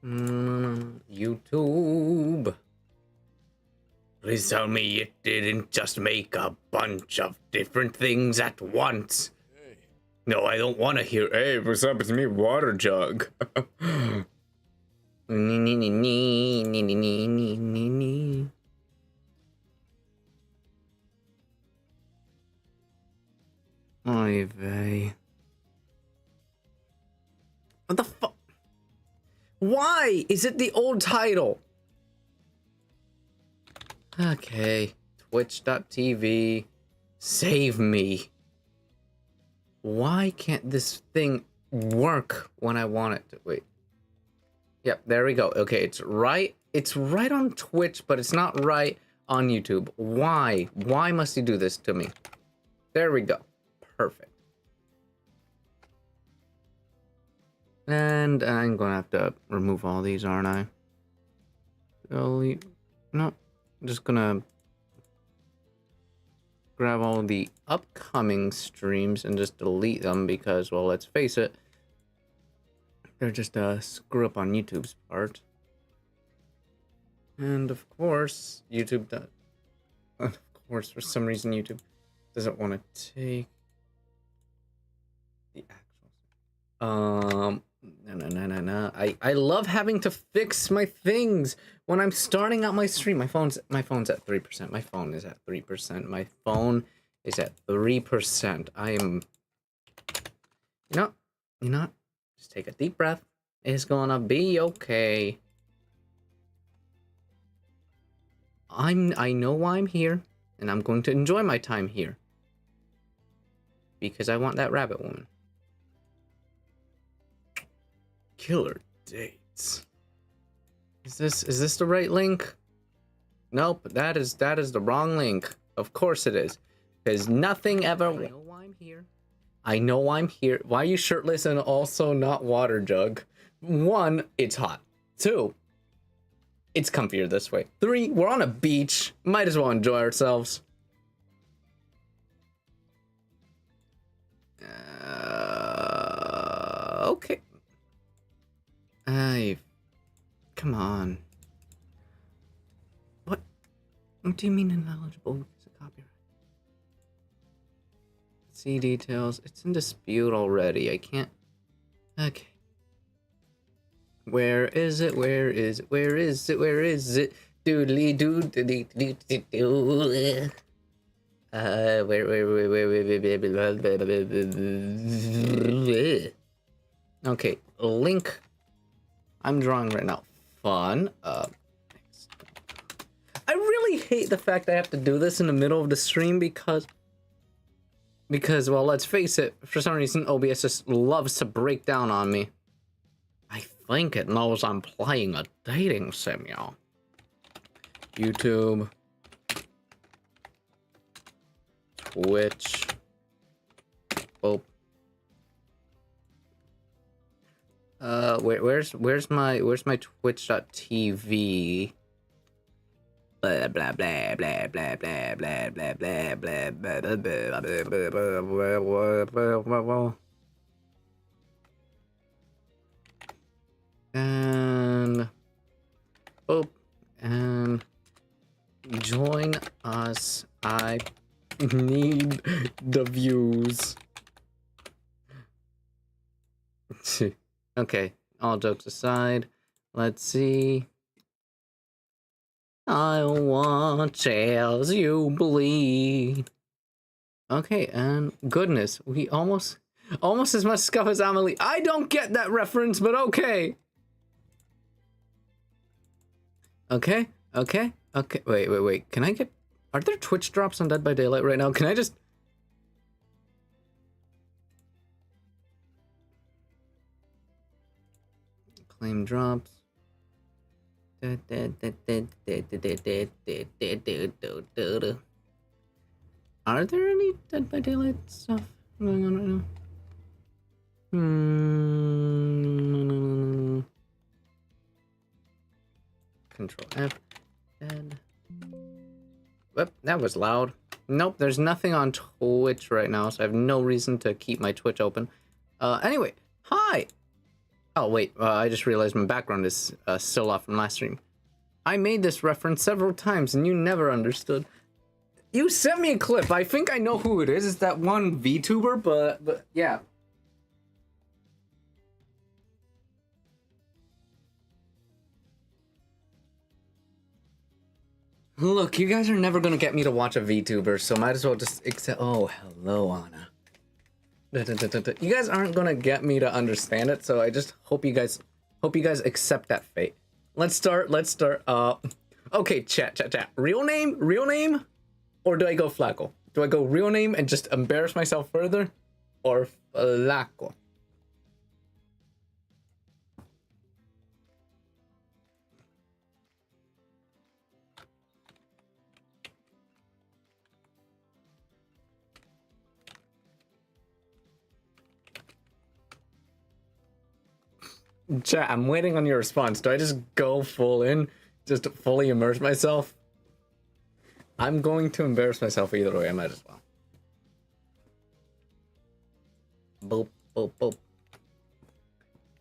YouTube. Please tell me it didn't just make a bunch of different things at once. Hey. No, I don't want to hear, hey, what's up? It's me, Water Jug. Oy vey. What the fuck? Why is it the old title? Okay, twitch.tv, save me. Why can't this thing work when I want it to? Wait. Yep, there we go. Okay, it's right on Twitch, but it's not right on YouTube. Why? Why must he do this to me? There we go. Perfect. And I'm gonna have to remove all these, aren't I? Delete. No. I'm just gonna grab all the upcoming streams and just delete them because, well, let's face it, they're just a screw up on YouTube's part. And of course, YouTube does. Of course, for some reason, YouTube doesn't want to take the actual. No. I love having to fix my things when I'm starting out my stream. My phone's at 3%. My phone is at 3%. My phone is at 3%. I am, you know, just take a deep breath. It's gonna be okay. I know why I'm here, and I'm going to enjoy my time here because I want that rabbit woman. Killer dates. Is this the right link? Nope, that is the wrong link. Of course it is. Because nothing ever. I know why I'm here. I know I'm here. Why are you shirtless and also not Water Jug? 1, it's hot. 2, it's comfier this way. 3, we're on a beach. Might as well enjoy ourselves. Okay. Come on. What do you mean ineligible because of copyright? See details. It's in dispute already. I can't. Okay. Where is it? Where is it? Where is it? Where is it? Doodly doo doodly doo doo doo. Where? Okay, link. I'm drawing right now. Fun. I really hate the fact I have to do this in the middle of the stream because, well, let's face it, for some reason, OBS just loves to break down on me. I think it knows I'm playing a dating sim, y'all. YouTube. Twitch. Oh. Where's my twitch.tv? Blah blah blah blah blah blah blah blah blah blah. And and join us. I need the views. Okay, all jokes aside, let's see. I watch as you bleed. Okay, and goodness, we almost as much scuff as Amelie. I don't get that reference, but okay. Okay. Wait. Can I get? Are there Twitch drops on Dead by Daylight right now? Can I just? Claim drops. Are there any Dead by Daylight stuff going on right now? Control F. Dead. Whoop, that was loud. Nope, there's nothing on Twitch right now, so I have no reason to keep my Twitch open. Anyway, hi! Oh, wait, I just realized my background is still off from last stream. I made this reference several times and you never understood. You sent me a clip. I think I know who it is. It's that one VTuber, but yeah. Look, you guys are never gonna get me to watch a VTuber, so might as well just accept. Oh, hello, Anna. You guys aren't gonna get me to understand it, so I just hope you guys accept that fate. Let's start. Okay, chat. Real name, or do I go Flaco? Do I go real name and just embarrass myself further, or Flaco? Chat, I'm waiting on your response. Do I just go full in? Just fully immerse myself? I'm going to embarrass myself either way. I might as well. Boop, boop, boop.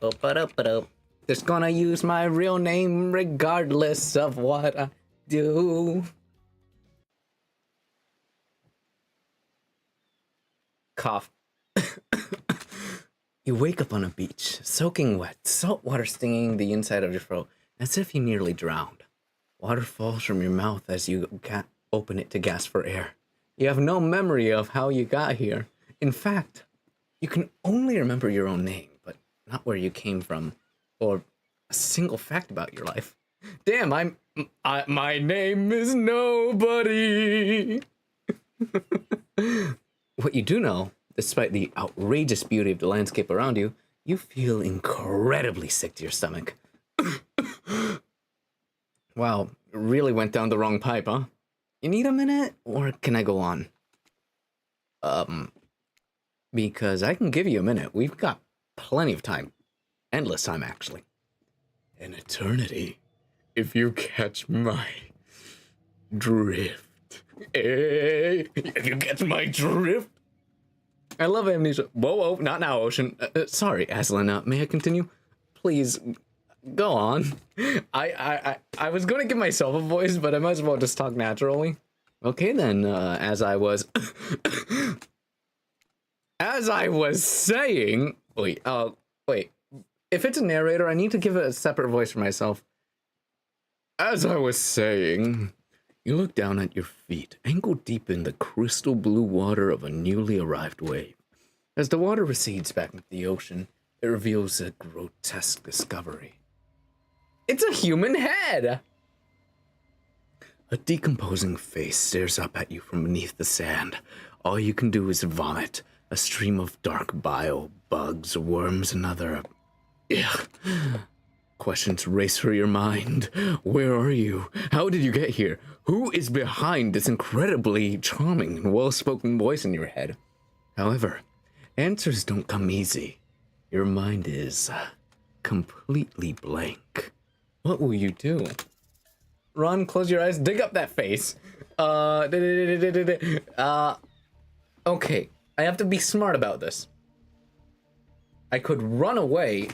Boop, ba-doop, ba-doop. Just gonna use my real name regardless of what I do. Cough. You wake up on a beach, soaking wet, salt water stinging the inside of your throat, as if you nearly drowned. Water falls from your mouth as you open it to gasp for air. You have no memory of how you got here. In fact, you can only remember your own name, but not where you came from, or a single fact about your life. Damn, my name is nobody. What you do know, despite the outrageous beauty of the landscape around you, you feel incredibly sick to your stomach. Wow, really went down the wrong pipe, huh? You need a minute, or can I go on? Because I can give you a minute. We've got plenty of time. Endless time, actually. An eternity, if you catch my drift. Hey, if you catch my drift. I love amnesia. Whoa, not now, Ocean. Sorry, Aslan. May I continue? Please, go on. I was going to give myself a voice, but I might as well just talk naturally. Okay, then, as I was saying... Wait. If it's a narrator, I need to give it a separate voice for myself. As I was saying... You look down at your feet, ankle deep in the crystal blue water of a newly arrived wave. As the water recedes back into the ocean, it reveals a grotesque discovery. It's a human head! A decomposing face stares up at you from beneath the sand. All you can do is vomit, a stream of dark bile, bugs, worms, and other... Ugh. Questions race through your mind. Where are you? How did you get here? Who is behind this incredibly charming and well-spoken voice in your head? However, answers don't come easy. Your mind is completely blank. What will you do? Run, close your eyes, dig up that face. Okay, I have to be smart about this. I could run away,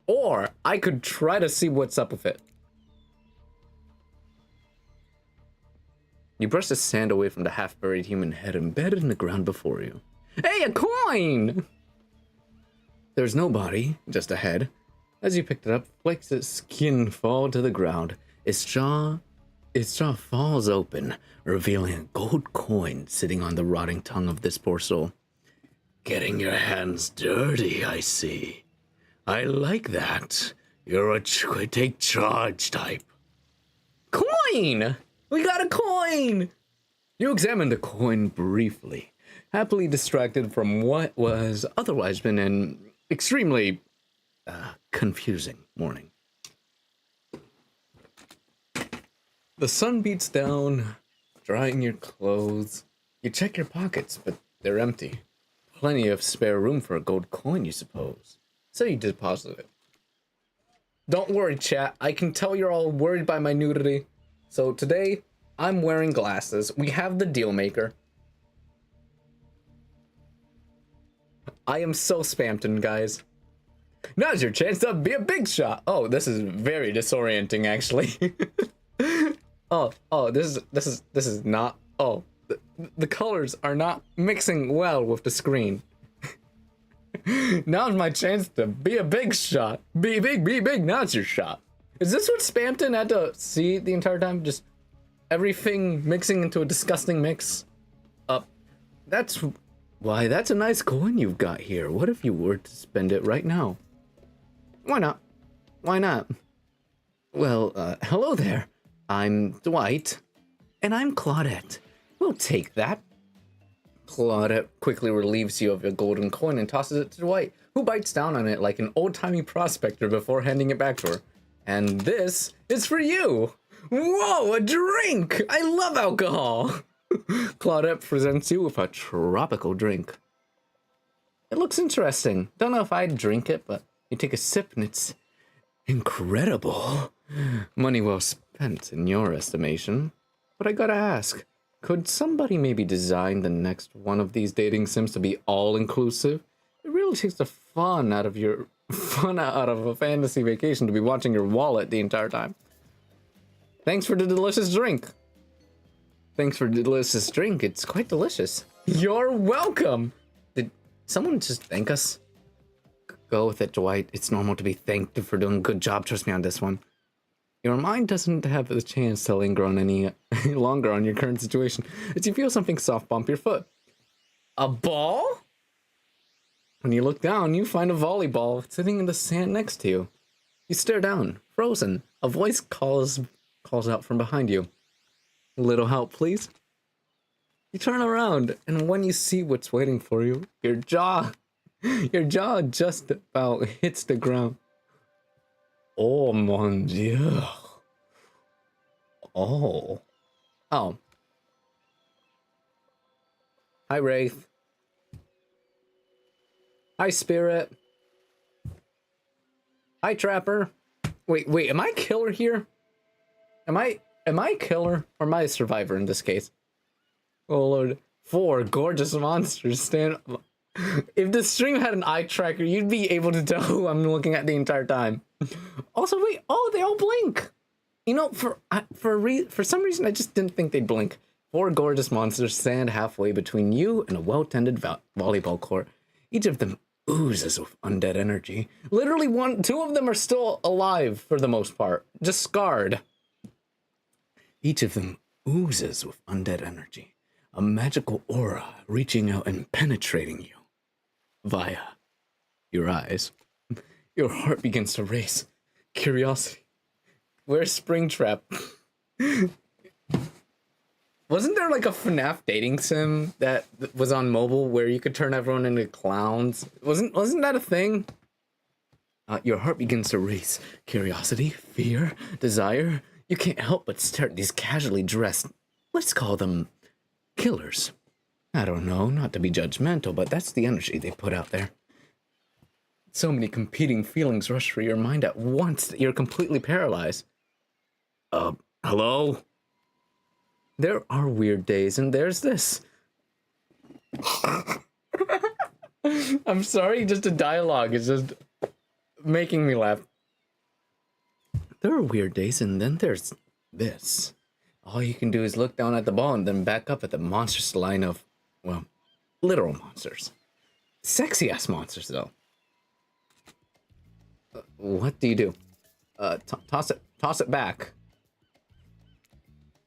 or I could try to see what's up with it. You brush the sand away from the half-buried human head embedded in the ground before you. Hey, a coin! There's no body, just a head. As you picked it up, flakes of skin fall to the ground. Its jaw falls open, revealing a gold coin sitting on the rotting tongue of this poor soul. Getting your hands dirty, I see. I like that. You're a take charge type. Coin! We got a coin! You examine the coin briefly, happily distracted from what was otherwise been an extremely confusing morning. The sun beats down, drying your clothes. You check your pockets, but they're empty. Plenty of spare room for a gold coin, you suppose. So you deposit it. Don't worry, chat. I can tell you're all worried by my nudity. So today, I'm wearing glasses. We have the deal maker. I am so Spampton, guys. Now's your chance to be a big shot. Oh, this is very disorienting, actually. oh, this is not. Oh, the colors are not mixing well with the screen. Now's my chance to be a big shot. Be big, be big. Now it's your shot. Is this what Spamton had to see the entire time? Just everything mixing into a disgusting mix? That's why that's a nice coin you've got here. What if you were to spend it right now? Why not? Why not? Well, hello there. I'm Dwight. And I'm Claudette. We'll take that. Claudette quickly relieves you of a golden coin and tosses it to Dwight, who bites down on it like an old-timey prospector before handing it back to her. And this is for you. Whoa, a drink! I love alcohol! Claudette presents you with a tropical drink. It looks interesting. Don't know if I'd drink it, but you take a sip and it's incredible. Money well spent in your estimation. But I gotta ask, could somebody maybe design the next one of these dating sims to be all-inclusive? It really takes the fun out of a fantasy vacation to be watching your wallet the entire time. Thanks for the delicious drink. Thanks for the delicious drink. It's quite delicious. You're welcome. Did someone just thank us? Go with it, Dwight. It's normal to be thanked for doing a good job. Trust me on this one. Your mind doesn't have the chance to linger on any longer on your current situation as you feel something soft bump your foot. A ball? When you look down, you find a volleyball sitting in the sand next to you. You stare down, frozen. A voice calls out from behind you. A little help, please? You turn around, and when you see what's waiting for you, your jaw just about hits the ground. Oh, mon Dieu. Oh. Hi, Wraith. Hi, Spirit. Hi, Trapper. Wait, am I killer here? Am I killer or am I a survivor in this case? Oh lord. 4 gorgeous monsters stand. If the stream had an eye tracker, you'd be able to tell who I'm looking at the entire time. Also, wait, they all blink. You know, for some reason, I just didn't think they'd blink. 4 gorgeous monsters stand halfway between you and a well-tended volleyball court. Each of them oozes with undead energy. Literally, 2 of them are still alive for the most part, just scarred. Each of them oozes with undead energy, a magical aura reaching out and penetrating you via your eyes. Your heart begins to race. Curiosity. Where's Springtrap? Wasn't there like a FNAF dating sim that was on mobile where you could turn everyone into clowns? Wasn't that a thing? Your heart begins to race. Curiosity, fear, desire. You can't help but stare at these casually dressed, let's call them killers. I don't know, not to be judgmental, but that's the energy they put out there. So many competing feelings rush through your mind at once that you're completely paralyzed. Hello? There are weird days, and there's this. I'm sorry, just the dialogue is just making me laugh. There are weird days, and then there's this. All you can do is look down at the ball and then back up at the monstrous line of, well, literal monsters. Sexy-ass monsters, though. What do you do? Toss it back.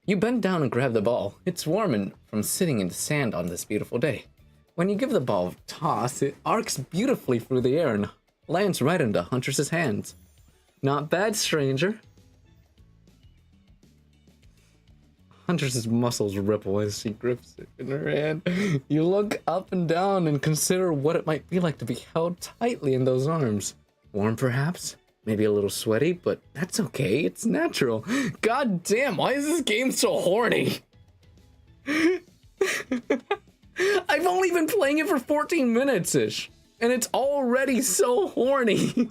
You bend down and grab the ball. It's warm and from sitting in the sand on this beautiful day. When you give the ball a toss, it arcs beautifully through the air and lands right into Huntress's hands. Not bad, stranger. Huntress's muscles ripple as she grips it in her hand. You look up and down and consider what it might be like to be held tightly in those arms. Warm, perhaps? Maybe a little sweaty, but that's okay. It's natural. God damn, why is this game so horny? I've only been playing it for 14 minutes-ish, and it's already so horny.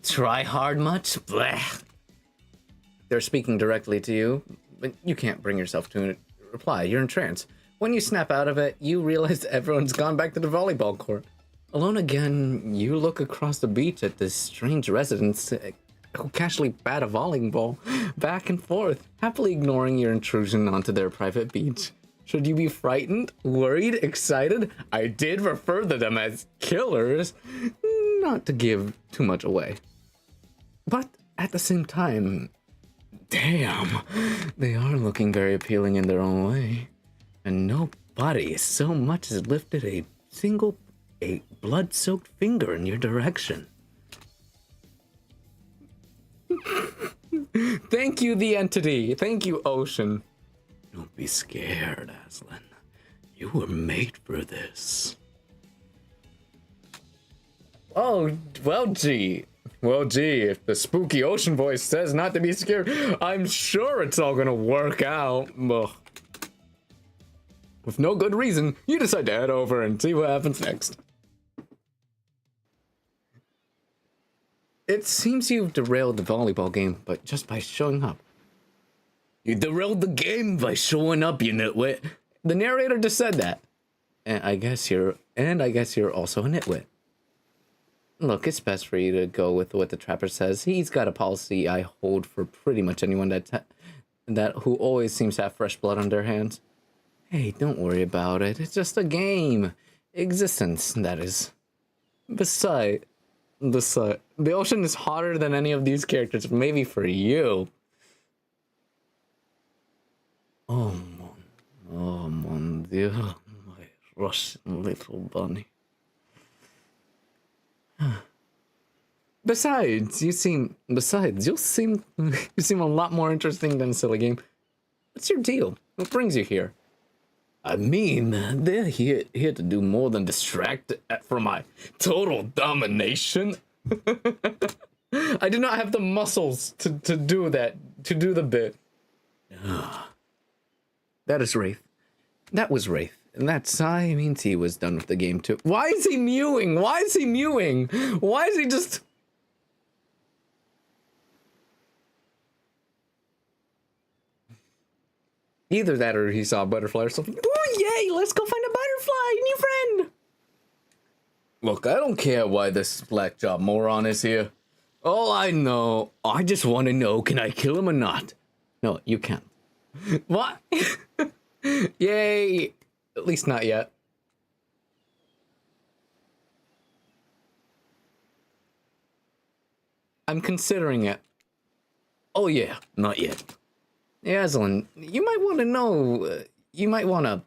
Try hard much? Blech. They're speaking directly to you, but you can't bring yourself to reply. You're in trance. When you snap out of it, you realize everyone's gone back to the volleyball court. Alone again, you look across the beach at this strange residence who casually bat a volleyball back and forth, happily ignoring your intrusion onto their private beach. Should you be frightened, worried, excited? I did refer to them as killers, not to give too much away. But at the same time, damn, they are looking very appealing in their own way. And nobody so much as lifted a blood-soaked finger in your direction. Thank you, the entity. Thank you, Ocean. Don't be scared, Aslan. You were made for this. Oh, well, gee. Well, gee, if the spooky ocean voice says not to be scared, I'm sure it's all gonna work out. Ugh. With no good reason, you decide to head over and see what happens next. It seems you've derailed the volleyball game, but just by showing up. You derailed the game by showing up, you nitwit. The narrator just said that. And I guess you're also a nitwit. Look, it's best for you to go with what the trapper says. He's got a policy I hold for pretty much anyone that who always seems to have fresh blood on their hands. Hey, don't worry about it. It's just a game. Existence, that is. Besides, the ocean is hotter than any of these characters, maybe for you. Oh mon Dieu, my Russian little bunny. Besides, you seem a lot more interesting than a silly game. What's your deal? What brings you here? I mean, they're here to do more than distract from my total domination. I do not have the muscles to do that, to do the bit. That is Wraith. That was Wraith. And that means he was done with the game too. Why is he mewing? Why is he mewing? Why is he just... Either that or he saw a butterfly or something. Oh, yay! Let's go find a butterfly! New friend! Look, I don't care why this black job moron is here. All I know, I just want to know, can I kill him or not? No, you can't. What? Yay! At least not yet. I'm considering it. Oh yeah, not yet. Aslan, you might want to know, you might want to,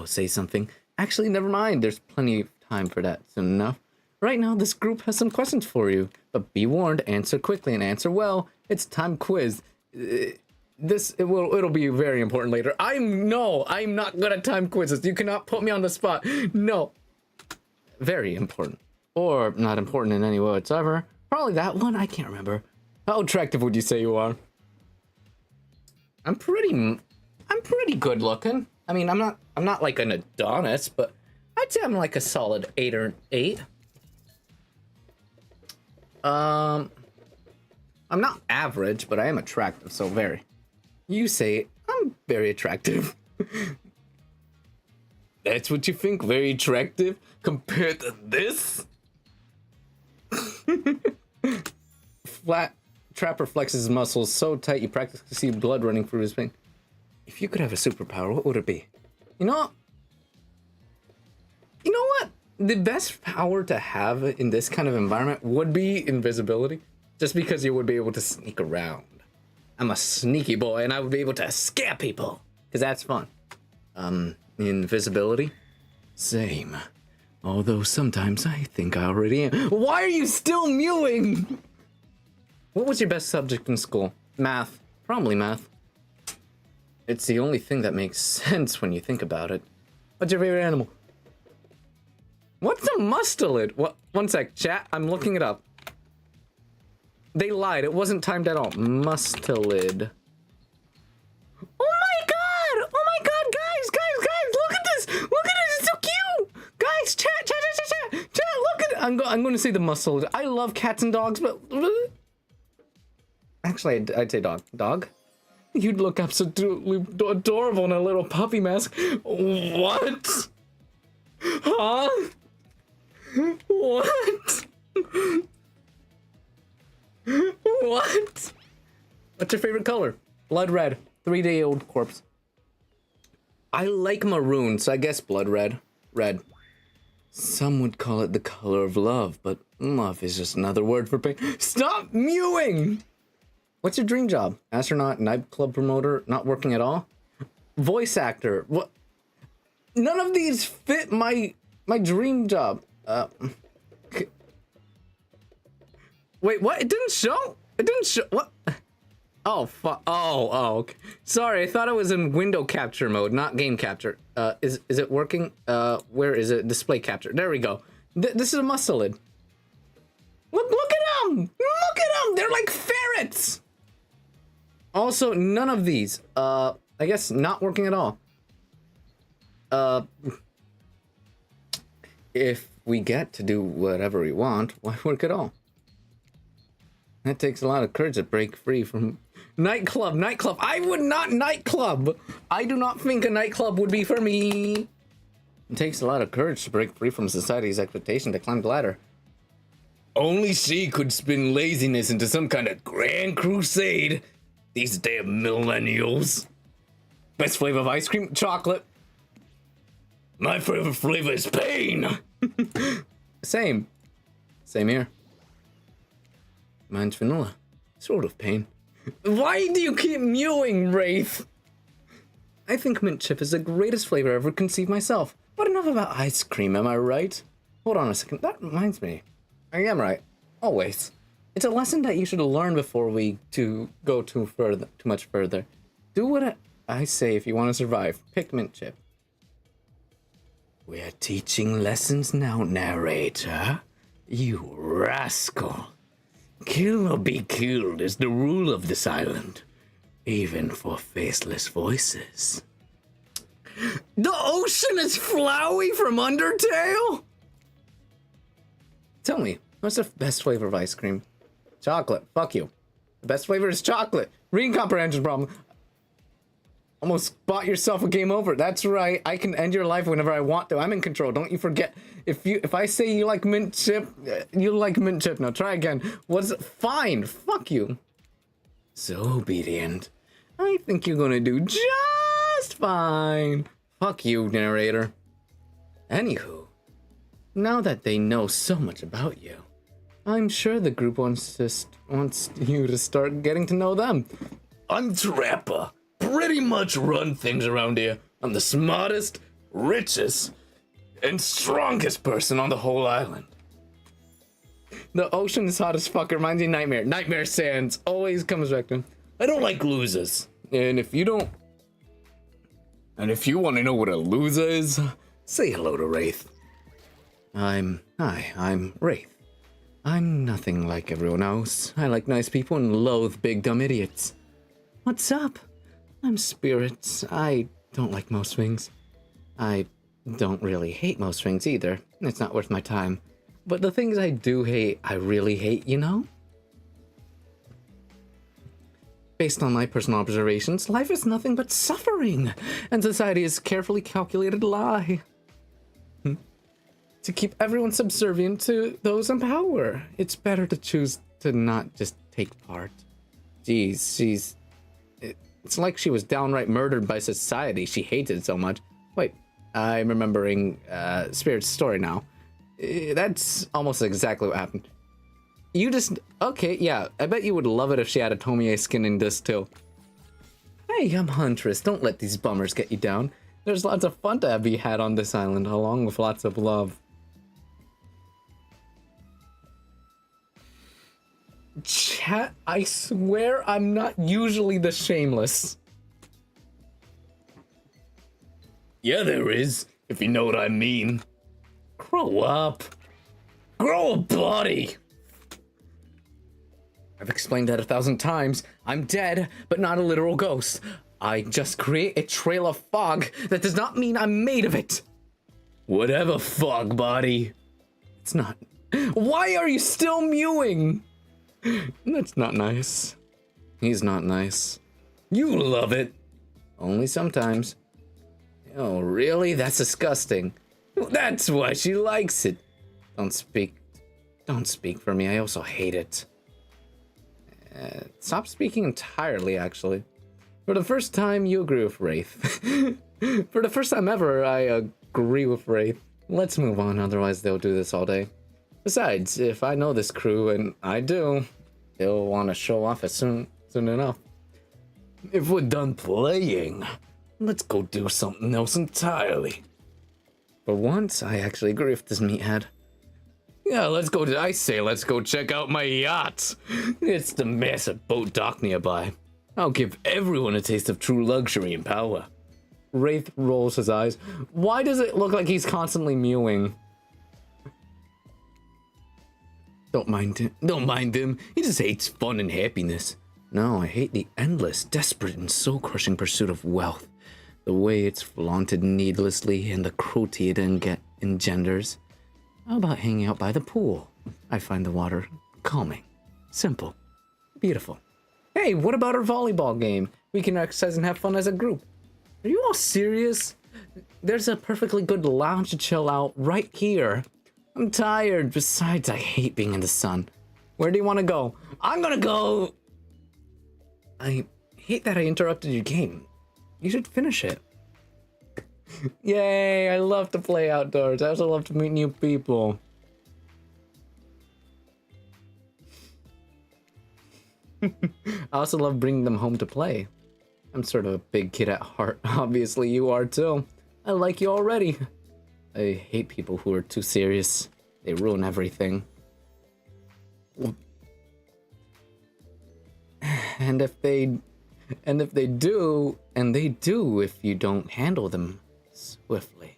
say something. Actually, never mind, there's plenty of time for that soon enough. Right now, this group has some questions for you, but be warned, answer quickly and answer well. It's time quiz. It'll be very important later. I'm not good at time quizzes. You cannot put me on the spot. No. Very important. Or not important in any way whatsoever. Probably that one, I can't remember. How attractive would you say you are? I'm pretty good looking. I mean, I'm not like an Adonis, but I'd say I'm like a solid 8 or 8. I'm not average, but I am attractive, so very. You say I'm very attractive. That's what you think? Very attractive compared to this? Trapper flexes his muscles so tight you practically see blood running through his vein. If you could have a superpower, what would it be? You know what? The best power to have in this kind of environment would be invisibility. Just because you would be able to sneak around. I'm a sneaky boy and I would be able to scare people. Because that's fun. Invisibility? Same. Although sometimes I think I already am. Why are you still mewing? What was your best subject in school? Math. Probably math. It's the only thing that makes sense when you think about it. What's your favorite animal? What's a mustelid? What? One sec, chat. I'm looking it up. They lied. It wasn't timed at all. Mustelid. Oh my god! Oh my god, guys! Look at this! Look at it! It's so cute! Guys, chat! Look at it! I'm going to say the mustelid. I love cats and dogs, but actually, I'd say dog. Dog? You'd look absolutely adorable in a little puppy mask. What? Huh? What? What? What's your favorite color? Blood red. 3-day-old corpse. I like maroon, so I guess blood red. Red. Some would call it the color of love, but love is just another word for pain. Stop mewing! What's your dream job? Astronaut, nightclub promoter, not working at all? Voice actor. What? None of these fit my dream job. Wait, what? It didn't show? It didn't show. What? Oh, fuck. Oh, okay. Sorry, I thought it was in window capture mode, not game capture. Is it working? Where is it? Display capture. There we go. This is a mustelid. Look at them! Look at them! They're like ferrets! Also, none of these. I guess not working at all. If we get to do whatever we want, why work at all? That takes a lot of courage to break free from... Nightclub. I would not nightclub. I do not think a nightclub would be for me. It takes a lot of courage to break free from society's expectation to climb the ladder. Only she could spin laziness into some kind of grand crusade. These damn millennials. Best flavor of ice cream? Chocolate. My favorite flavor is pain. Same here. Mine's vanilla. Sort of pain. Why do you keep mewing, Wraith? I think mint chip is the greatest flavor I ever conceived myself. But enough about ice cream, am I right? Hold on a second, that reminds me. I am right. Always. It's a lesson that you should learn before we go too much further. Do what I say if you want to survive. Pick mint chip. We're teaching lessons now, narrator. You rascal. Kill or be killed is the rule of this island, even for faceless voices. The ocean is Flowey from Undertale? Tell me, what's the best flavor of ice cream? Chocolate. Fuck you. The best flavor is chocolate. Reading comprehension problem. Almost bought yourself a game over. That's right. I can end your life whenever I want to. I'm in control. Don't you forget. If I say you like mint chip, you like mint chip. Now try again. What's it? Fine. Fuck you. So obedient. I think you're gonna do just fine. Fuck you, narrator. Anywho, now that they know so much about you, I'm sure the group wants you to start getting to know them. I'm Trapper. Pretty much run things around here. I'm the smartest, richest, and strongest person on the whole island. The ocean is hot as fuck. Reminds me of Nightmare. Nightmare Sands always comes back to him. I don't like losers. And if you want to know what a loser is, say hello to Wraith. I'm Wraith. I'm nothing like everyone else. I like nice people and loathe big dumb idiots. What's up? I'm Spirits. I don't like most things. I don't really hate most things either. It's not worth my time. But the things I do hate, I really hate, you know? Based on my personal observations, life is nothing but suffering, and society is a carefully calculated lie. To keep everyone subservient to those in power. It's better to choose to not just take part. Jeez, it's like she was downright murdered by society. She hates it so much. Wait, I'm remembering Spirit's story now. That's almost exactly what happened. You just... Okay, yeah. I bet you would love it if she had a Tomie skin in this too. Hey, I'm Huntress. Don't let these bummers get you down. There's lots of fun to be had on this island, along with lots of love. Chat, I swear I'm not usually this shameless. Yeah, there is, if you know what I mean. Grow up. Grow a body. I've explained that 1,000 times. I'm dead, but not a literal ghost. I just create a trail of fog. That does not mean I'm made of it. Whatever, fog body. It's not. Why are you still mewing? That's not nice. He's not nice. You love it. Only sometimes. Oh, really? That's disgusting. That's why she likes it. Don't speak. Don't speak for me. I also hate it. Stop speaking entirely, actually. For the first time, you agree with Wraith. For the first time ever, I agree with Wraith. Let's move on, otherwise they'll do this all day. Besides, if I know this crew, and I do, they'll want to show off as soon enough. If we're done playing, let's go do something else entirely. For once, I actually agree with this meathead. Yeah, let's go check out my yacht. It's the massive boat dock nearby. I'll give everyone a taste of true luxury and power. Wraith rolls his eyes. Why does it look like he's constantly mewing? Don't mind him. He just hates fun and happiness. No, I hate the endless, desperate, and soul-crushing pursuit of wealth. The way it's flaunted needlessly and the cruelty it engenders. How about hanging out by the pool? I find the water calming, simple, beautiful. Hey, what about our volleyball game? We can exercise and have fun as a group. Are you all serious? There's a perfectly good lounge to chill out right here. I'm tired. Besides, I hate being in the sun. Where do you want to go? I'm gonna go. I hate that I interrupted your game. You should finish it. Yay, I love to play outdoors. I also love to meet new people. I also love bringing them home to play. I'm sort of a big kid at heart. Obviously, you are too. I like you already. I hate people who are too serious. They ruin everything. And if they do if you don't handle them swiftly.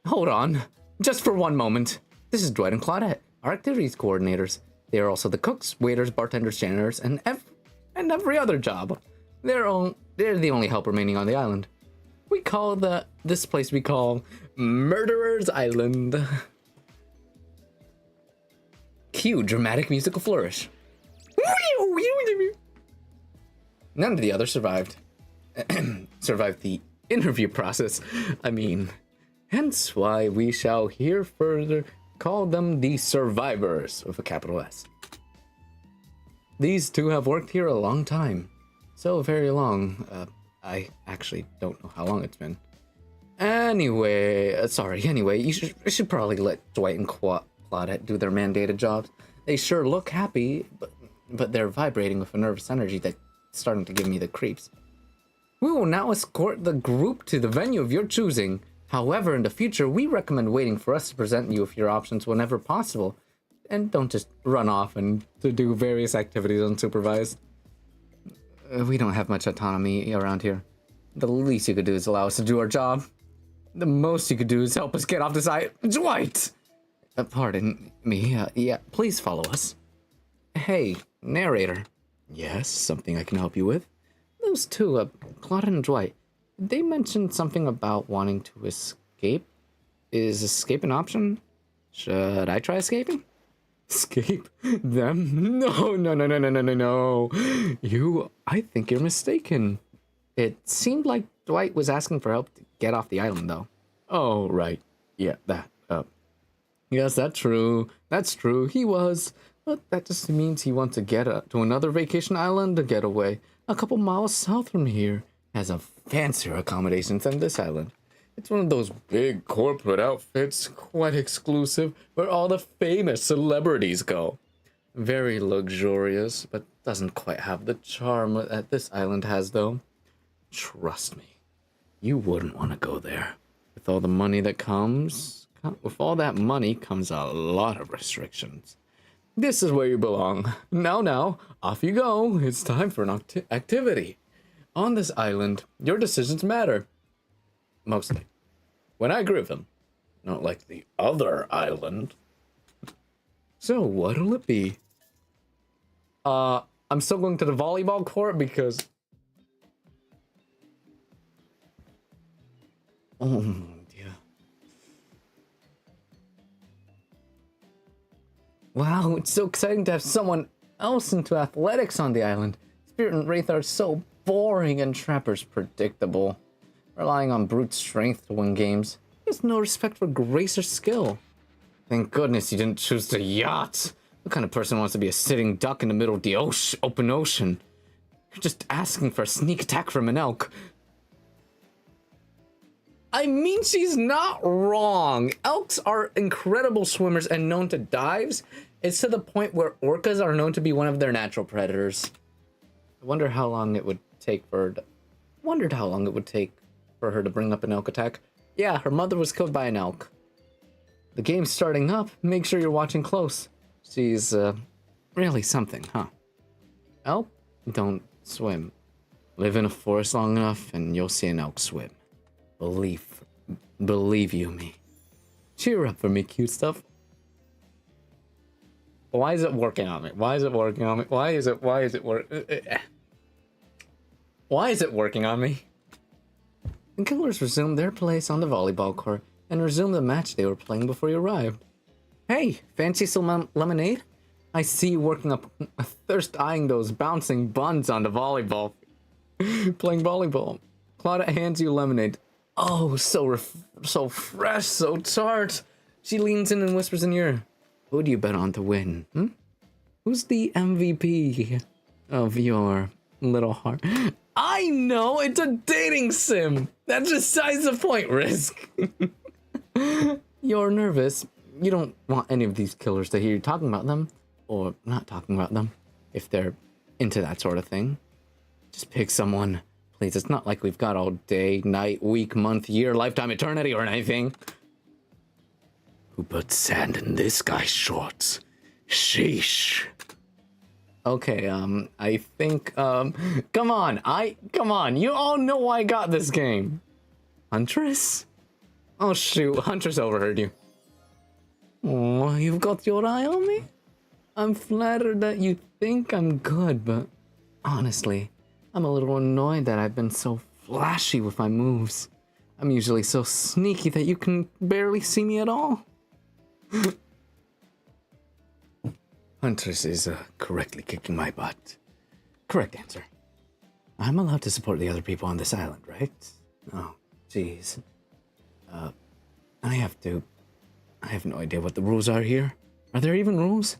Hold on, just for one moment. This is Dwight and Claudette, our activities coordinators. They are also the cooks, waiters, bartenders, janitors, and every other job. They're the only help remaining on the island. We call this place Murderer's Island. Cue dramatic musical flourish. None of the others survived. Survived the interview process. Hence why we shall here further call them the survivors with a capital S. These two have worked here a long time. So very long. I actually don't know how long it's been. Anyway, you should probably let Dwight and Claudette do their mandated jobs. They sure look happy, but they're vibrating with a nervous energy that's starting to give me the creeps. We will now escort the group to the venue of your choosing. However, in the future, we recommend waiting for us to present you with your options whenever possible. And don't just run off and to do various activities unsupervised. We don't have much autonomy around here. The least you could do is allow us to do our job. The most you could do is help us get off this island. Dwight! Pardon me. Yeah, please follow us. Hey, narrator. Yes, something I can help you with? Those two, Claude and Dwight, they mentioned something about wanting to escape. Is escape an option? Should I try escaping? Escape them? No. I think you're mistaken. It seemed like Dwight was asking for help to get off the island, though. Oh, right. Yeah, that. Yes, that's true. He was. But that just means he wants to get to another vacation island to get away. A couple miles south from here. Has a fancier accommodations than this island. It's one of those big corporate outfits, quite exclusive, where all the famous celebrities go. Very luxurious, but doesn't quite have the charm that this island has, though. Trust me, you wouldn't want to go there. With all the money that comes, with all that money comes a lot of restrictions. This is where you belong. Now, off you go. It's time for an activity. On this island, your decisions matter. Mostly. When I agree with them. Not like the other island. So, what'll it be? I'm still going to the volleyball court because... Oh, dear. Wow, it's so exciting to have someone else into athletics on the island. Spirit and Wraith are so boring and Trapper's predictable. Relying on brute strength to win games. There's no respect for grace or skill. Thank goodness you didn't choose the yacht. What kind of person wants to be a sitting duck in the middle of the open ocean? You're just asking for a sneak attack from an elk. I mean, she's not wrong. Elks are incredible swimmers and known to dives. It's to the point where orcas are known to be one of their natural predators. I wonder how long it would take for her to... Wondered how long it would take for her to bring up an elk attack. Yeah, her mother was killed by an elk. The game's starting up. Make sure you're watching close. She's, really something, huh? Elk don't swim. Live in a forest long enough and you'll see an elk swim. Believe you me. Cheer up for me, cute stuff. Why is it working on me? Why is it working on me? Why is it working on me? The killers resumed their place on the volleyball court and resumed the match they were playing before you arrived. Hey, fancy some lemonade? I see you working up a thirst eyeing those bouncing buns on the volleyball. Playing volleyball. Claudia hands you lemonade. Oh, so fresh, so tart. She leans in and whispers in your ear. Who do you bet on to win? Who's the MVP of your little heart? I know, it's a dating sim. That just decides the point, Risk. You're nervous. You don't want any of these killers to hear you talking about them, or not talking about them, if they're into that sort of thing. Just pick someone. Please, it's not like we've got all day, night, week, month, year, lifetime, eternity, or anything. Who put sand in this guy's shorts? Sheesh. Okay, I think, come on, you all know I got this game. Huntress? Oh shoot, Huntress overheard you. Oh, you've got your eye on me? I'm flattered that you think I'm good, but honestly, I'm a little annoyed that I've been so flashy with my moves. I'm usually so sneaky that you can barely see me at all. Huntress is correctly kicking my butt. Correct answer. I'm allowed to support the other people on this island, right? Oh, jeez. I have no idea what the rules are here. Are there even rules?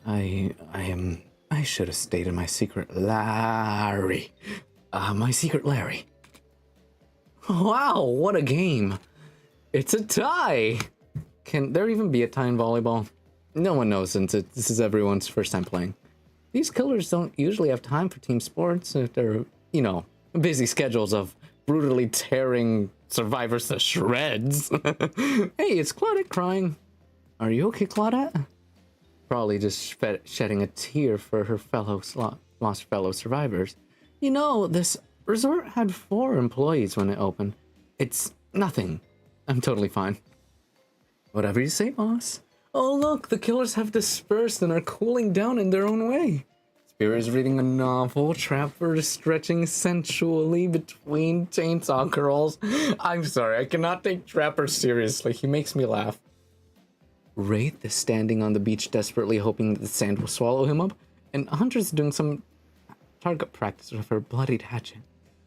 I should have stayed in my secret Larry. My secret Larry. Wow, what a game. It's a tie. Can there even be a tie in volleyball? No one knows since this is everyone's first time playing. These killers don't usually have time for team sports if they're, busy schedules of brutally tearing survivors to shreds. Hey, is Claudette crying? Are you okay, Claudette? Probably just shedding a tear for her lost fellow survivors. This resort had 4 employees when it opened. It's nothing. I'm totally fine. Whatever you say, boss. Oh, look, the killers have dispersed and are cooling down in their own way. Spirit is reading a novel, Trapper is stretching sensually between chainsaw curls. I'm sorry, I cannot take Trapper seriously. He makes me laugh. Wraith is standing on the beach desperately hoping that the sand will swallow him up, and Hunter's doing some target practice with her bloodied hatchet.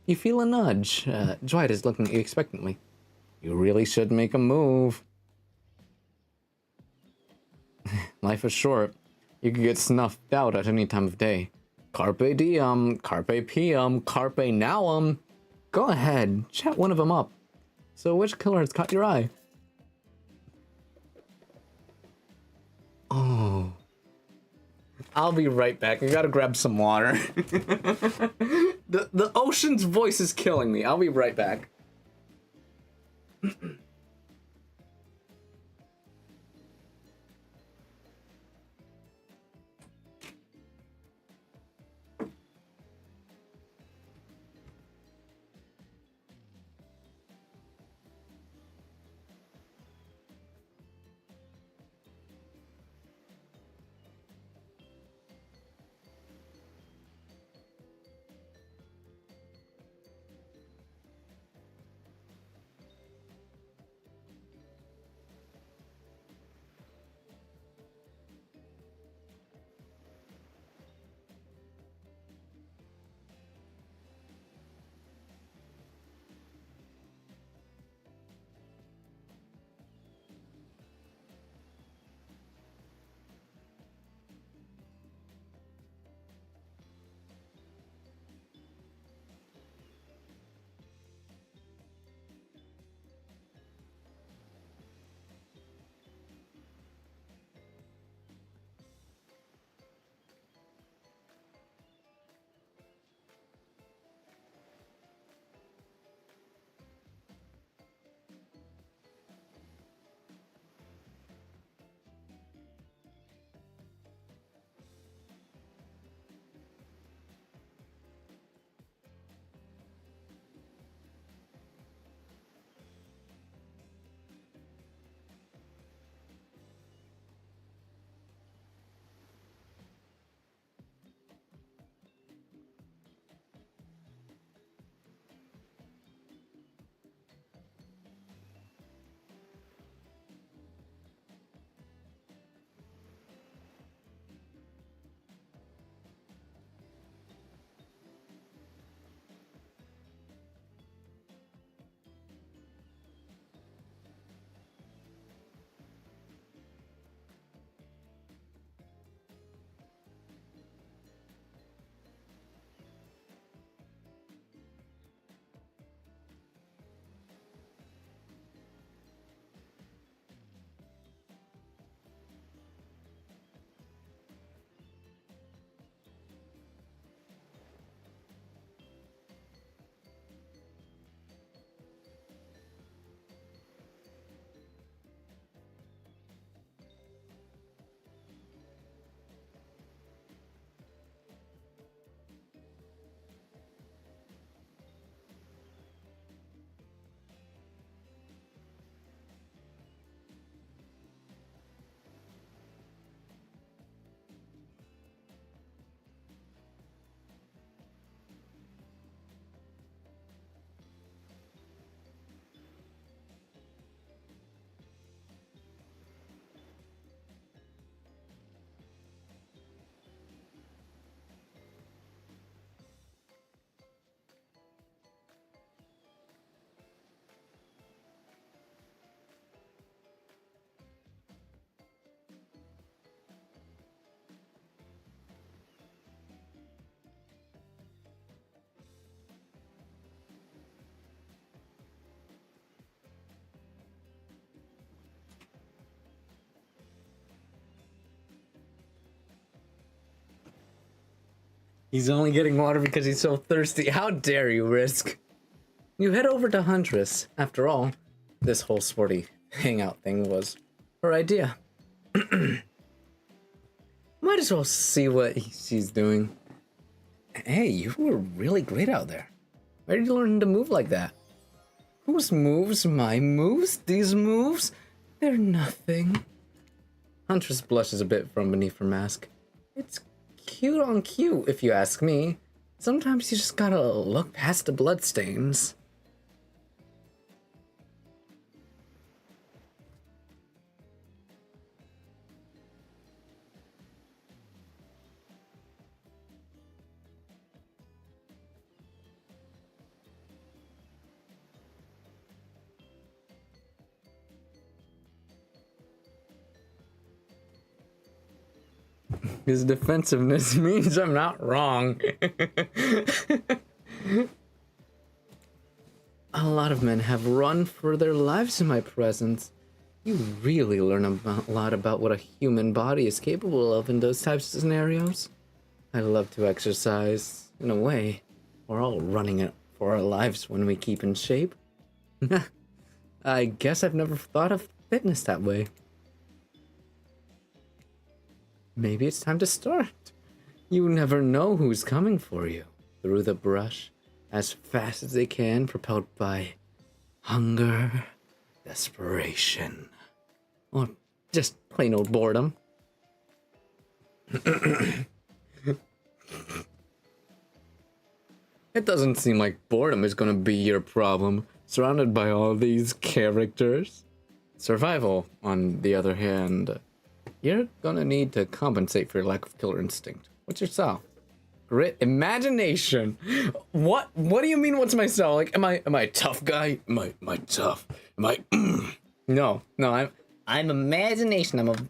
You feel a nudge. Dwight is looking at you expectantly. You really should make a move. Life is short. You could get snuffed out at any time of day. Carpe diem, carpe PM, carpe nowem. Go ahead, chat one of them up. So which killer has caught your eye? Oh. I'll be right back. I gotta grab some water. The ocean's voice is killing me. I'll be right back. He's only getting water because he's so thirsty. How dare you, Risk? You head over to Huntress. After all, this whole sporty hangout thing was her idea. Might as well see what she's doing. Hey, you were really great out there. Where did you learn to move like that? Whose moves? My moves? These moves? They're nothing. Huntress blushes a bit from beneath her mask. It's cute on cute, if you ask me. Sometimes you just gotta look past the bloodstains. His defensiveness means I'm not wrong. A lot of men have run for their lives in my presence. You really learn a lot about what a human body is capable of in those types of scenarios. I love to exercise. In a way, we're all running it for our lives when we keep in shape. I guess I've never thought of fitness that way. Maybe it's time to start. You never know who's coming for you. Through the brush, as fast as they can, propelled by hunger, desperation, or just plain old boredom. It doesn't seem like boredom is gonna be your problem, surrounded by all these characters. Survival, on the other hand, you're gonna need to compensate for your lack of killer instinct. What's your style? Grit, imagination. What do you mean? What's my style? Like, am I a tough guy? Am I tough? Am I? No. I'm imagination.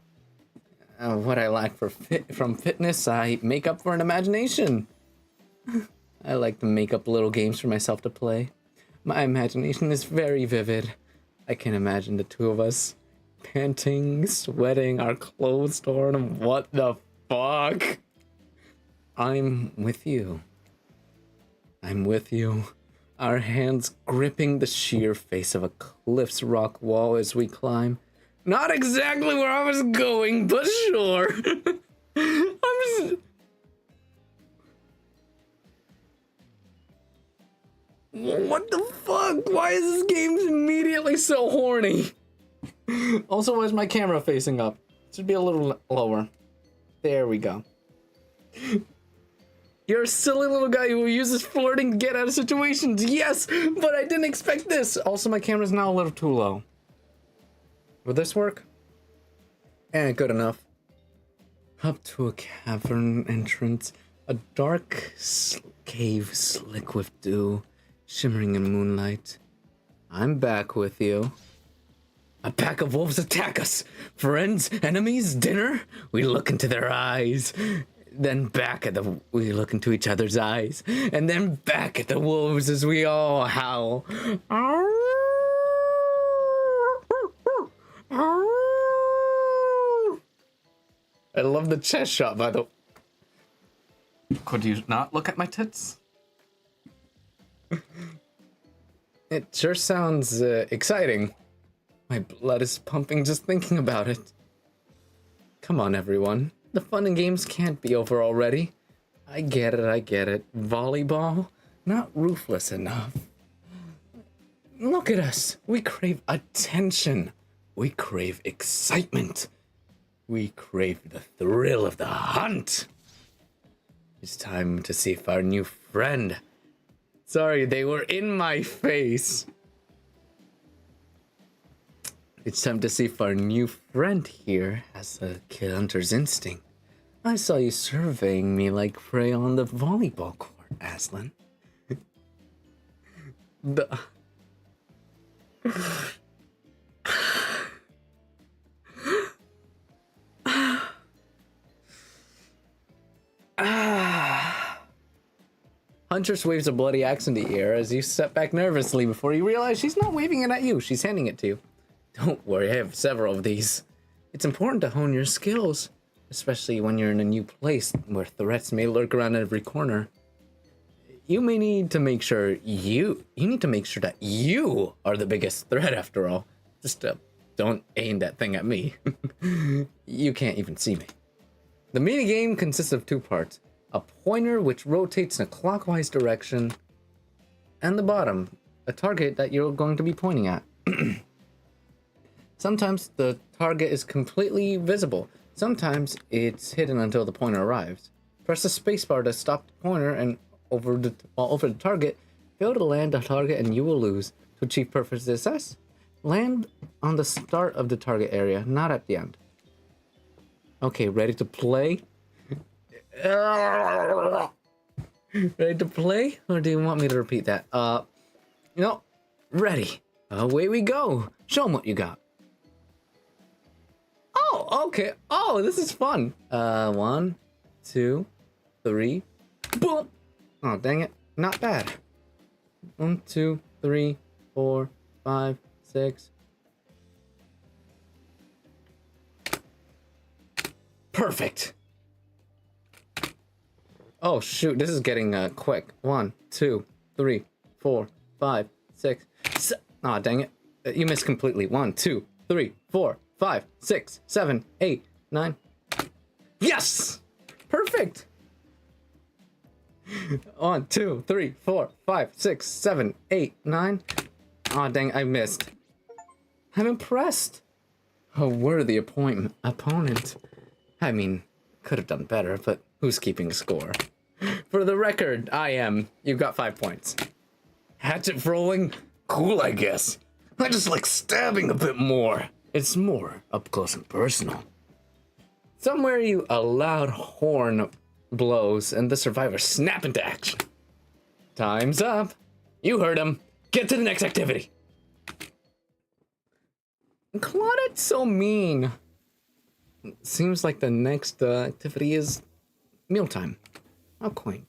What I lack from fitness, I make up for an imagination. I like to make up little games for myself to play. My imagination is very vivid. I can imagine the two of us panting, sweating, our clothes torn. What the fuck? I'm with you. I'm with you. Our hands gripping the sheer face of a cliff's rock wall as we climb. Not exactly where I was going, but sure. What the fuck? Why is this game immediately so horny? Also, why is my camera facing up? It should be a little lower. There we go. You're a silly little guy who uses flirting to get out of situations. Yes, but I didn't expect this. Also, my camera's now a little too low. Will this work? Good enough. Up to a cavern entrance. A dark cave slick with dew, shimmering in moonlight. I'm back with you. A pack of wolves attack us. Friends, enemies, dinner. We look into their eyes. Then we look into each other's eyes. And then back at the wolves as we all howl. I love the chest shot, by the way. Could you not look at my tits? It sure sounds exciting. My blood is pumping just thinking about it. Come on, everyone. The fun and games can't be over already. I get it. Volleyball? Not ruthless enough. Look at us. We crave attention. We crave excitement. We crave the thrill of the hunt. It's time to see if our new friend... Sorry, they were in my face. It's time to see if our new friend here has a kid hunter's instinct. I saw you surveying me like prey on the volleyball court, Aslan. Huntress waves a bloody axe in the air as you step back nervously before you realize she's not waving it at you, she's handing it to you. Don't worry, I have several of these. It's important to hone your skills. especially when you're in a new place where threats may lurk around every corner. You may need to make sure you need to make sure that you are the biggest threat after all. Just don't aim that thing at me. You can't even see me. The minigame consists of two parts. A pointer which rotates in a clockwise direction, and the bottom, a target that you're going to be pointing at. Sometimes the target is completely visible. Sometimes it's hidden until the pointer arrives. Press the spacebar to stop the pointer and over the target, fail to land the target and you will lose. To achieve perfect success, land on the start of the target area, not at the end. Okay, ready to play? Ready to play? Or do you want me to repeat that? No, ready. Away we go. Show them what you got. Oh, okay. Oh, this is fun. 1, 2, 3, boom. Oh, dang it. Not bad. 1, 2, 3, 4, 5, 6. Perfect. Oh, shoot. This is getting quick. 1, 2, 3, 4, 5, 6. Oh, dang it. You missed completely. 1, 2, 3, 4, 5, 6, 7, 8, 9. Yes! Perfect! 1, 2, 3, 4, 5, 6, 7, 8, 9. Aw, dang, I missed. I'm impressed. A worthy opponent. I mean, could have done better, but who's keeping score? For the record, I am. You've got 5 points. Hatchet throwing? Cool, I guess. I just like stabbing a bit more. It's more up close and personal. Somewhere a loud horn blows and the survivors snap into action. Time's up. You heard him. Get to the next activity. Claudette's so mean. Seems like the next activity is mealtime. How quaint.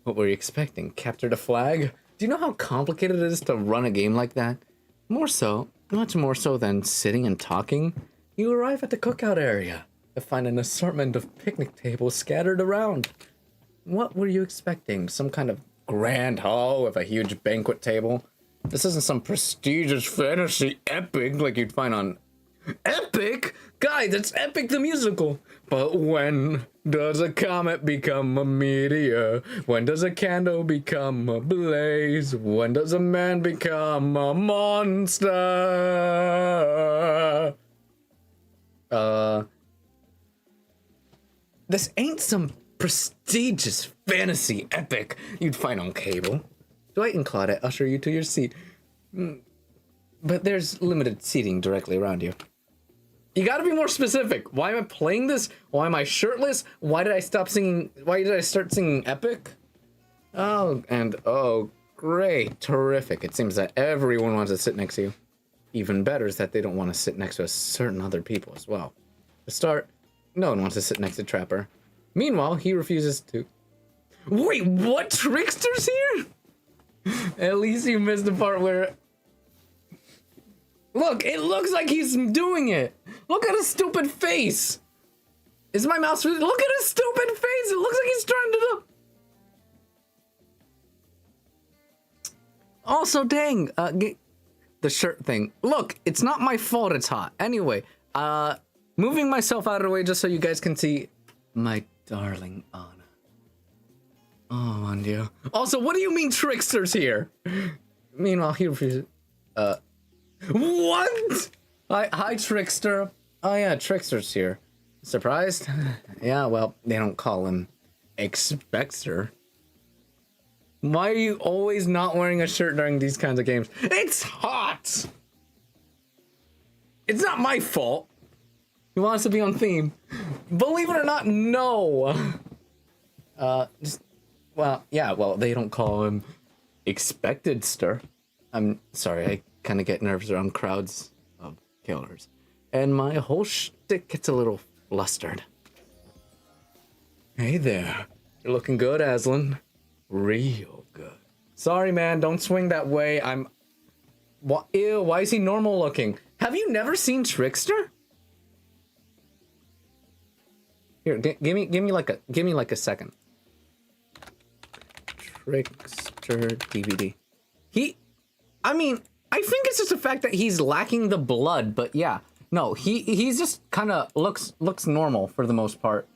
What were you expecting? Capture the flag? Do you know how complicated it is to run a game like that? More so, much more so than sitting and talking. You arrive at the cookout area to find an assortment of picnic tables scattered around. What were you expecting? Some kind of grand hall with a huge banquet table? This isn't some prestigious fantasy epic like you'd find on... Epic? Guys, it's Epic the Musical. But when does a comet become a meteor? When does a candle become a blaze? When does a man become a monster? This ain't some prestigious fantasy epic you'd find on cable. Dwight and Claudette usher you to your seat. But there's limited seating directly around you. You gotta be more specific. Why am I playing this? Why am I shirtless? Why did I stop singing? Why did I start singing Epic? Oh, and oh, great. Terrific. It seems that everyone wants to sit next to you. Even better is that they don't want to sit next to certain other people as well. To start, no one wants to sit next to Trapper. Meanwhile, he refuses to. Wait, what? Trickster's here? At least you missed the part where... Look, it looks like he's doing it. Look at his stupid face. Is my mouse... Look at his stupid face. It looks like he's trying to do... Also, dang, the shirt thing. Look, it's not my fault it's hot. Anyway, moving myself out of the way just so you guys can see my darling Anna. Oh, mon Dieu. Also, what do you mean Trickster's here? Meanwhile, he refuses... What? Hi, Trickster. Oh, yeah, Trickster's here. Surprised? Yeah, well, they don't call him Expector. Why are you always not wearing a shirt during these kinds of games? It's hot! It's not my fault. He wants to be on theme. Believe it or not, no. Well, yeah, well, they don't call him Expectedster. I'm sorry, I kind of get nervous around crowds of killers. And my whole shtick gets a little flustered. Hey there. You're looking good, Aslan. Real good. Sorry, man, don't swing that way. Ew, why is he normal looking? Have you never seen Trickster? Here, give me like a second. Trickster DVD. I mean, I think it's just the fact that he's lacking the blood, but yeah. No, he's just kind of looks normal for the most part.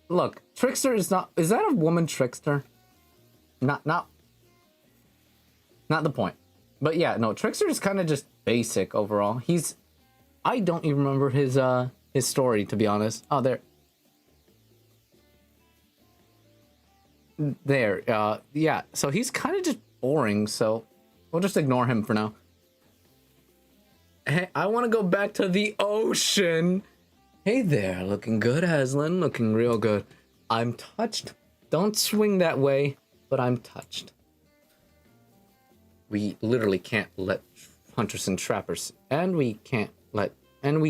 Look, Trickster is not... Is that a woman Trickster? Not the point. But yeah, no, Trickster is kind of just basic overall. I don't even remember his story, to be honest. Oh, there. Yeah, so he's kind of just boring, so we'll just ignore him for now. Hey, I want to go back to the ocean. Hey there, looking good, Aslan, looking real good. I'm touched. Don't swing that way, but I'm touched. We literally can't let hunters and trappers, and we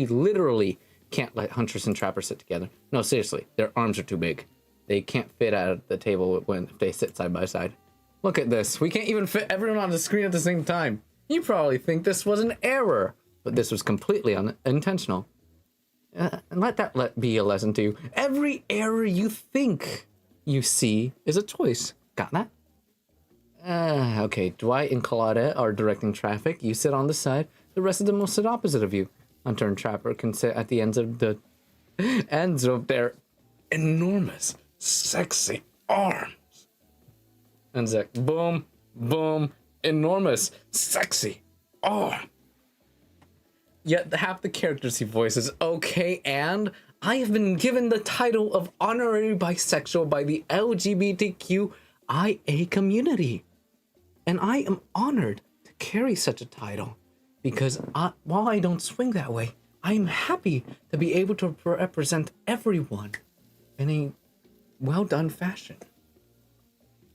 literally can't let hunters and trappers sit together. No, seriously, their arms are too big. They can't fit at the table if they sit side by side. Look at this. We can't even fit everyone on the screen at the same time. You probably think this was an error, but this was completely unintentional. And let that be a lesson to you. Every error you think you see is a choice. Got that? Okay, Dwight and Claudette are directing traffic. You sit on the side. The rest of them will sit opposite of you. Hunter and Trapper can sit at the ends of their enormous, sexy arms. And Zach, boom, boom, enormous, sexy arm. Yet half the characters he voices. Okay, and I have been given the title of honorary bisexual by the LGBTQIA community. And I am honored to carry such a title because while I don't swing that way, I am happy to be able to represent everyone in a well-done fashion.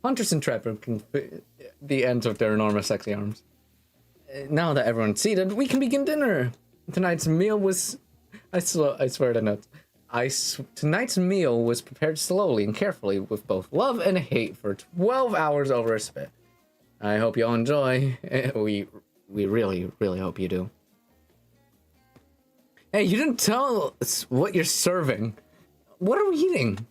Hunters and Trapper can fit the ends of their enormous sexy arms. Now that everyone's seated, we can begin dinner. Tonight's meal was... I swear to notes. Tonight's meal was prepared slowly and carefully with both love and hate for 12 hours over a spit. I hope you all enjoy. We really, really hope you do. Hey, you didn't tell us what you're serving. What are we eating?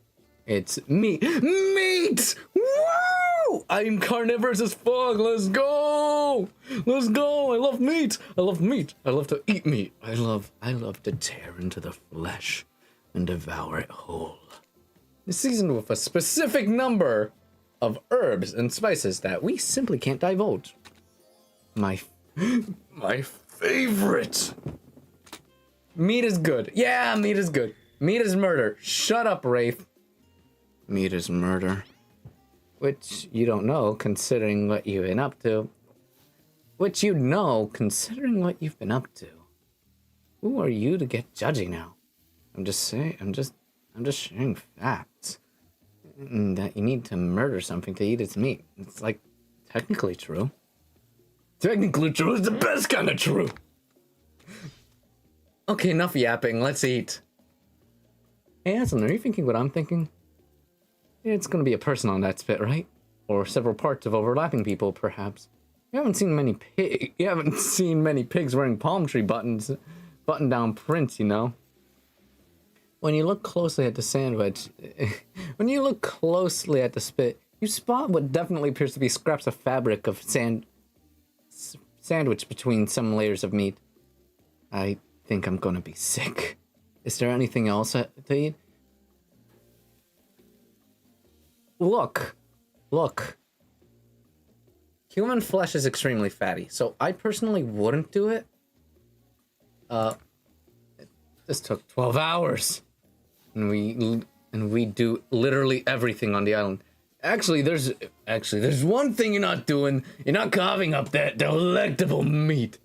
It's meat. Meat! Woo! I'm carnivorous as fuck. Let's go! Let's go! I love meat. I love meat. I love to eat meat. I love to tear into the flesh and devour it whole. It's seasoned with a specific number of herbs and spices that we simply can't divulge. My favorite. Meat is good. Yeah, meat is good. Meat is murder. Shut up, Wraith. Meat is murder. Which you don't know, considering what you've been up to. Which you know, considering what you've been up to. Who are you to get judgy now? I'm just saying, I'm just sharing facts. That you need to murder something to eat its meat. It's like, technically true. Technically true is the best kind of true. Okay, enough yapping, let's eat. Hey, Aslan, are you thinking what I'm thinking? It's gonna be a person on that spit, right? Or several parts of overlapping people, perhaps. You haven't seen many pigs wearing palm tree button-down prints, you know? When you look closely at the sandwich, when you look closely at the spit, you spot what definitely appears to be scraps of fabric of sandwich between some layers of meat. I think I'm gonna be sick. Is there anything else to eat? Look. Human flesh is extremely fatty, so I personally wouldn't do it. This took 12 hours. And we do literally everything on the island. Actually, there's one thing you're not doing. You're not carving up that delectable meat.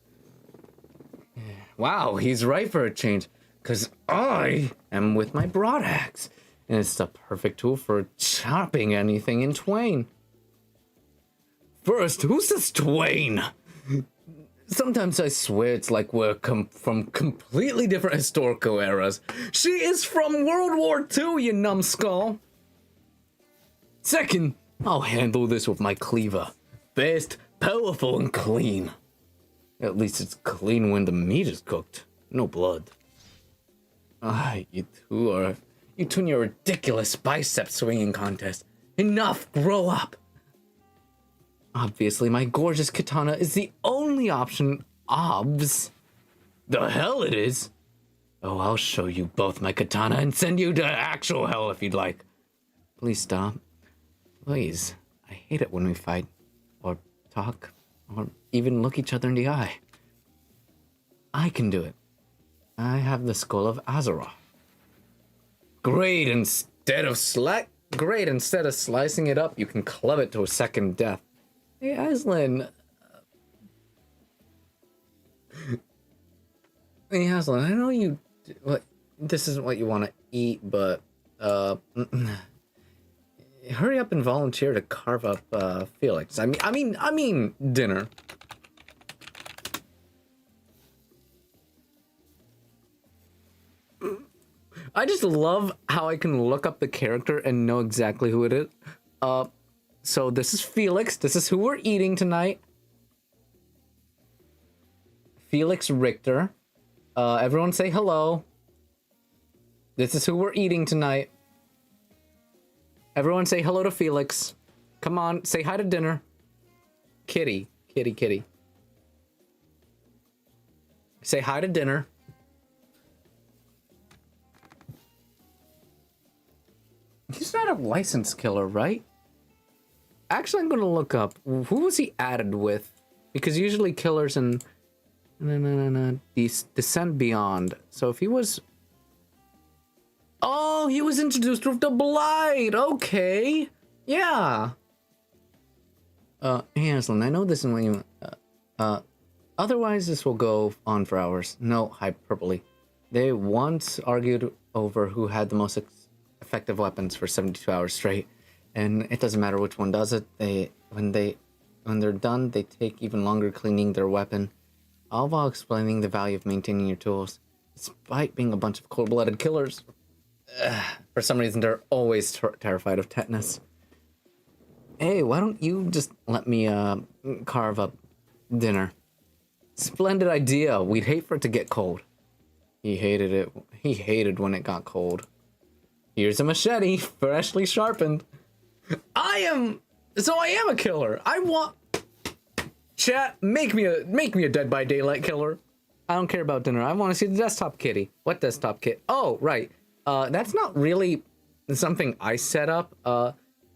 Wow, he's right for a change. Because I am with my broadaxe. And it's the perfect tool for chopping anything in twain. First, who says twain? Sometimes I swear it's like we're from completely different historical eras. She is from World War II, you numbskull. Second, I'll handle this with my cleaver. Fast, powerful, and clean. At least it's clean when the meat is cooked. No blood. You two and your ridiculous bicep swinging contest. Enough, grow up. Obviously, my gorgeous katana is the only option. Obs. The hell it is. Oh, I'll show you both my katana and send you to actual hell if you'd like. Please stop. Please. I hate it when we fight, or talk, or even look each other in the eye. I can do it. I have the skull of Azeroth. Great, instead of slicing it up, you can club it to a second death. Hey, Aslan. Hey, Aslan, I know you... this isn't what you want to eat, but... hurry up and volunteer to carve up, Felix. I mean dinner. I just love how I can look up the character and know exactly who it is. So this is Felix. This is who we're eating tonight. Felix Richter. Everyone say hello. This is who we're eating tonight. Everyone say hello to Felix. Come on, say hi to dinner. Kitty. Say hi to dinner. He's not a licensed killer, right? Actually, I'm gonna look up who was he added with, because usually killers and Descent Beyond. So if he was, oh, he was introduced with the Blight. Okay, yeah. Hey, Aslan, I know this is when you. Otherwise, this will go on for hours. No hyperbole. They once argued over who had the most effective weapons for 72 hours straight, and it doesn't matter which one does it. When they're done, they take even longer cleaning their weapon, all while explaining the value of maintaining your tools. Despite being a bunch of cold-blooded killers, for some reason they're always terrified of tetanus. Hey, why don't you just let me carve up dinner? Splendid idea. We'd hate for it to get cold. He hated it. He hated when it got cold. Here's a machete, freshly sharpened. I am a killer. I want... Chat, make me a Dead by Daylight killer. I don't care about dinner. I want to see the desktop kitty. What desktop kit? Oh, right. That's not really something I set up.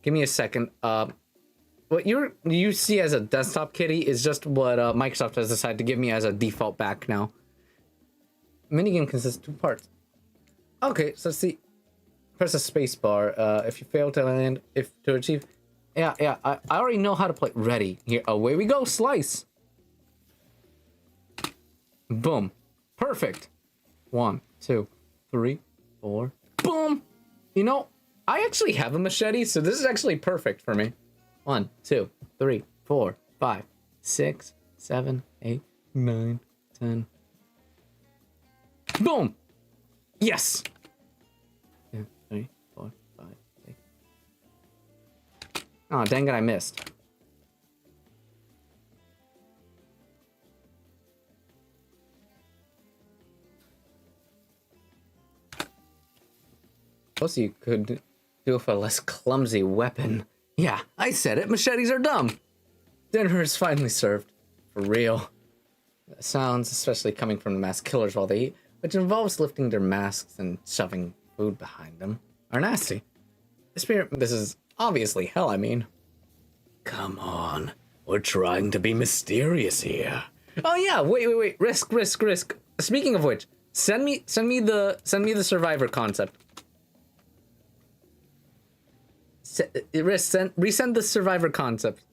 Give me a second. What you see as a desktop kitty is just what Microsoft has decided to give me as a default back now. Minigame consists of 2 parts. Okay, so see, press a space bar if you fail to land, to achieve. Yeah, I already know how to play. Ready. Here, away we go, slice. Boom. Perfect. 1, 2, 3, 4. Boom. You know, I actually have a machete, so this is actually perfect for me. 1, 2, 3, 4, 5, 6, 7, 8, 9, 10. Boom. Yes. 2, 3, 4, 5, 6. Oh, dang it, I missed. Also, you could do with a less clumsy weapon. Yeah, I said it. Machetes are dumb. Dinner is finally served. For real. The sounds, especially coming from the masked killers while they eat, which involves lifting their masks and shoving food behind them, are nasty. This is obviously hell, I mean. Come on. We're trying to be mysterious here. Oh yeah, wait. Risk. Speaking of which, send me the survivor concept. Resend the survivor concept.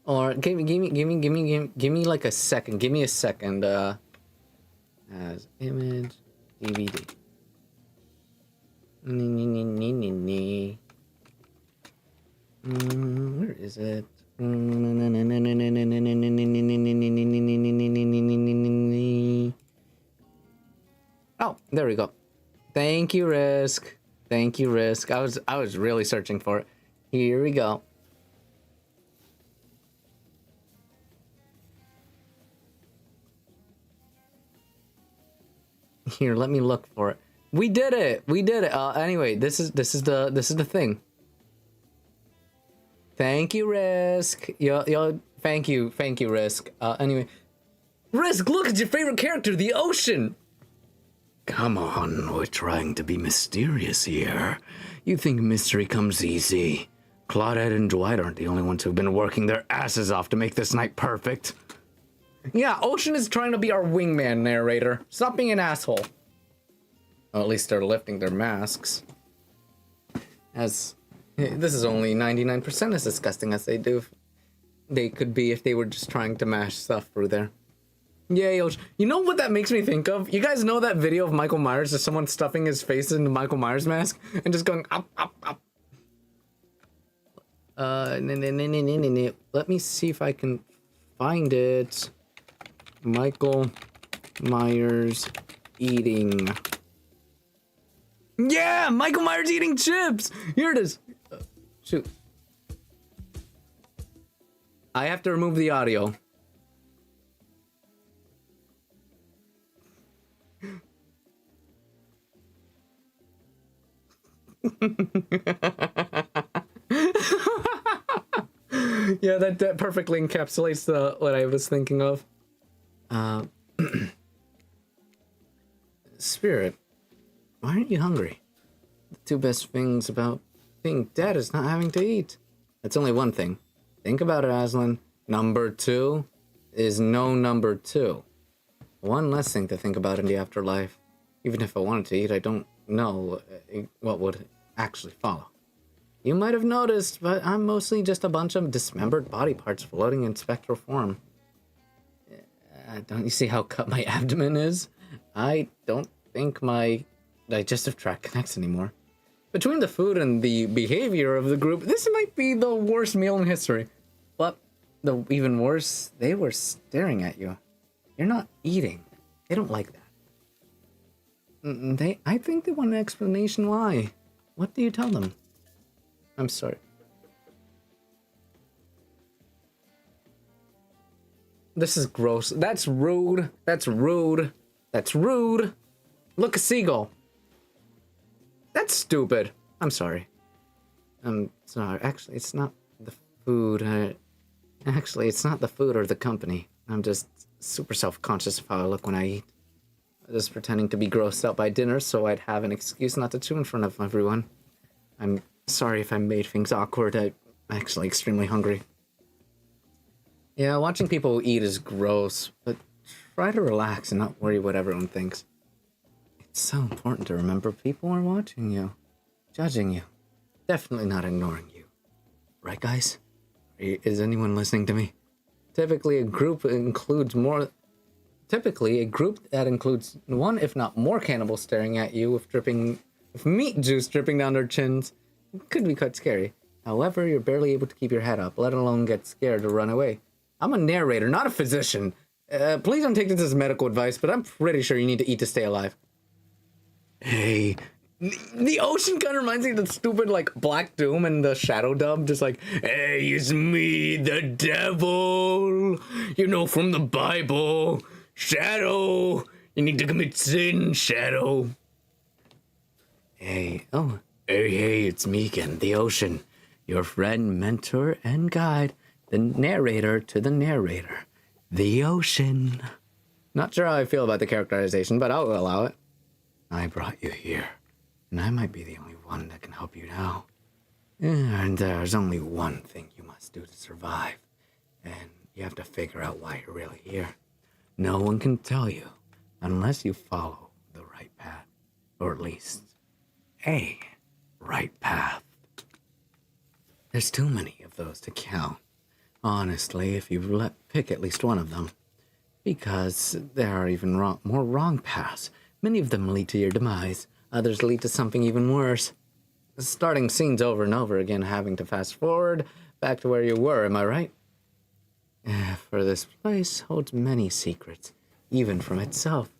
Or give me like a second. Give me a second. As image DVD. Where is it? Oh, there we go. Thank you, Risk. Thank you, Risk. I was really searching for it. Here we go. Here, let me look for it. We did it. We did it. Anyway, this is the thing. Thank you, Risk. Yo, thank you, Risk. Anyway, Risk, look, it's your favorite character, the ocean. Come on, we're trying to be mysterious here. You think mystery comes easy? Claudette and Dwight aren't the only ones who've been working their asses off to make this night perfect. Yeah, Ocean is trying to be our wingman, narrator. Stop being an asshole. Well, at least they're lifting their masks. As this is only 99% as disgusting as they could be if they were just trying to mash stuff through there. Yay, Ocean. You know what that makes me think of? You guys know that video of Michael Myers, just someone stuffing his face into Michael Myers mask and just going up, up, up. Let me see if I can find it. Michael Myers eating. Yeah, Michael Myers eating chips. Here it is. Shoot. I have to remove the audio. Yeah, that perfectly encapsulates what I was thinking of. Spirit, why aren't you hungry? The two best things about being dead is not having to eat. That's only one thing. Think about it, Aslan. Number 2 is no number 2. One less thing to think about in the afterlife. Even if I wanted to eat, I don't know what would actually follow. You might have noticed, but I'm mostly just a bunch of dismembered body parts floating in spectral form. Don't you see how cut my abdomen is? I don't think my digestive tract connects anymore. Between the food and the behavior of the group, this might be the worst meal in history. But the even worse, they were staring at you. You're not eating. They don't like that. I think they want an explanation why. What do you tell them? I'm sorry. This is gross. That's rude. That's rude. That's rude. Look, a seagull. That's stupid. I'm sorry. I'm sorry. Actually, it's not the food. Actually, it's not the food or the company. I'm just super self-conscious of how I look when I eat. I'm just pretending to be grossed out by dinner so I'd have an excuse not to chew in front of everyone. I'm sorry if I made things awkward. I'm actually extremely hungry. Yeah, watching people eat is gross, but try to relax and not worry what everyone thinks. It's so important to remember people are watching you, judging you, definitely not ignoring you. Right, guys? Is anyone listening to me? Typically, a group that includes one, if not more cannibals staring at you with meat juice dripping down their chins. It could be quite scary. However, you're barely able to keep your head up, let alone get scared or run away. I'm a narrator, not a physician. Please don't take this as medical advice, but I'm pretty sure you need to eat to stay alive. Hey, the ocean kind of reminds me of the stupid, like, Black Doom and the Shadow dub. Just like, hey, it's me, the devil. You know, from the Bible. Shadow. You need to commit sin, Shadow. Hey, it's me again, the ocean. Your friend, mentor, and guide. The narrator to the narrator. The ocean. Not sure how I feel about the characterization, but I'll allow it. I brought you here, and I might be the only one that can help you now. And there's only one thing you must do to survive, and you have to figure out why you're really here. No one can tell you unless you follow the right path, or at least a right path. There's too many of those to count. Honestly, if you pick at least one of them. Because there are even more wrong paths. Many of them lead to your demise. Others lead to something even worse. Starting scenes over and over again, having to fast forward back to where you were, am I right? For this place holds many secrets, even from itself.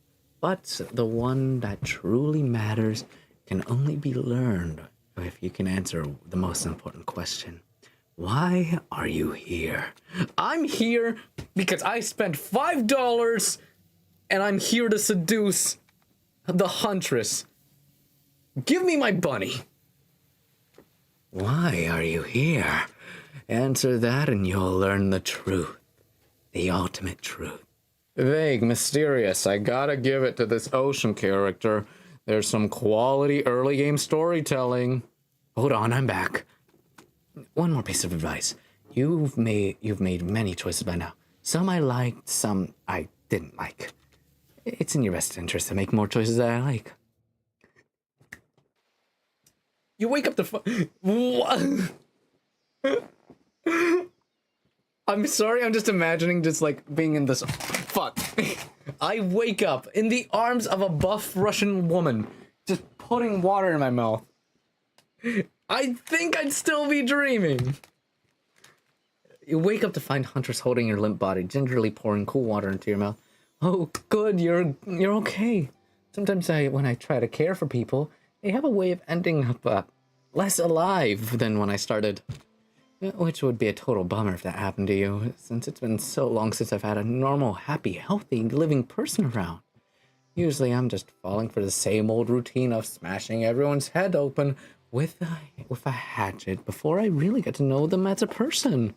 but the one that truly matters can only be learned if you can answer the most important question. Why are you here? I'm here because I spent $5 and I'm here to seduce the huntress. Give me my bunny. Why are you here? Answer that and you'll learn the truth. The ultimate truth. Vague, mysterious. I gotta give it to this Ocean character. There's some quality early game storytelling. Hold on, I'm back. One more piece of advice. You've made many choices by now. Some I liked, some I didn't like. It's in your best interest to make more choices that I like. You wake up to what? I'm sorry, I'm just imagining just like being in this. Fuck. I wake up in the arms of a buff Russian woman, just putting water in my mouth. I think I'd still be dreaming. You wake up to find Huntress holding your limp body, gingerly pouring cool water into your mouth. Oh, good, you're okay. Sometimes when I try to care for people, they have a way of ending up less alive than when I started. Which would be a total bummer if that happened to you, since it's been so long since I've had a normal, happy, healthy, living person around. Usually I'm just falling for the same old routine of smashing everyone's head open with a hatchet before I really get to know them as a person.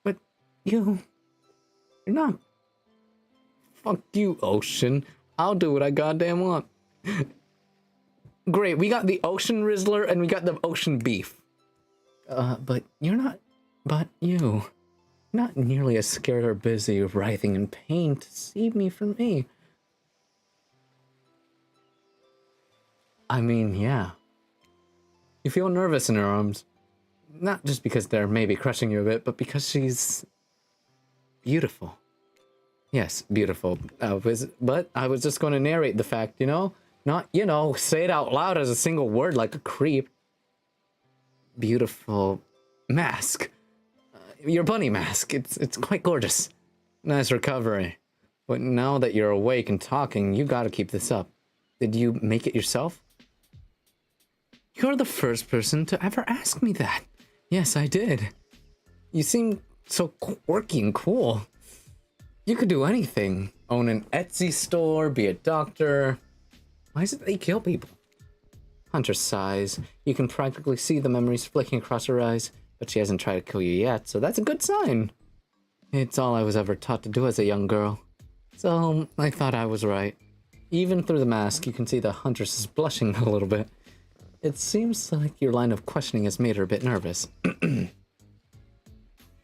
But you're not. Fuck you, Ocean. I'll do what I goddamn want. Great, we got the Ocean Rizzler and we got the Ocean Beef. But you're not nearly as scared or busy writhing in pain to see me from me. I mean, yeah. You feel nervous in her arms. Not just because they're maybe crushing you a bit, but because she's beautiful. Yes, beautiful. But I was just going to narrate the fact, not, say it out loud as a single word like a creep. Beautiful mask. Your bunny mask. It's quite gorgeous. Nice recovery. But now that you're awake and talking, you gotta keep this up. Did you make it yourself? You're the first person to ever ask me that. Yes, I did. You seem so quirky and cool. You could do anything. Own an Etsy store, be a doctor. Why is it they kill people? Hunter sighs. You can practically see the memories flicking across her eyes, but she hasn't tried to kill you yet, so that's a good sign. It's all I was ever taught to do as a young girl. So I thought I was right. Even through the mask, you can see the Huntress is blushing a little bit. It seems like your line of questioning has made her a bit nervous.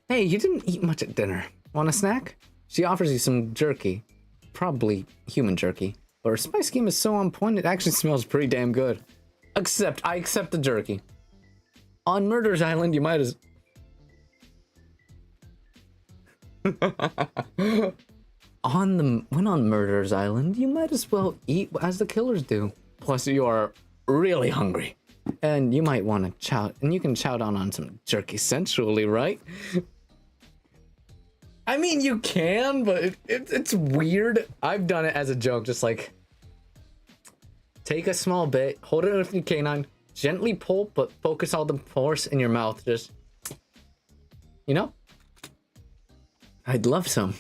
Hey, you didn't eat much at dinner. Want a snack? She offers you some jerky. Probably human jerky. But her spice scheme is so on point, it actually smells pretty damn good. I accept the jerky. On Murder's Island, you might as... When on Murder's Island, you might as well eat as the killers do. Plus, you are really hungry. And you might want to chow... And you can chow down on some jerky sensually, right? I mean, you can, but it's weird. I've done it as a joke, just like... Take a small bit, hold it with your canine, gently pull, but focus all the force in your mouth. Just, I'd love some.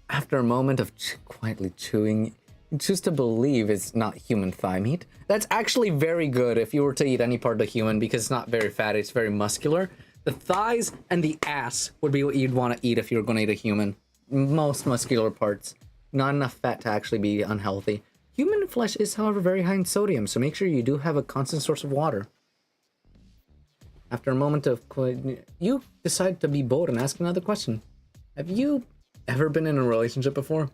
After a moment of quietly chewing, you choose to believe it's not human thigh meat. That's actually very good if you were to eat any part of the human, because it's not very fatty, it's very muscular. The thighs and the ass would be what you'd want to eat if you were going to eat a human. Most muscular parts. Not enough fat to actually be unhealthy. Human flesh is, however, very high in sodium, so make sure you do have a constant source of water. After a moment of you decide to be bold and ask another question. Have you ever been in a relationship before?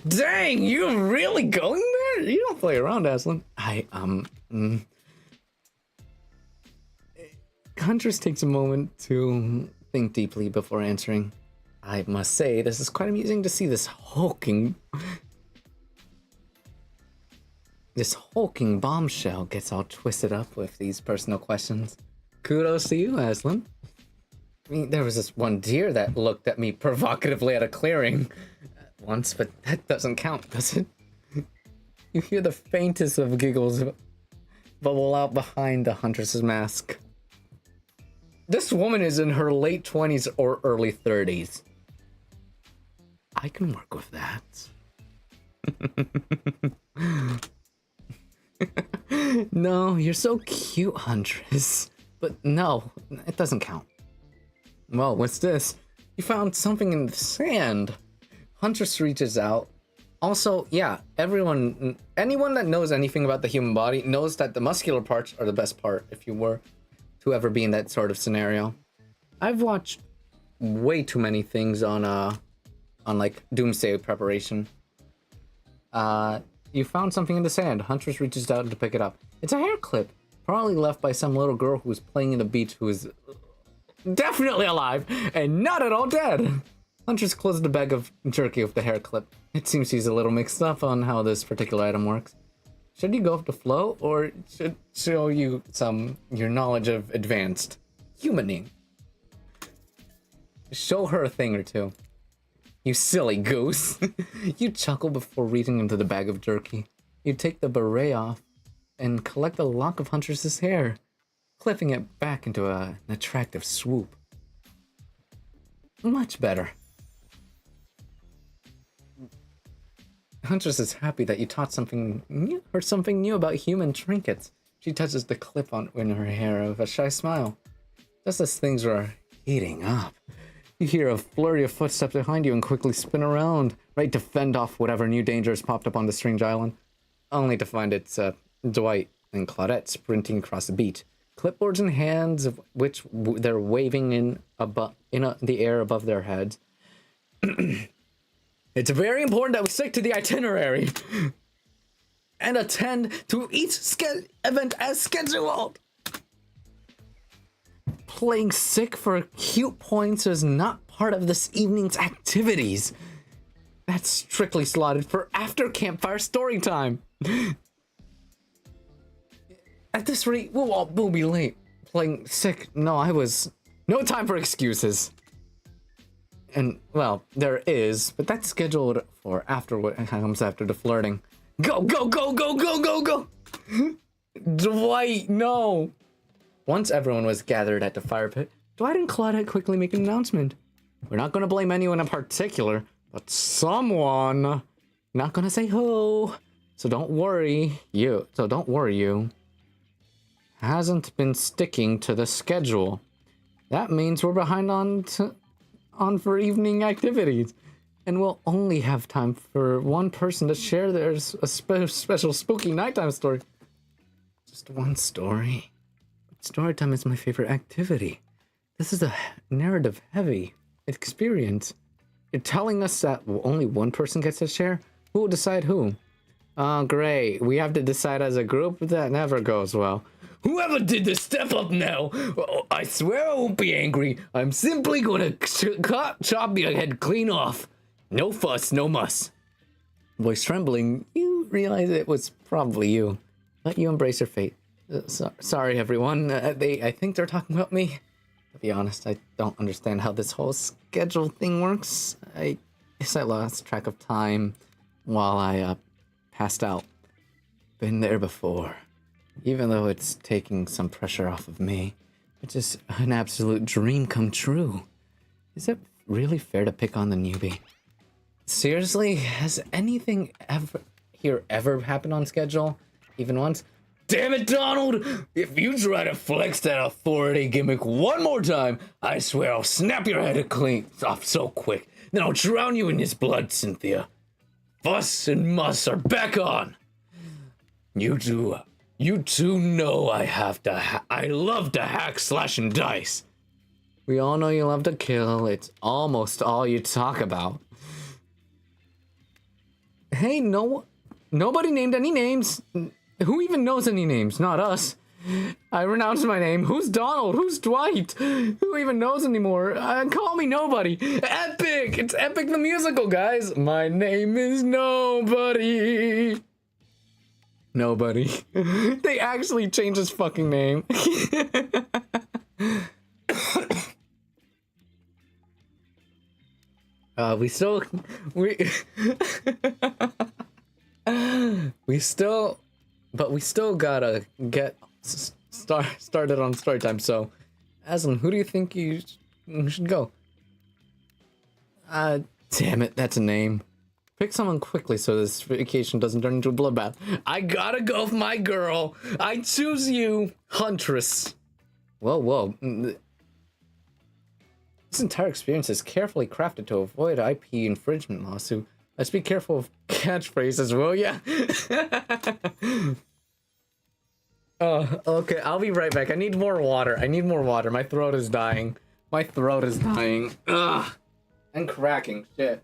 Dang, you're really going there? You don't play around, Aslan. Huntress takes a moment to think deeply before answering. I must say, this is quite amusing to see this hulking bombshell gets all twisted up with these personal questions. Kudos to you, Aslan. I mean, there was this one deer that looked at me provocatively at a clearing once, but that doesn't count, does it? You hear the faintest of giggles bubble out behind the Huntress's mask. This woman is in her late 20s or early 30s. I can work with that. No, you're so cute, Huntress. But no, it doesn't count. Well, what's this? You found something in the sand. Huntress reaches out. Also, yeah, anyone that knows anything about the human body knows that the muscular parts are the best part if you were to ever be in that sort of scenario. I've watched way too many things on like doomsday preparation. You found something in the sand. Huntress reaches out to pick it up. It's a hair clip, probably left by some little girl who was playing in the beach who is definitely alive and not at all dead. Huntress closed the bag of jerky with the hair clip. It seems she's a little mixed up on how this particular item works. Should you go with the flow, or should show you your knowledge of advanced humaning? Show her a thing or two. You silly goose. You chuckle before reaching into the bag of jerky. You take the beret off and collect a lock of Huntress's hair, clipping it back into an attractive swoop. Much better. Huntress is happy that you taught something new about human trinkets. She touches the clip in her hair with a shy smile. Just as things were heating up, you hear a flurry of footsteps behind you and quickly spin around, ready to fend off whatever new danger has popped up on the strange island, only to find it's Dwight and Claudette sprinting across the beach, clipboards in hands, of which they're waving in the air above their heads. It's very important that we stick to the itinerary and attend to each event as scheduled. Playing sick for cute points is not part of this evening's activities. That's strictly slotted for after campfire story time. At this rate, we'll be late. Playing sick, no time for excuses. And, well, there is, but that's scheduled for after what comes after the flirting. Go, go, go, go, go, go, go! Dwight, no! Once everyone was gathered at the fire pit, Dwight and Claudette quickly make an announcement. We're not going to blame anyone in particular, but someone. Not going to say who. So don't worry, you. Hasn't been sticking to the schedule. That means we're behind on for evening activities, and we'll only have time for one person to share their special spooky nighttime story. Just one story. Storytime is my favorite activity. This is a narrative-heavy experience. You're telling us that only one person gets to share? Who will decide who? Oh, great. We have to decide as a group? That never goes well. Whoever did this, step up now. Oh, I swear I won't be angry. I'm simply gonna chop your head clean off. No fuss, no muss. Voice trembling, you realize it was probably you. But you embrace your fate. Sorry, everyone. I think they're talking about me. To be honest, I don't understand how this whole schedule thing works. I guess I lost track of time while I passed out. Been there before. Even though it's taking some pressure off of me, it's just an absolute dream come true. Is it really fair to pick on the newbie? Seriously, has anything ever happened on schedule? Even once? Damn it, Donald! If you try to flex that authority gimmick one more time, I swear I'll snap your head clean off so quick. Then I'll drown you in his blood, Cynthia. Fuss and muss are back on. You two know I love to hack, slash, and dice. We all know you love to kill. It's almost all you talk about. Hey, nobody named any names. Who even knows any names? Not us. I renounced my name. Who's Donald? Who's Dwight? Who even knows anymore? Call me Nobody. Epic! It's Epic the Musical, guys. My name is Nobody. Nobody. They actually changed his fucking name. we We still gotta get started on story time. So, Aslan, who do you think you should go? Damn it, that's a name. Pick someone quickly so this vacation doesn't turn into a bloodbath. I gotta go with my girl. I choose you, Huntress. Whoa. This entire experience is carefully crafted to avoid IP infringement lawsuit. Let's be careful of catchphrases, will ya? Oh, okay, I'll be right back. I need more water. My throat is dying. Ugh. And cracking. Shit.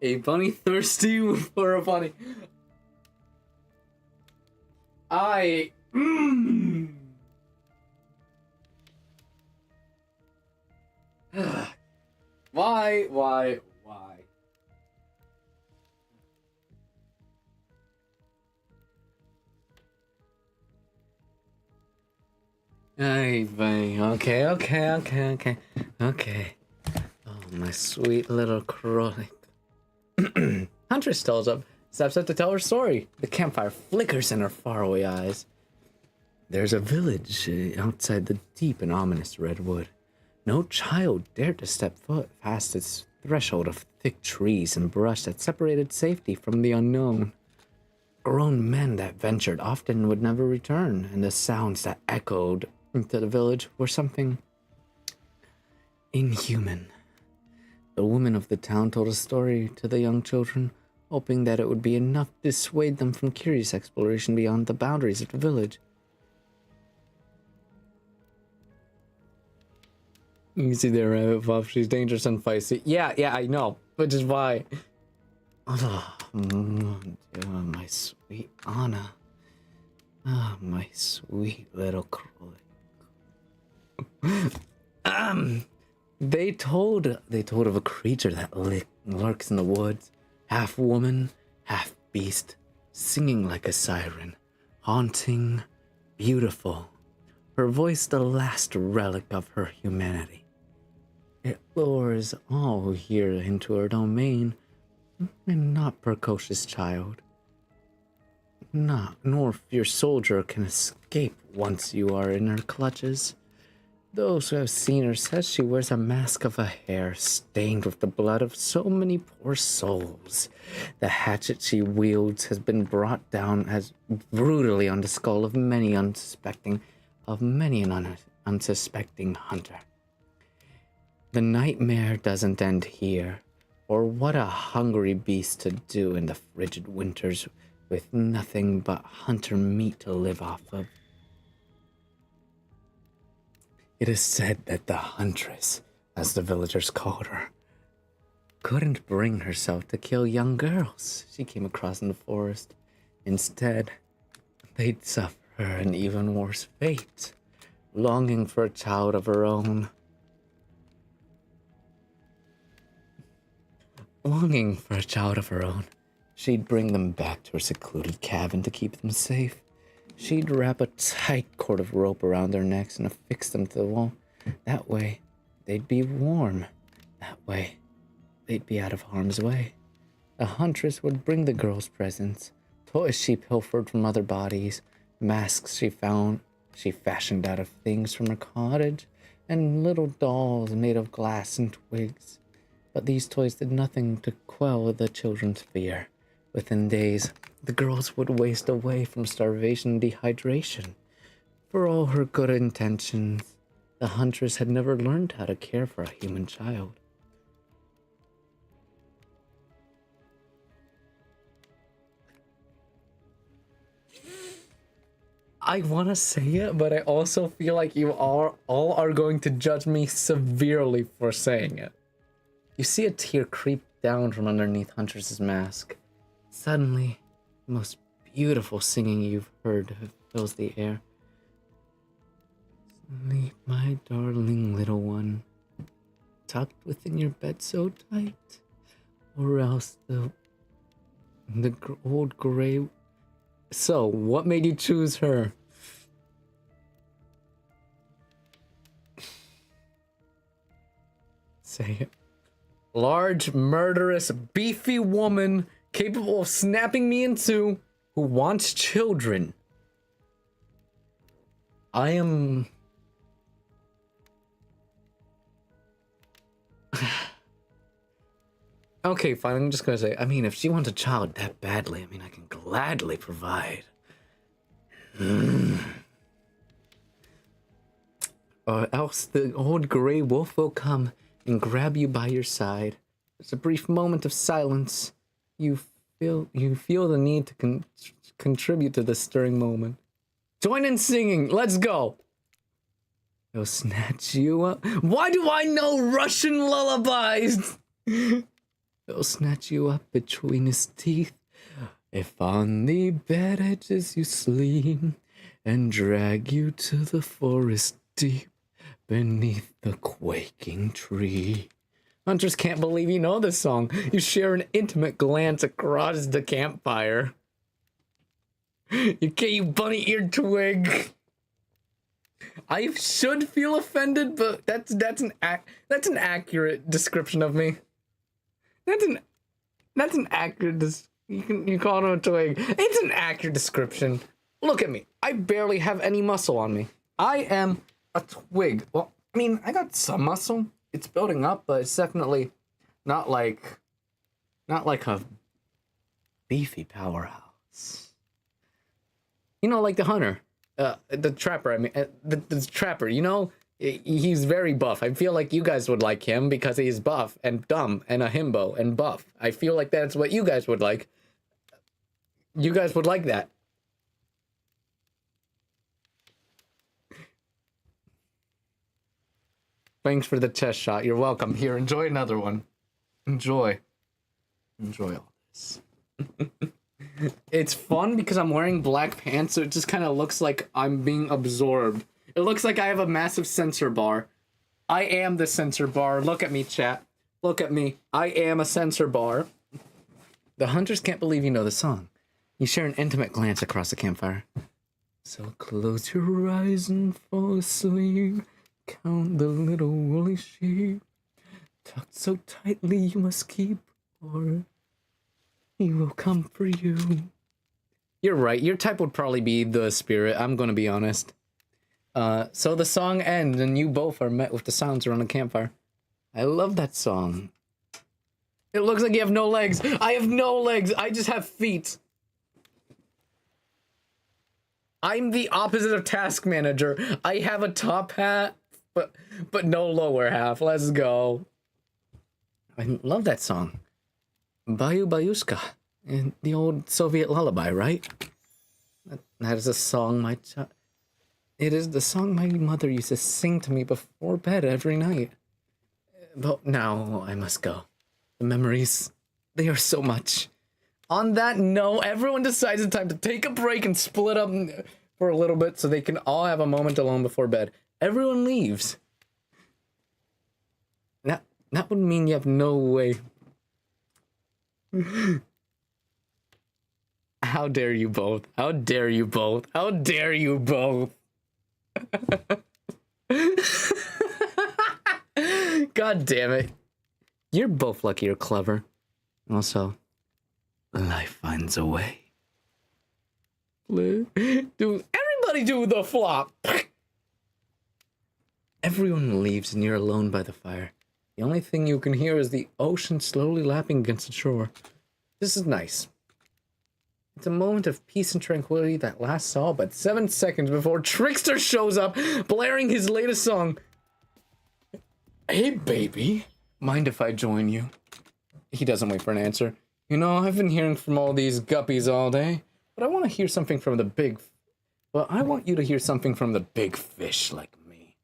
A bunny thirsty for a bunny. I. Why? Hey, buddy. Okay. Oh, my sweet little crowley. Huntress tells up, steps up to tell her story. The campfire flickers in her faraway eyes. There's a village outside the deep and ominous redwood. No child dared to step foot past its threshold of thick trees and brush that separated safety from the unknown. Grown men that ventured often would never return, and the sounds that echoed into the village were something inhuman. The woman of the town told a story to the young children, hoping that it would be enough to dissuade them from curious exploration beyond the boundaries of the village. You can see there, Rabbit Puff. She's dangerous and feisty. Yeah, I know, which is why. Oh, my sweet Anna. Ah, my sweet little Crowley. They told of a creature that lurks in the woods, half woman, half beast, singing like a siren, haunting, beautiful. Her voice the last relic of her humanity. It lures all here into her domain, and not precocious child. Nor fierce soldier can escape once you are in her clutches. Those who have seen her says she wears a mask of a hair stained with the blood of so many poor souls. The hatchet she wields has been brought down as brutally on the skull of many an unsuspecting hunter. The nightmare doesn't end here, or what a hungry beast to do in the frigid winters with nothing but hunter meat to live off of. It is said that the Huntress, as the villagers called her, couldn't bring herself to kill young girls she came across in the forest. Instead, they'd suffer an even worse fate, longing for a child of her own. She'd bring them back to her secluded cabin to keep them safe. She'd wrap a tight cord of rope around their necks and affix them to the wall. That way, they'd be warm. That way, they'd be out of harm's way. The huntress would bring the girls presents, toys she pilfered from other bodies, masks she fashioned out of things from her cottage, and little dolls made of glass and twigs. But these toys did nothing to quell the children's fear. Within days, the girls would waste away from starvation and dehydration. For all her good intentions, the huntress had never learned how to care for a human child. I want to say it, but I also feel like you all are going to judge me severely for saying it. You see a tear creep down from underneath Huntress's mask. Suddenly, the most beautiful singing you've heard fills the air. Sleep, my darling little one, tucked within your bed so tight, or else the old gray... So, what made you choose her? Say it. Large, murderous, beefy woman capable of snapping me in two, who wants children. I am... Okay, fine, I'm just gonna say, I mean, if she wants a child that badly, I mean, I can gladly provide. Or else the old gray wolf will come and grab you by your side. There's a brief moment of silence. You feel the need to contribute to this stirring moment. Join in singing, let's go! He'll snatch you up. Why do I know Russian lullabies? He'll snatch you up between his teeth, if on the bed edges you sleep, and drag you to the forest deep, beneath the quaking tree. Hunters can't believe you know this song. You share an intimate glance across the campfire. You bunny-eared twig. I should feel offended, but that's an accurate description of me. That's an accurate you call him a twig. It's an accurate description. Look at me. I barely have any muscle on me. I am a twig. Well, I mean, I got some muscle. It's building up, but it's definitely not like a beefy powerhouse. You know, like the hunter, the trapper. I mean, the trapper. You know, he's very buff. I feel like you guys would like him because he's buff and dumb and a himbo and buff. I feel like that's what you guys would like. You guys would like that. Thanks for the chest shot. You're welcome. Here, enjoy another one. Enjoy all this. It's fun because I'm wearing black pants, so it just kind of looks like I'm being absorbed. It looks like I have a massive sensor bar. I am the sensor bar. Look at me, chat. Look at me. I am a sensor bar. The hunters can't believe you know the song. You share an intimate glance across the campfire. So close your eyes and fall asleep. Count the little woolly sheep, tucked so tightly you must keep, or he will come for you. You're right, your type would probably be the spirit, I'm gonna be honest. So the song ends and you both are met with the sounds around the campfire. I love that song. It looks like you have no legs. I have no legs, I just have feet. I'm the opposite of Task Manager. I have a top hat, but no lower half. Let's go. I love that song. Bayu Bayushka. And the old Soviet lullaby, right? That is a song it is the song my mother used to sing to me before bed every night. But now I must go. The memories, they are so much. On that note, everyone decides it's time to take a break and split up for a little bit so they can all have a moment alone before bed. Everyone leaves. That would mean you have no way. How dare you both? How dare you both? How dare you both? God damn it. You're both lucky you're clever. Also, life finds a way. Do everybody do the flop. Everyone leaves and you're alone by the fire. The only thing you can hear is the ocean slowly lapping against the shore. This is nice. It's a moment of peace and tranquility that lasts all but 7 seconds before Trickster shows up, blaring his latest song. Hey, baby. Mind if I join you? He doesn't wait for an answer. You know, I've been hearing from all these guppies all day, but I want to hear something from the big... Well, I want you to hear something from the big fish like me.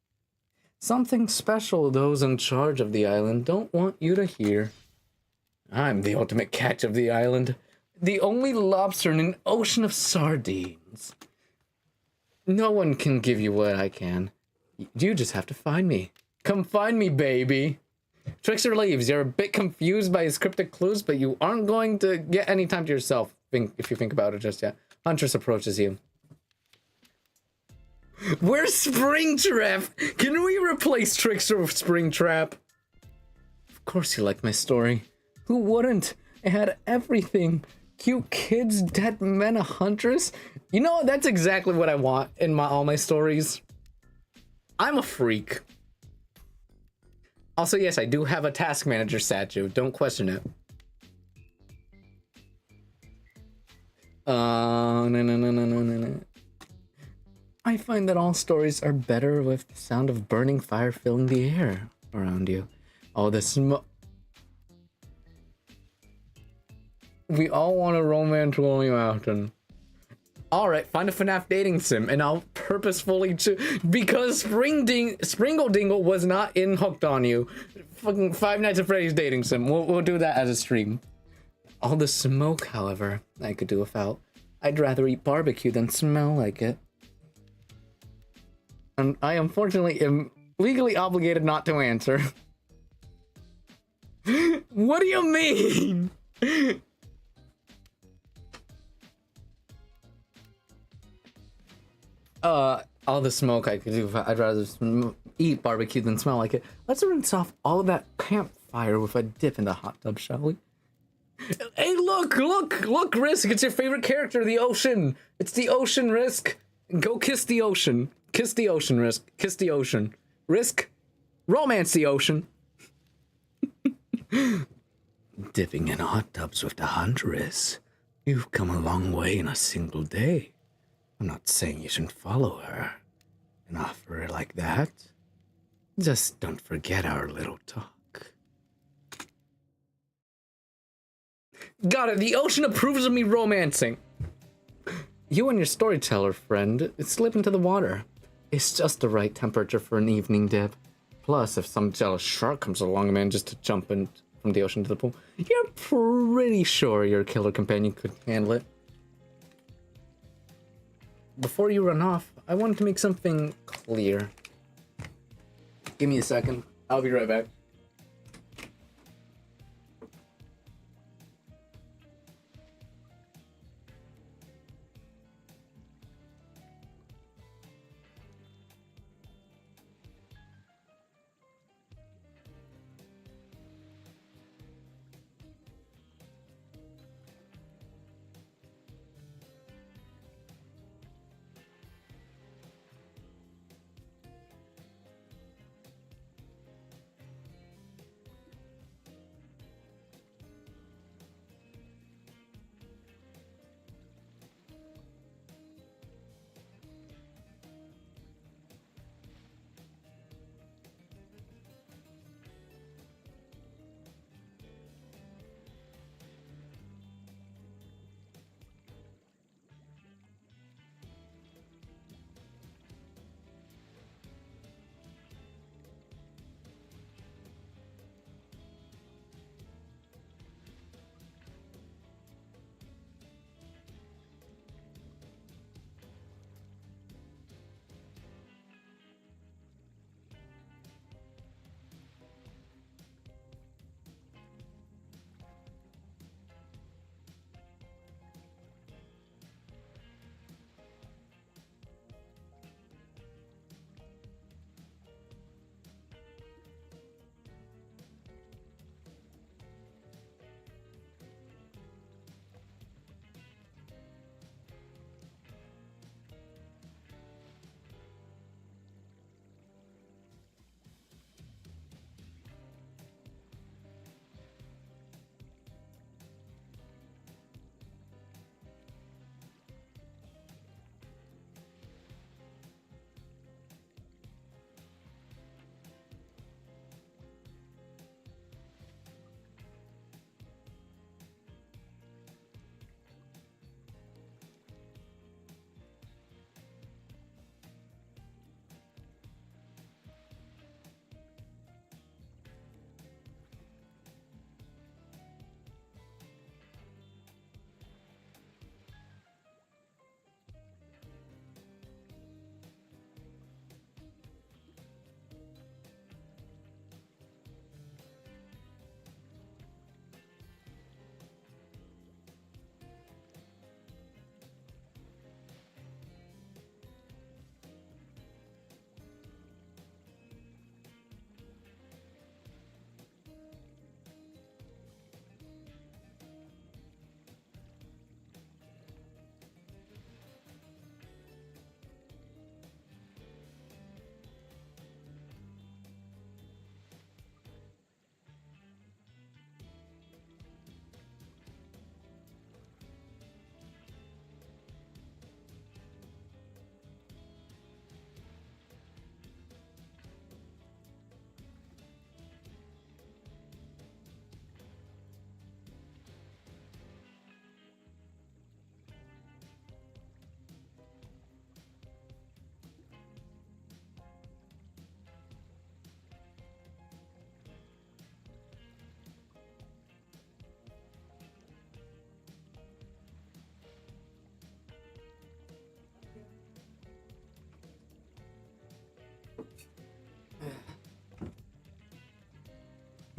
Something special those in charge of the island don't want you to hear. I'm the ultimate catch of the island. The only lobster in an ocean of sardines. No one can give you what I can. You just have to find me. Come find me, baby. Trickster leaves. You're a bit confused by his cryptic clues, but you aren't going to get any time to yourself if you think about it just yet. Huntress approaches you. Where's Springtrap? Can we replace Trickster with Springtrap? Of course you like my story. Who wouldn't? It had everything. Cute kids, dead men, a huntress. You know, that's exactly what I want in all my stories. I'm a freak. Also, yes, I do have a task manager statue. Don't question it. No. I find that all stories are better with the sound of burning fire filling the air around you. Oh, the smoke. We all want a romance Lonely Mountain. Alright, find a FNAF dating sim, and I'll purposefully because Springle Dingle was not in Hooked on You. Fucking Five Nights at Freddy's dating sim. We'll do that as a stream. All the smoke, however, I could do without. I'd rather eat barbecue than smell like it. And I unfortunately am legally obligated not to answer. What do you mean? All the smoke I could do, I'd rather eat barbecue than smell like it. Let's rinse off all of that campfire with a dip in the hot tub, shall we? Hey, look, Risk, it's your favorite character, the ocean. It's the ocean, Risk. Go kiss the ocean. Kiss the ocean, Risk. Kiss the ocean. Risk, romance the ocean. Dipping in hot tubs with the Huntress. You've come a long way in a single day. I'm not saying you shouldn't follow her and offer her like that. Just don't forget our little talk. Got it. The ocean approves of me romancing. You and your storyteller friend slip into the water. It's just the right temperature for an evening dip. Plus, if some jealous shark comes along, man, just to jump in from the ocean to the pool, you're pretty sure your killer companion could handle it. Before you run off, I wanted to make something clear. Give me a second. I'll be right back.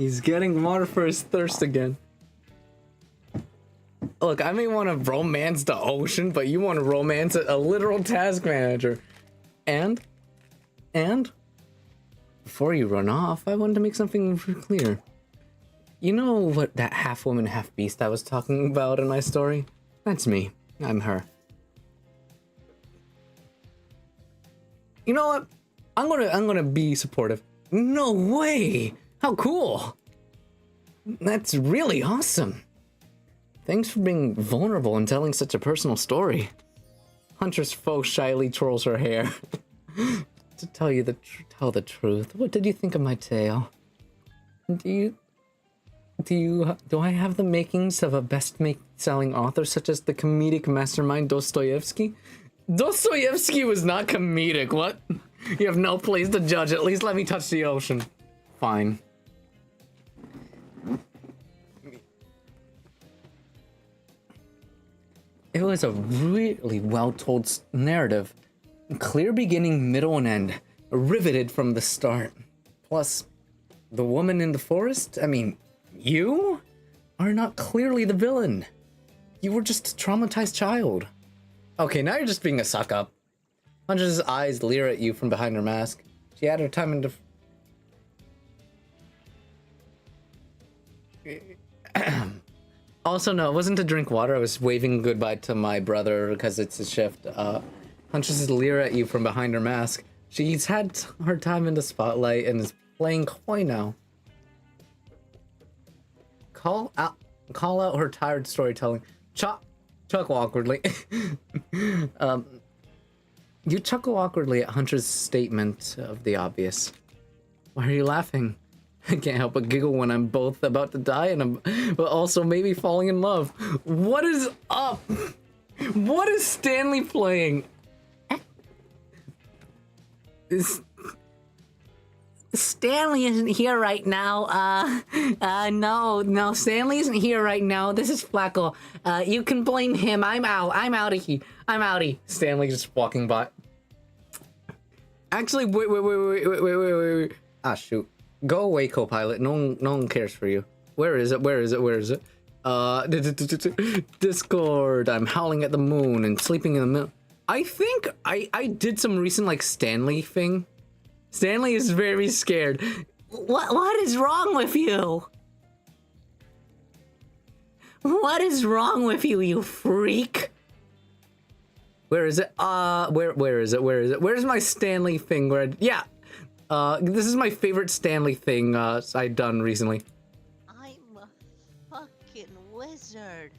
He's getting water for his thirst again. Look, I may want to romance the ocean, but you want to romance a literal task manager. And before you run off, I wanted to make something clear. You know what that half woman, half beast I was talking about in my story? That's me. I'm her. You know what? I'm gonna be supportive. No way! How cool! That's really awesome. Thanks for being vulnerable and telling such a personal story. Huntress Foe shyly twirls her hair. To tell the truth, what did you think of my tale? Do I have the makings of a best-selling author such as the comedic mastermind Dostoevsky? Dostoevsky was not comedic, what? You have no place to judge, at least let me touch the ocean. Fine. It was a really well-told narrative. Clear beginning, middle, and end. Riveted from the start. Plus, the woman in the forest? I mean, you are not clearly the villain. You were just a traumatized child. Okay, now you're just being a suck-up. Huntress's eyes leer at you from behind her mask. She had her time into... Also, no, it wasn't to drink water. I was waving goodbye to my brother because it's a shift. Huntress's leer at you from behind her mask. She's had her time in the spotlight and is playing coy now. Call out her tired storytelling. Chuckle awkwardly. You chuckle awkwardly at Hunter's statement of the obvious. Why are you laughing? I can't help but giggle when I'm both about to die and but also maybe falling in love. What is up? What is Stanley playing? Stanley isn't here right now. No, Stanley isn't here right now. This is Flaco. You can blame him. I'm out. I'm outie. Stanley just walking by. Actually, wait. Ah, shoot. Go away, co-pilot. No one cares for you. Where is it? Discord. I'm howling at the moon and sleeping in the middle. I think I did some recent, like, Stanley thing. Stanley is very scared. What is wrong with you? What is wrong with you, you freak? Where is it? Where is it? Where's my Stanley thing? This is my favorite Stanley thing I've done recently. I'm a fucking wizard.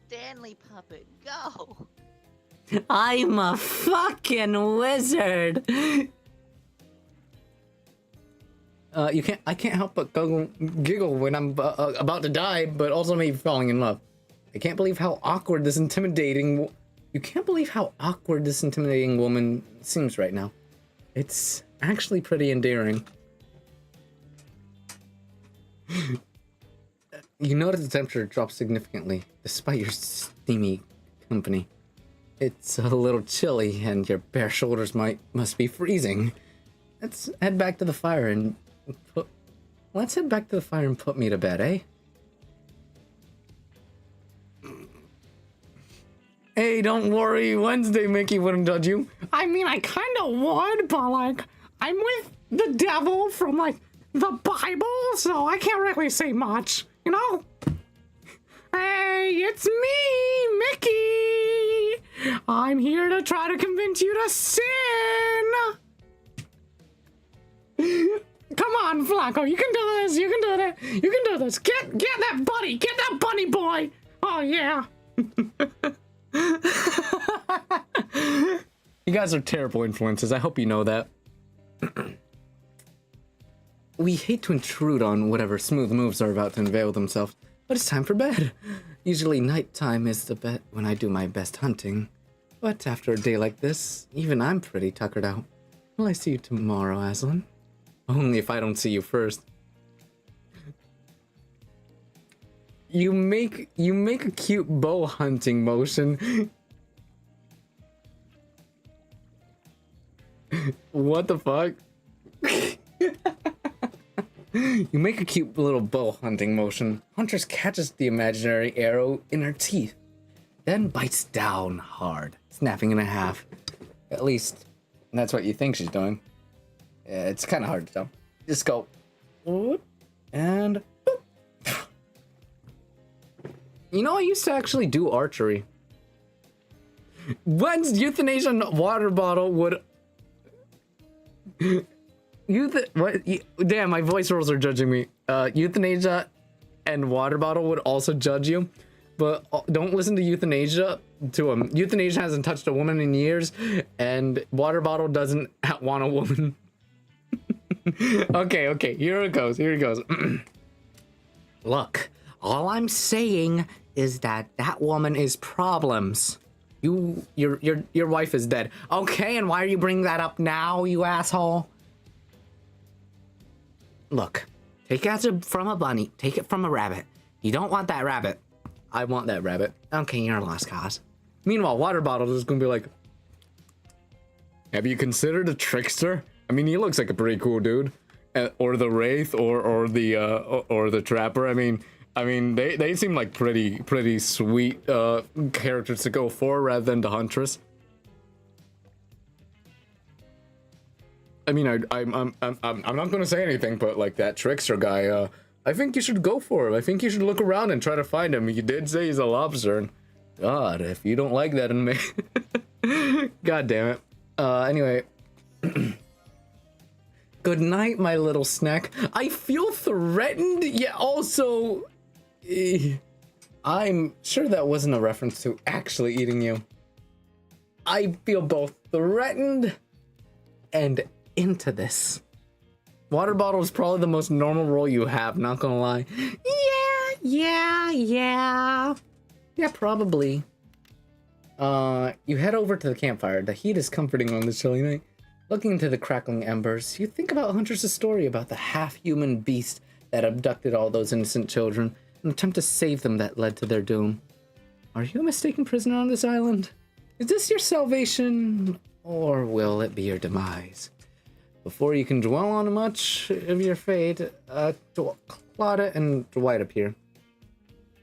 Stanley puppet, go. I'm a fucking wizard. I can't help but giggle when I'm about to die, but also maybe falling in love. I can't believe how awkward this intimidating... You can't believe how awkward this intimidating woman seems right now. It's actually pretty endearing. You notice the temperature drops significantly, despite your steamy company. It's a little chilly, and your bare shoulders must be freezing. Let's head back to the fire and put me to bed, eh? Hey, don't worry, Wednesday Mickey wouldn't judge you. I mean, I kind of would, but, like, I'm with the devil from, like, the Bible, so I can't really say much, you know? Hey, it's me, Mickey! I'm here to try to convince you to sin! Come on, Flaco, you can do this, you can do this. Get that bunny boy! Oh, yeah. You guys are terrible influences. I hope you know that. We hate to intrude on whatever smooth moves are about to unveil themselves, but it's time for bed. Usually nighttime is the best when I do my best hunting. But after a day like this, even I'm pretty tuckered out. Will I see you tomorrow, Aslan? Only if I don't see you first. You make a cute bow hunting motion. What the fuck? You make a cute little bow hunting motion. Huntress catches the imaginary arrow in her teeth, then bites down hard, snapping in half. At least, that's what you think she's doing. Yeah, it's kind of hard to tell. Just go, whoop, and boop. You know, I used to actually do archery. Once euthanasia water bottle would... Damn, my voice rolls are judging me. Euthanasia and water bottle would also judge you, but don't listen to euthanasia. To him, euthanasia hasn't touched a woman in years, and water bottle doesn't want a woman. Okay, here it goes. Look, all I'm saying is that woman is problems. Your wife is dead. Okay, and why are you bringing that up now, you asshole? Look, take it from a bunny. Take it from a rabbit. You don't want that rabbit. I want that rabbit. Okay, you're a lost cause. Meanwhile, water bottle is gonna be like, have you considered a trickster? I mean, he looks like a pretty cool dude, or the wraith, or the trapper. I mean, they seem like pretty sweet characters to go for rather than the huntress. I mean, I'm not gonna say anything, but like that trickster guy, I think you should go for him. I think you should look around and try to find him. You did say he's a lobster, and God, if you don't like that in me, God damn it. Anyway, good night, my little snack. I feel threatened, yet also, I'm sure that wasn't a reference to actually eating you. I feel both threatened and into this. Water bottle is probably the most normal role you have, not gonna lie. Yeah, probably. You head over to the campfire. The heat is comforting on this chilly night. Looking into the crackling embers, you think about Huntress's story about the half-human beast that abducted all those innocent children, an attempt to save them that led to their doom. Are you a mistaken prisoner on this island? Is this your salvation, or will it be your demise? Before you can dwell on much of your fate, Claudia and Dwight appear.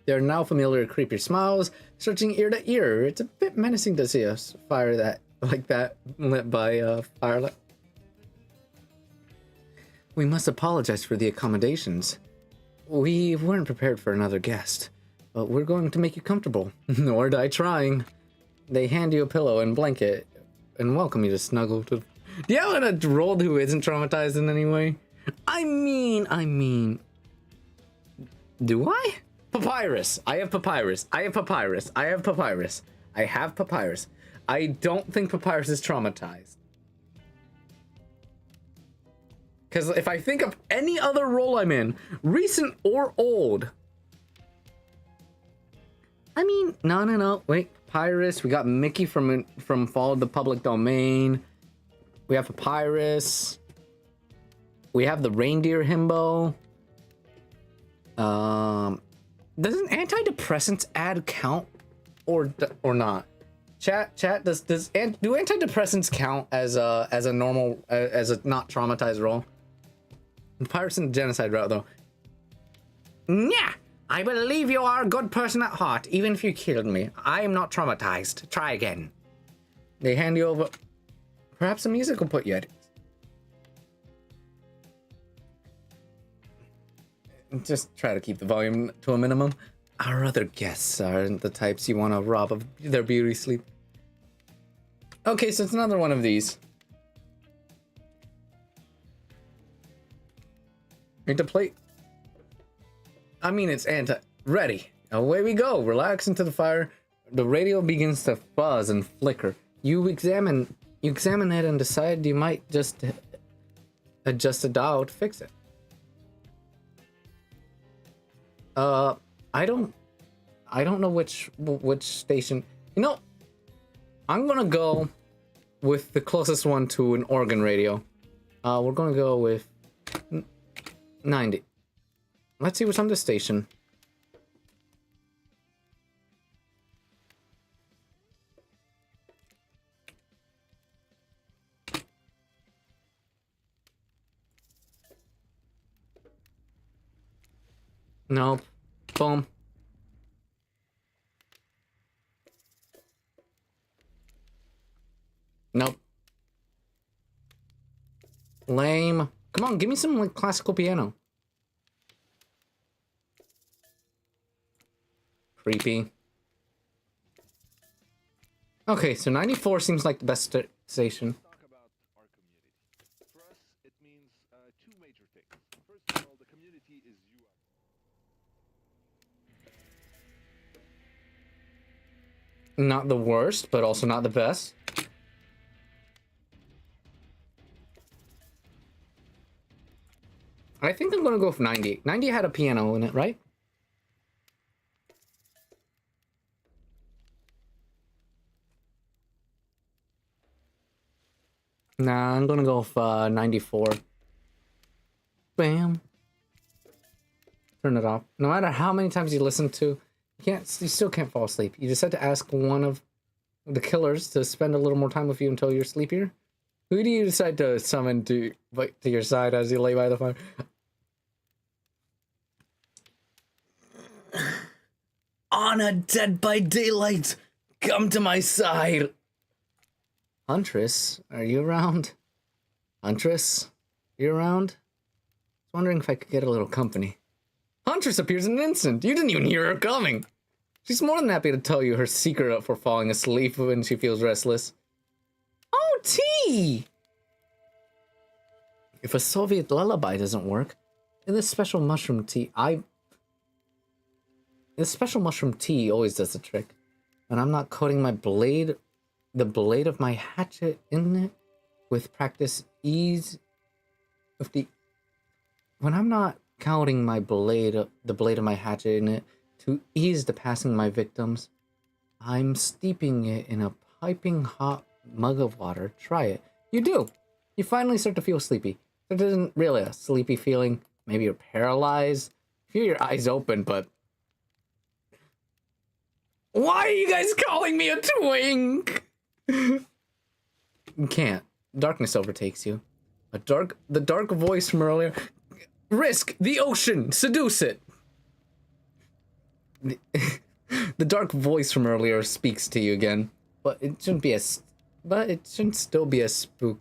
Their now familiar creepy smiles, searching ear to ear. It's a bit menacing to see us fire that like that lit by firelight. We must apologize for the accommodations. We weren't prepared for another guest, but we're going to make you comfortable. Nor die trying. They hand you a pillow and blanket and welcome you to snuggle to... Do you have a role who isn't traumatized in any way? I mean... Do I? Papyrus. I have Papyrus. I have Papyrus. I have Papyrus. I have Papyrus. I don't think Papyrus is traumatized. Because if I think of any other role I'm in, recent or old... I mean, no. Wait, Papyrus. We got Mickey from Fall of the Public Domain. We have Papyrus. We have the reindeer himbo. Doesn't antidepressants add count or not? Chat. Do antidepressants count as a normal as a not traumatized role? Papyrus and genocide route though. Yeah, I believe you are a good person at heart, even if you killed me. I am not traumatized. Try again. They hand you over. Perhaps the music will put you at ease. Just try to keep the volume to a minimum. Our other guests aren't the types you want to rob of their beauty sleep. Okay, so it's another one of these. Need to play. I mean, it's ready. Away we go. Relax into the fire. The radio begins to fuzz and flicker. You examine it and decide you might just adjust a dial to fix it. I don't know which station. You know, I'm gonna go with the closest one to an organ radio. We're gonna go with 90. Let's see what's on this station. Nope. Boom. Nope. Lame. Come on, give me some like classical piano. Creepy. Okay, so 94 seems like the best station. Talk about our community. For us, it means two major things. First of all, the community is you. Not the worst, but also not the best. I think I'm gonna go with 90. 90 had a piano in it, right? Nah, I'm gonna go with 94. Bam. Turn it off. No matter how many times you listen to, you still can't fall asleep. You just had to ask one of the killers to spend a little more time with you until you're sleepier. Who do you decide to summon to your side as you lay by the fire? Anna, dead by daylight, come to my side. Huntress, are you around? Huntress, you around? I was wondering if I could get a little company. Huntress appears in an instant. You didn't even hear her coming. She's more than happy to tell you her secret for falling asleep when she feels restless. Oh, tea! If a Soviet lullaby doesn't work, in this special mushroom tea, This special mushroom tea always does the trick. And I'm not coating my blade, the blade of my hatchet in it with practice ease of the... When I'm not coating my blade, the blade of my hatchet in it to ease the passing of my victims, I'm steeping it in a piping hot mug of water. Try it. You do. You finally start to feel sleepy. It isn't really a sleepy feeling. Maybe you're paralyzed. You feel your eyes open, but... Why are you guys calling me a twink? You can't. Darkness overtakes you. The dark voice from earlier. Risk the ocean. Seduce it. The dark voice from earlier speaks to you again, but it shouldn't be but it shouldn't still be a spook.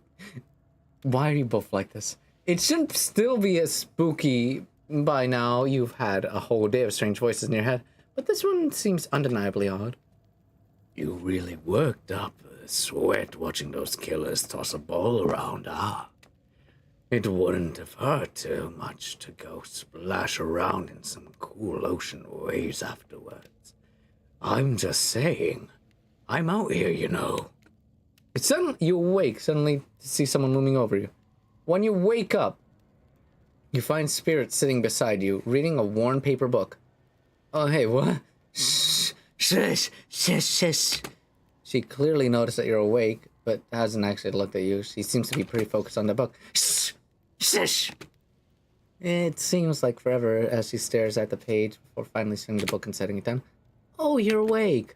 Why are you both like this? It shouldn't still be as spooky by now. You've had a whole day of strange voices in your head, but this one seems undeniably odd. You really worked up a sweat watching those killers toss a ball around, ah? It wouldn't have hurt too much to go splash around in some cool ocean waves afterwards. I'm just saying. I'm out here, you know. You awake suddenly to see someone looming over you. When you wake up, you find Spirit sitting beside you, reading a worn paper book. Oh, hey, what? Shh, shush, shush, shush. She clearly noticed that you're awake, but hasn't actually looked at you. She seems to be pretty focused on the book. Shh, shush. It seems like forever as she stares at the page before finally setting the book and setting it down. Oh, you're awake.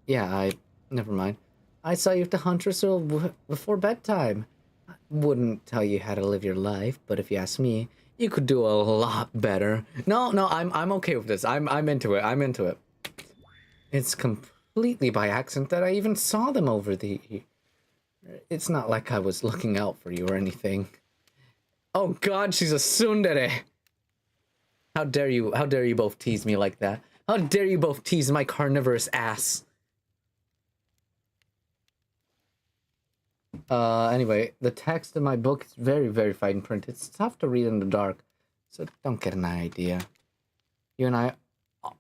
Yeah, never mind. I saw you at the Huntress before bedtime. I wouldn't tell you how to live your life, but if you ask me, you could do a lot better. No, I'm okay with this. I'm into it. I'm into it. It's completely by accident that I even saw them over the... It's not like I was looking out for you or anything. Oh God, she's a tsundere. How dare you both tease me like that? How dare you both tease my carnivorous ass? Anyway, the text in my book is very, very fine print. It's tough to read in the dark, so don't get an idea. You and I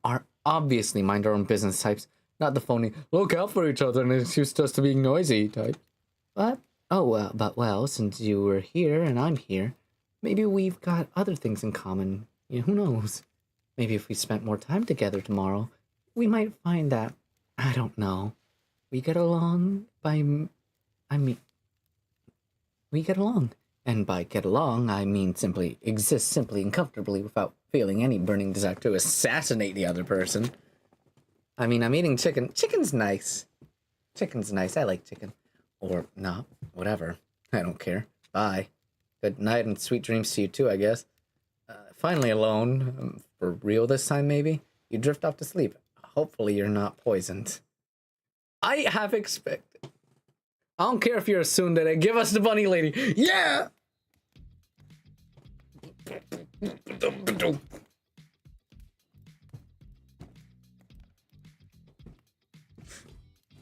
are obviously mind our own business types, not the phony, look out for each other and excuse just to being noisy type. But, well, since you were here and I'm here, maybe we've got other things in common. You know, who knows? Maybe if we spent more time together tomorrow, we might find that, I don't know, we get along we get along. And by get along, I mean simply exist simply and comfortably without feeling any burning desire to assassinate the other person. I mean, I'm eating chicken. Chicken's nice. Chicken's nice. I like chicken. Or not. Whatever. I don't care. Bye. Good night and sweet dreams to you too, I guess. Finally alone. For real this time, maybe? You drift off to sleep. Hopefully you're not poisoned. I have expected. I don't care if you're a tsundere. Give us the bunny lady. Yeah!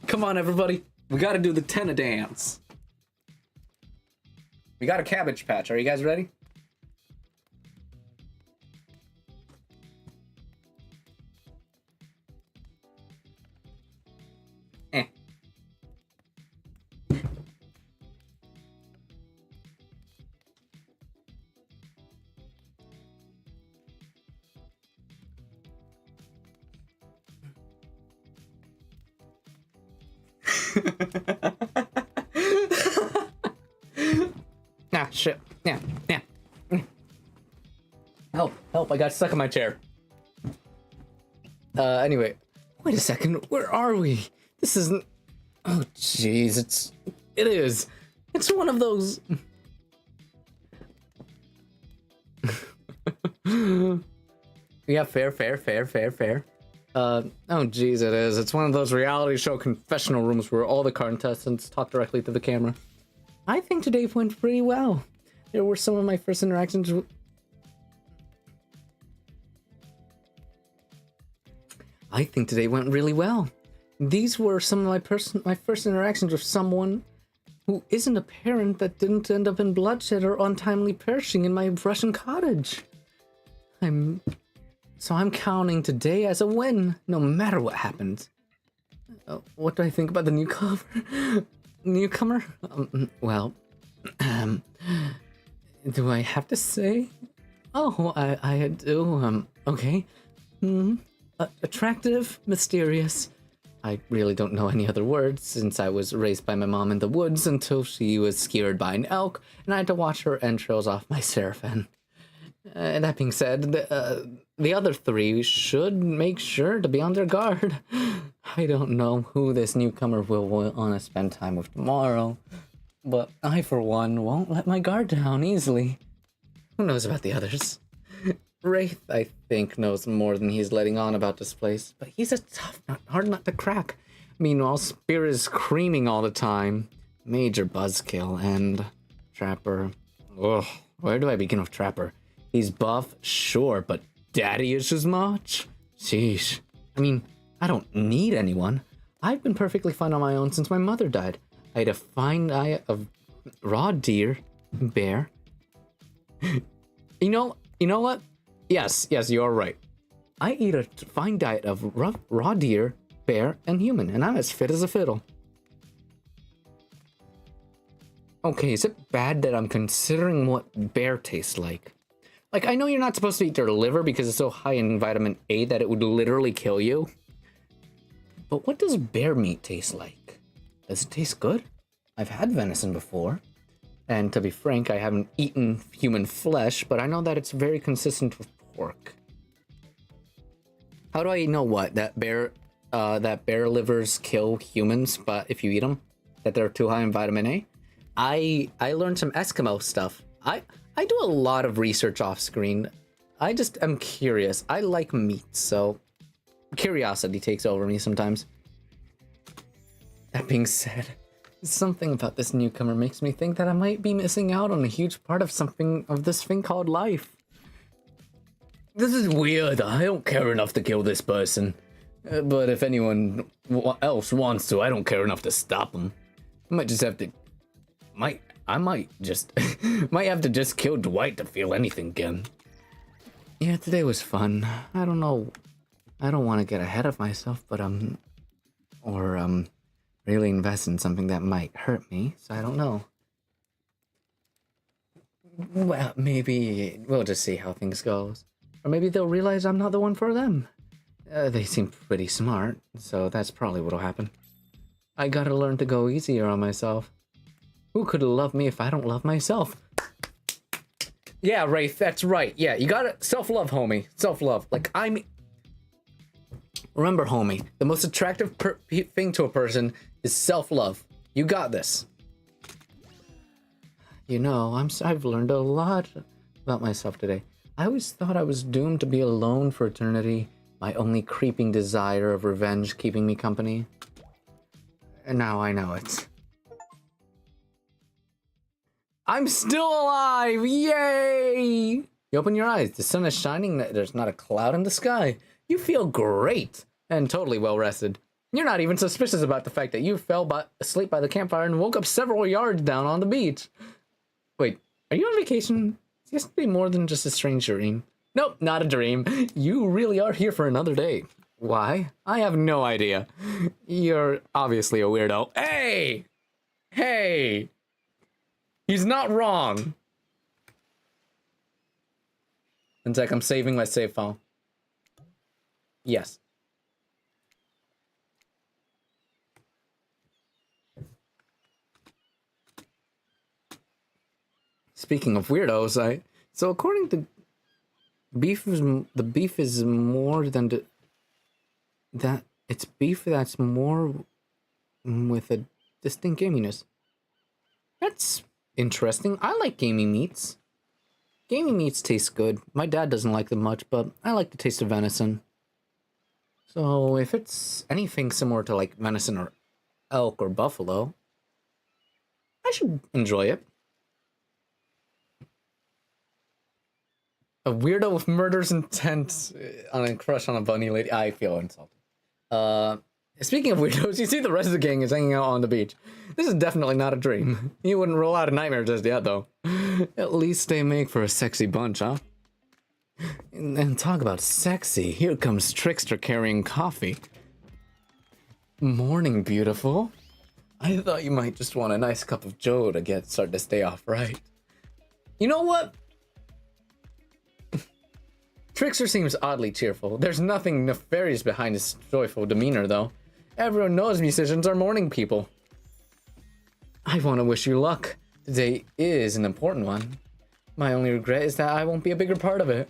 Come on, everybody. We gotta do the tenna dance. We got a cabbage patch. Are you guys ready? Eh. Ah, shit. Yeah. Help, I got stuck in my chair. Anyway. Wait a second, where are we? This isn't... Oh, jeez, it is. It's one of those... Yeah, fair. Oh, jeez, it is. It's one of those reality show confessional rooms where all the contestants talk directly to the camera. I think today went pretty well. There were some of my first interactions with... I think today went really well. These were some of my first interactions with someone who isn't a parent that didn't end up in bloodshed or untimely perishing in my Russian cottage. I'm counting today as a win, no matter what happens. What do I think about the newcomer? Well, do I have to say? Oh, I do. Okay. Attractive, mysterious. I really don't know any other words since I was raised by my mom in the woods until she was skewered by an elk and I had to watch her entrails off my seraphim. That being said, the other three should make sure to be on their guard. I don't know who this newcomer will want to spend time with tomorrow, but I, for one, won't let my guard down easily. Who knows about the others? Wraith, I think, knows more than he's letting on about this place, but he's a tough nut, hard nut to crack. Meanwhile, Spear is screaming all the time. Major buzzkill, and Trapper. Ugh, where do I begin with Trapper? He's buff, sure, but daddy issues much? Sheesh. I mean, I don't need anyone. I've been perfectly fine on my own since my mother died. I had a fine diet of raw deer, bear. You know what? Yes, you're right. I eat a fine diet of raw deer, bear, and human, and I'm as fit as a fiddle. Okay, is it bad that I'm considering what bear tastes like? Like, I know you're not supposed to eat their liver because it's so high in vitamin A that it would literally kill you. But what does bear meat taste like? Does it taste good? I've had venison before. And to be frank, I haven't eaten human flesh, but I know that it's very consistent with pork. How do I know what? That bear livers kill humans, but if you eat them, that they're too high in vitamin A? I learned some Eskimo stuff. I do a lot of research off screen. I just am curious. I like meat, so curiosity takes over me sometimes. That being said, something about this newcomer makes me think that I might be missing out on a huge part of this thing called life. This is weird. I don't care enough to kill this person. But if anyone else wants to, I don't care enough to stop them. I might just have to... I might just... might have to just kill Dwight to feel anything again. Yeah, today was fun. I don't know. I don't want to get ahead of myself, but really invest in something that might hurt me, so I don't know. Well, maybe we'll just see how things goes. Or maybe they'll realize I'm not the one for them. They seem pretty smart, so that's probably what'll happen. I gotta learn to go easier on myself. Who could love me if I don't love myself? Yeah, Wraith, that's right. Yeah, you gotta self-love, homie. Self-love. Remember, homie, the most attractive thing to a person is self-love. You got this. You know, I've learned a lot about myself today. I always thought I was doomed to be alone for eternity, my only creeping desire of revenge keeping me company. And now I know it. I'm still alive! Yay! You open your eyes, the sun is shining, there's not a cloud in the sky. You feel great and totally well rested. You're not even suspicious about the fact that you fell asleep by the campfire and woke up several yards down on the beach. Wait, are you on vacation? This could be more than just a strange dream. Nope, not a dream. You really are here for another day. Why? I have no idea. You're obviously a weirdo. Hey! Hey! He's not wrong. One sec, I'm saving my save file. Yes. Speaking of weirdos, so according to the beef is more than that. It's beef that's more with a distinct gaminess. That's interesting. I like gamey meats. Gamey meats taste good. My dad doesn't like them much, but I like the taste of venison. So if it's anything similar to like venison or elk or buffalo, I should enjoy it. A weirdo with murder's intent on a crush on a bunny lady. I feel insulted. Speaking of weirdos, you see the rest of the gang is hanging out on the beach. This is definitely not a dream. You wouldn't roll out a nightmare just yet, though. At least they make for a sexy bunch, huh? And talk about sexy. Here comes Trickster carrying coffee. Morning, beautiful. I thought you might just want a nice cup of joe to start this day off right. You know what? Trickster seems oddly cheerful. There's nothing nefarious behind his joyful demeanor, though. Everyone knows musicians are morning people. I want to wish you luck. Today is an important one. My only regret is that I won't be a bigger part of it.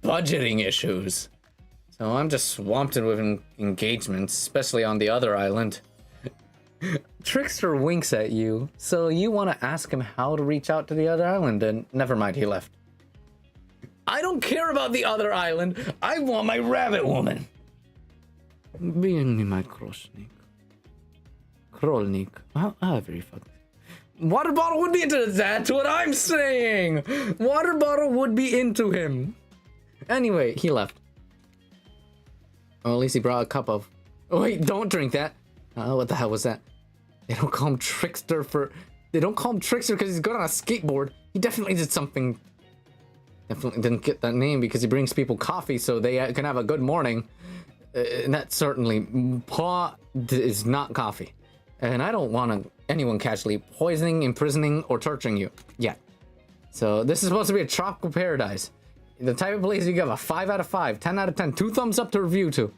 Budgeting issues. So I'm just swamped with engagements, especially on the other island. Trickster winks at you, so you want to ask him how to reach out to the other island, and never mind, he left. I don't care about the other island. I want my rabbit woman. Bring me my Kroshnik. Krolnik. However you fuck. Water bottle would be into that. That's what I'm saying. Water bottle would be into him. Anyway, he left. Well, at least he brought a cup of. Oh wait, don't drink that. What the hell was that? They don't call him Trickster They don't call him Trickster because he's good on a skateboard. He definitely did something. Definitely didn't get that name because he brings people coffee so they can have a good morning. And that certainly is not coffee. And I don't want anyone casually poisoning, imprisoning, or torturing you yet. So this is supposed to be a tropical paradise. The type of place you give a 5 out of 5, 10 out of 10, 2 thumbs up to review to.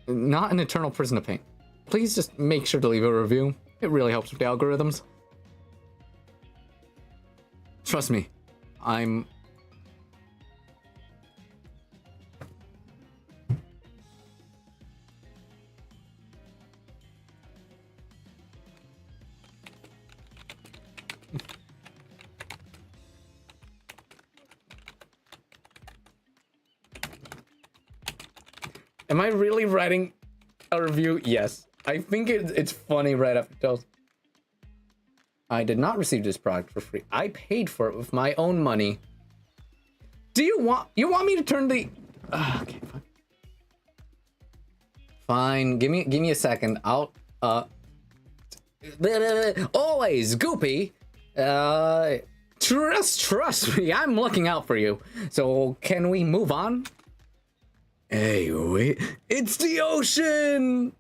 Not an eternal prison to paint. Please just make sure to leave a review. It really helps with the algorithms. Trust me, I'm... Am I really writing a review? Yes. I think it's funny right after it tells. I did not receive this product for free. I paid for it with my own money. Do you want me to turn the okay, fine. Fine. Give me a second. I'll always Goopy. Trust me, I'm looking out for you. So can we move on? Hey, wait. It's the ocean!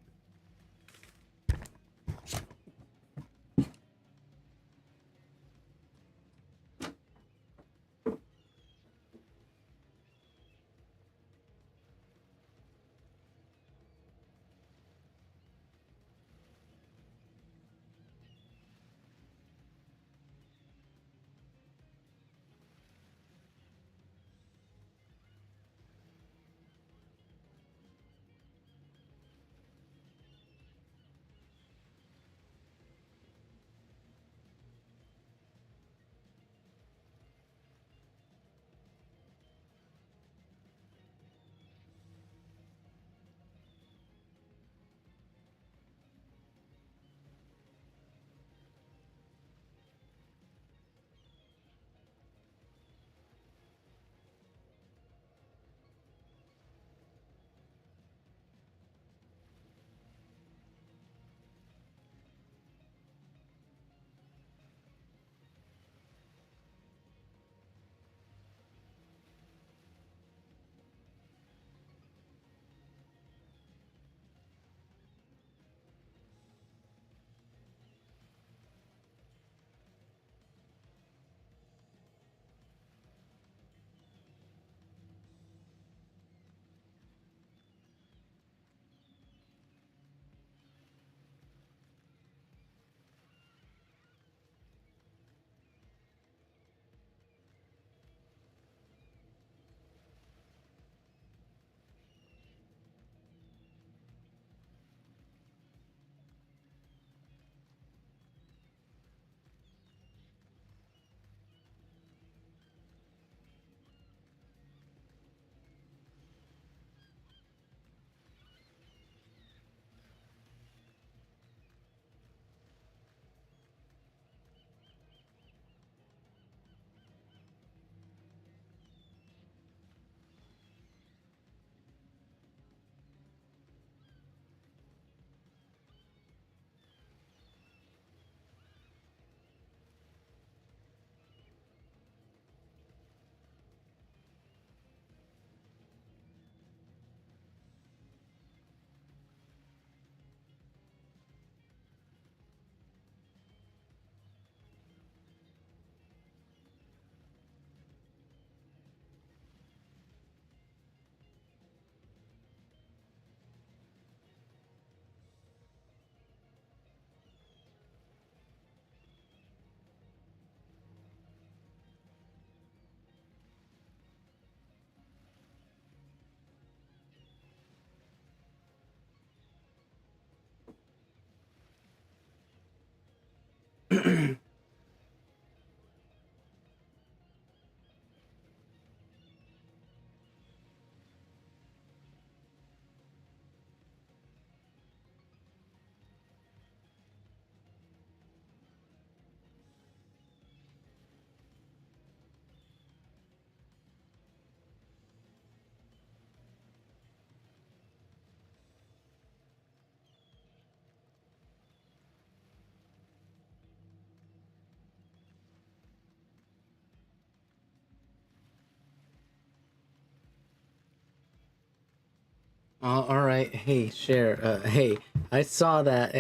All right. Hey, share. Hey, I saw that.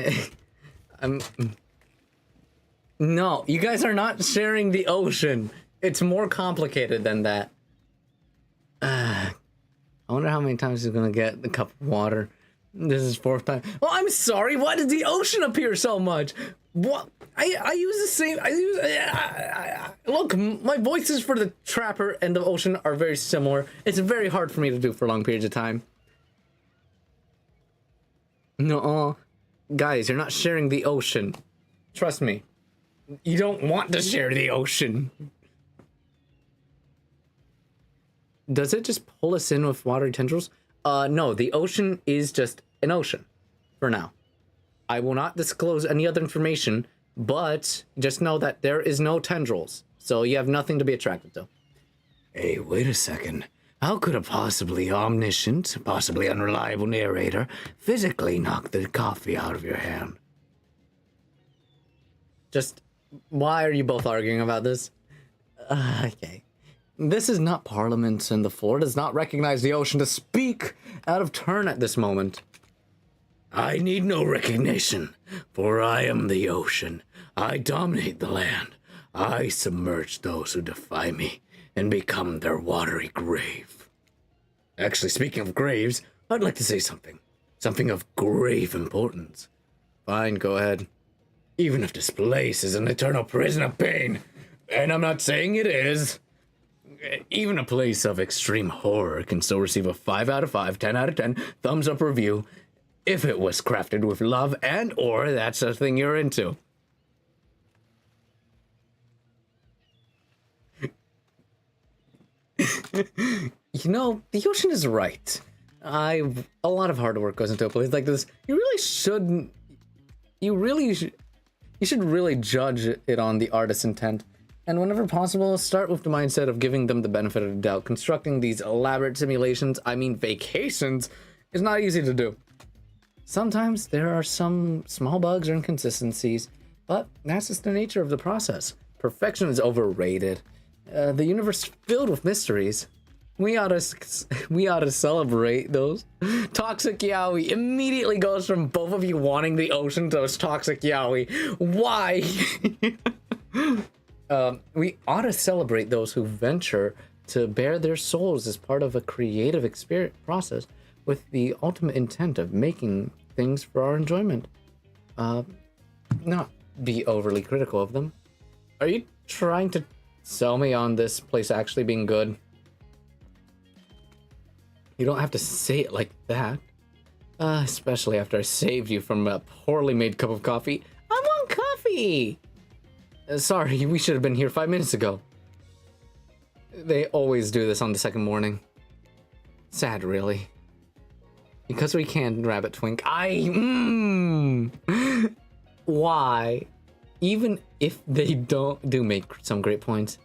I'm. No, you guys are not sharing the ocean. It's more complicated than that. I wonder how many times he's gonna get the cup of water. This is fourth time. Oh, I'm sorry. Why did the ocean appear so much? What? I use the same. I use. Look, my voices for the trapper and the ocean are very similar. It's very hard for me to do for long periods of time. No, guys, you're not sharing the ocean. Trust me. You don't want to share the ocean. Does it just pull us in with watery tendrils? No, the ocean is just an ocean for now. I will not disclose any other information, but just know that there is no tendrils, so you have nothing to be attracted to. Hey, wait a second. How could a possibly omniscient, possibly unreliable narrator physically knock the coffee out of your hand? Just, why are you both arguing about this? Okay. This is not Parliament, and the floor does not recognize the ocean to speak out of turn at this moment. I need no recognition, for I am the ocean. I dominate the land. I submerge those who defy me and become their watery grave. Actually, speaking of graves, I'd like to say something. Something of grave importance. Fine, go ahead. Even if this place is an eternal prison of pain, and I'm not saying it is, even a place of extreme horror can still receive a 5 out of 5, 10 out of 10, thumbs up review, if it was crafted with love and or that's the thing you're into. You know, the ocean is right. A lot of hard work goes into a place like this. You should really judge it on the artist's intent. And whenever possible, start with the mindset of giving them the benefit of the doubt. Constructing these elaborate simulations, I mean vacations, is not easy to do. Sometimes there are some small bugs or inconsistencies, but that's just the nature of the process. Perfection is overrated. The universe is filled with mysteries. We ought to celebrate those. Toxic Yaoi immediately goes from both of you wanting the ocean to Toxic Yaoi. Why? We ought to celebrate those who venture to bare their souls as part of a creative experience process with the ultimate intent of making things for our enjoyment. Not be overly critical of them. Are you trying to sell me on this place actually being good? You don't have to say it like that. Especially after I saved you from a poorly made cup of coffee. I want coffee! Sorry, we should have been here 5 minutes ago. They always do this on the second morning. Sad, really. Because we can rabbit twink. Why? Even if they do make some great points.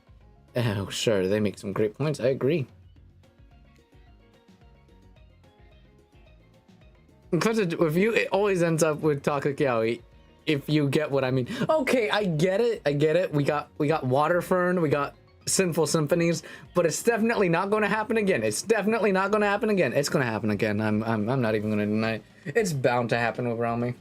Oh, sure, they make some great points. I agree. Because with you, it always ends up with Takakiawi. If you get what I mean. Okay, I get it. We got Waterfern, we got Sinful Symphonies, but it's definitely not going to happen again. It's definitely not going to happen again. It's going to happen again. I'm not even going to deny it. It's bound to happen around me.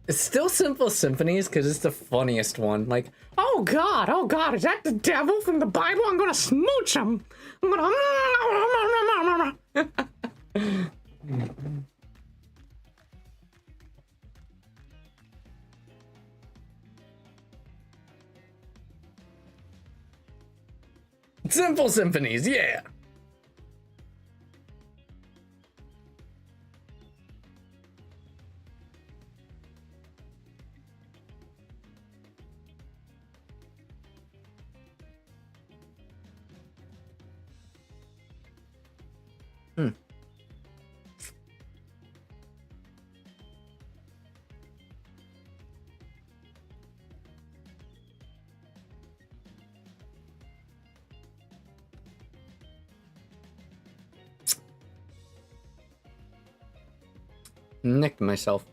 It's still Simple Symphonies because it's the funniest one. Like, oh, oh God, is that the devil from the Bible? I'm gonna smooch him. I'm gonna. Simple symphonies, yeah. Nicked myself.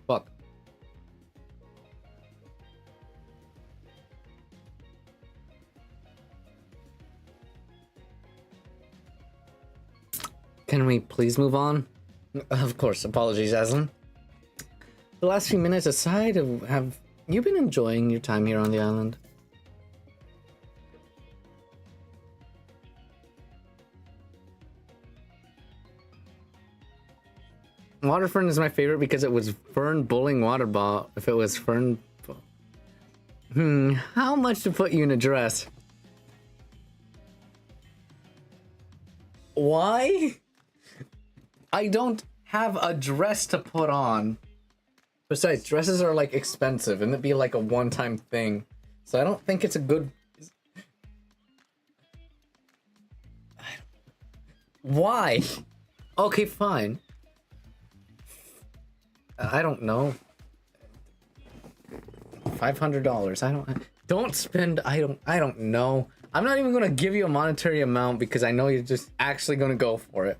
Fuck. Can we please move on? Of course, apologies, Aslan. The last few minutes aside, have you been enjoying your time here on the island? Waterfern is my favorite because it was Fern bullying Waterball. If it was Fern... how much to put you in a dress? Why? I don't have a dress to put on. Besides, dresses are like expensive and it'd be like a one-time thing. So I don't think it's a good... Why? Okay, fine. I don't know. $500. Don't spend. I don't know. I'm not even gonna give you a monetary amount because I know you're just actually gonna go for it.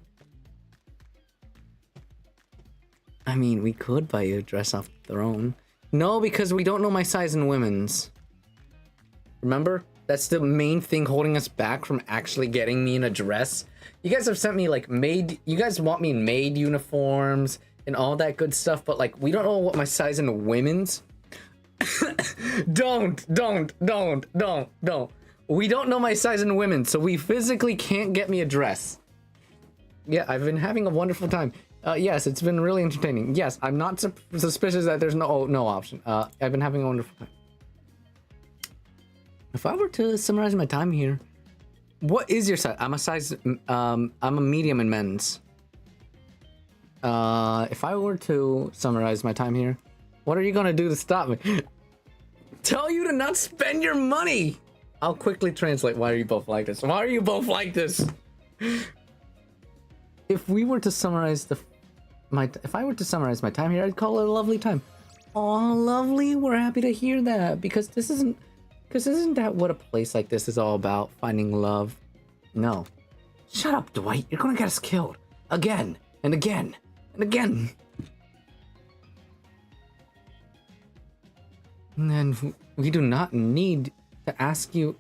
I mean, we could buy you a dress off the throne. No, because we don't know my size in women's. Remember? That's the main thing holding us back from actually getting me in a dress. You guys have sent me like maid. You guys want me in maid uniforms and all that good stuff, but like we don't know what my size in women's. Don't. We don't know my size in women, so we physically can't get me a dress. Yeah, I've been having a wonderful time. Yes, it's been really entertaining. Yes, I'm not suspicious that there's no option. I've been having a wonderful time. If I were to summarize my time here, what is your size? I'm a medium in men's. If I were to summarize my time here, what are you gonna do to stop me? Tell you to not spend your money! I'll quickly translate. Why are you both like this? Why are you both like this? If we were to summarize if I were to summarize my time here, I'd call it a lovely time. Aw, lovely. We're happy to hear that because isn't that what a place like this is all about? Finding love? No. Shut up, Dwight. You're gonna get us killed. Again and again and again. And then we do need to ask you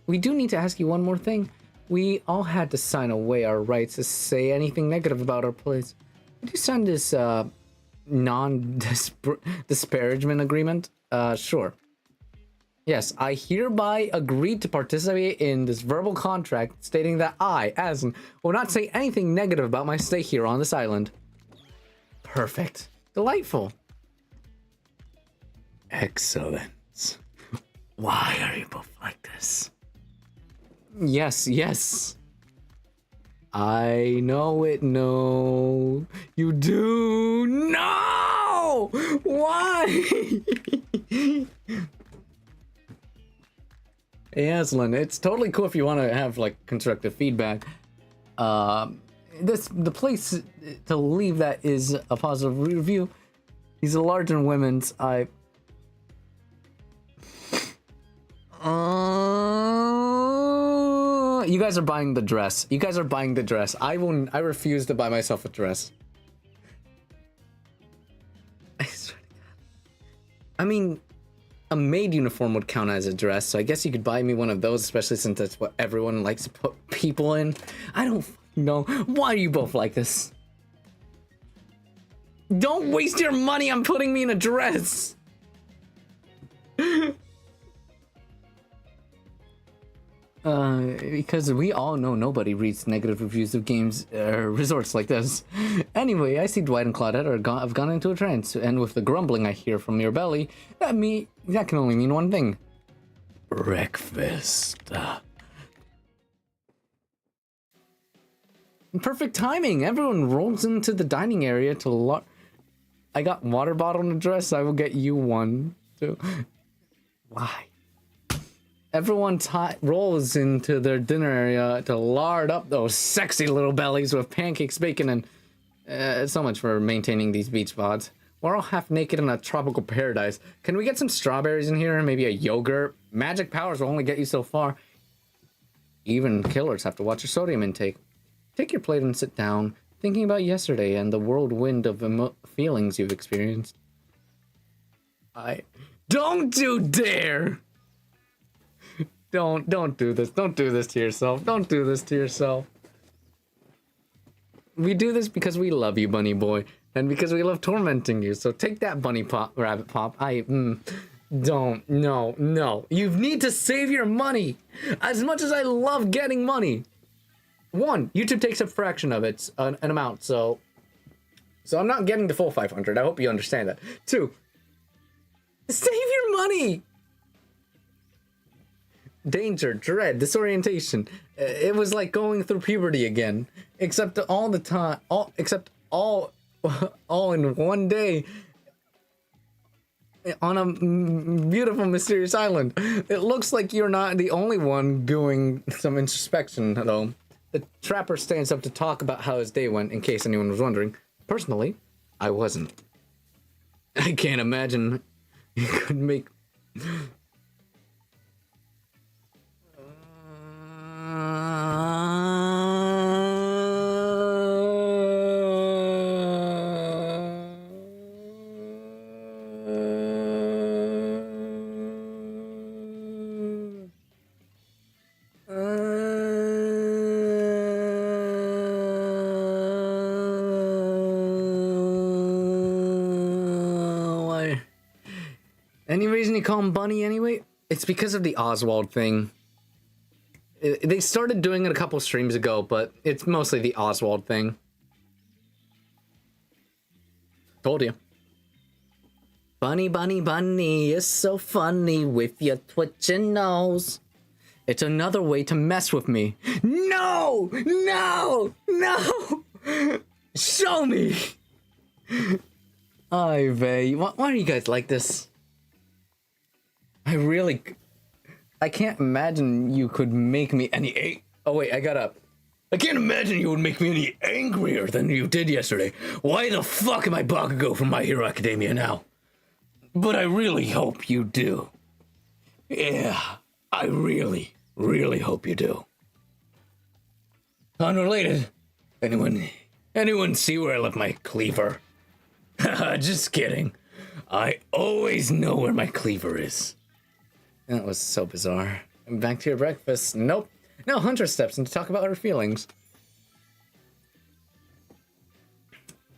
one more thing. We all had to sign away our rights to say anything negative about our place. Did you sign this non-disparagement agreement? Sure. Yes, I hereby agreed to participate in this verbal contract stating that I, Aslan, will not say anything negative about my stay here on this island. Perfect. Delightful. Excellent. Why are you both like this? Yes. I know it, no. You do? No! Why? Hey, Aslan, it's totally cool if you want to have, like, constructive feedback. The place to leave that is a positive review. He's a large in women's. You guys are buying the dress. I refuse to buy myself a dress. I swear to God. I mean, a maid uniform would count as a dress, so I guess you could buy me one of those, especially since that's what everyone likes to put people in. I don't know. Why are you both like this? Don't waste your money on putting me in a dress. Because we all know nobody reads negative reviews of games resorts like this. Anyway, I see Dwight and Claudette have gone into a trance, and with the grumbling I hear from your belly, that can only mean one thing: breakfast. Perfect timing. Everyone rolls into the dining area to I got water bottle and a dress. I will get you one too. Why? Everyone rolls into their dinner area to lard up those sexy little bellies with pancakes, bacon, and so much for maintaining these beach bods. We're all half naked in a tropical paradise. Can we get some strawberries in here? Maybe a yogurt? Magic powers will only get you so far. Even killers have to watch your sodium intake. Take your plate and sit down, thinking about yesterday and the whirlwind of feelings you've experienced. Don't you dare! Don't do this. Don't do this to yourself. Don't do this to yourself. We do this because we love you, bunny boy, and because we love tormenting you. So take that, bunny pop, rabbit pop. Don't. No. You need to save your money. As much as I love getting money. One, YouTube takes a fraction of its an amount, so I'm not getting the full 500. I hope you understand that. Two, save your money. Danger, dread, disorientation. It was like going through puberty again, except all the time, all in one day on a beautiful, mysterious island. It looks like you're not the only one doing some introspection, though. The trapper stands up to talk about how his day went, in case anyone was wondering. Personally, I wasn't. I can't imagine you could make... Any reason you call him Bunny anyway? It's because of the Oswald thing. They started doing it a couple streams ago, but it's mostly the Oswald thing. Told you. Bunny, bunny, bunny, you're so funny with your twitching nose. It's another way to mess with me. No! Show me! Ay vey, why are you guys like this? I can't imagine you could make me any oh wait, I can't imagine you would make me any angrier than you did yesterday. Why the fuck am I Bakugo from My Hero Academia now? But I really hope you do. Yeah, I really hope you do. Unrelated. Anyone see where I left my cleaver? Haha, just kidding. I always know where my cleaver is. That was so bizarre. Back to your breakfast. Nope. No, Hunter steps in to talk about her feelings.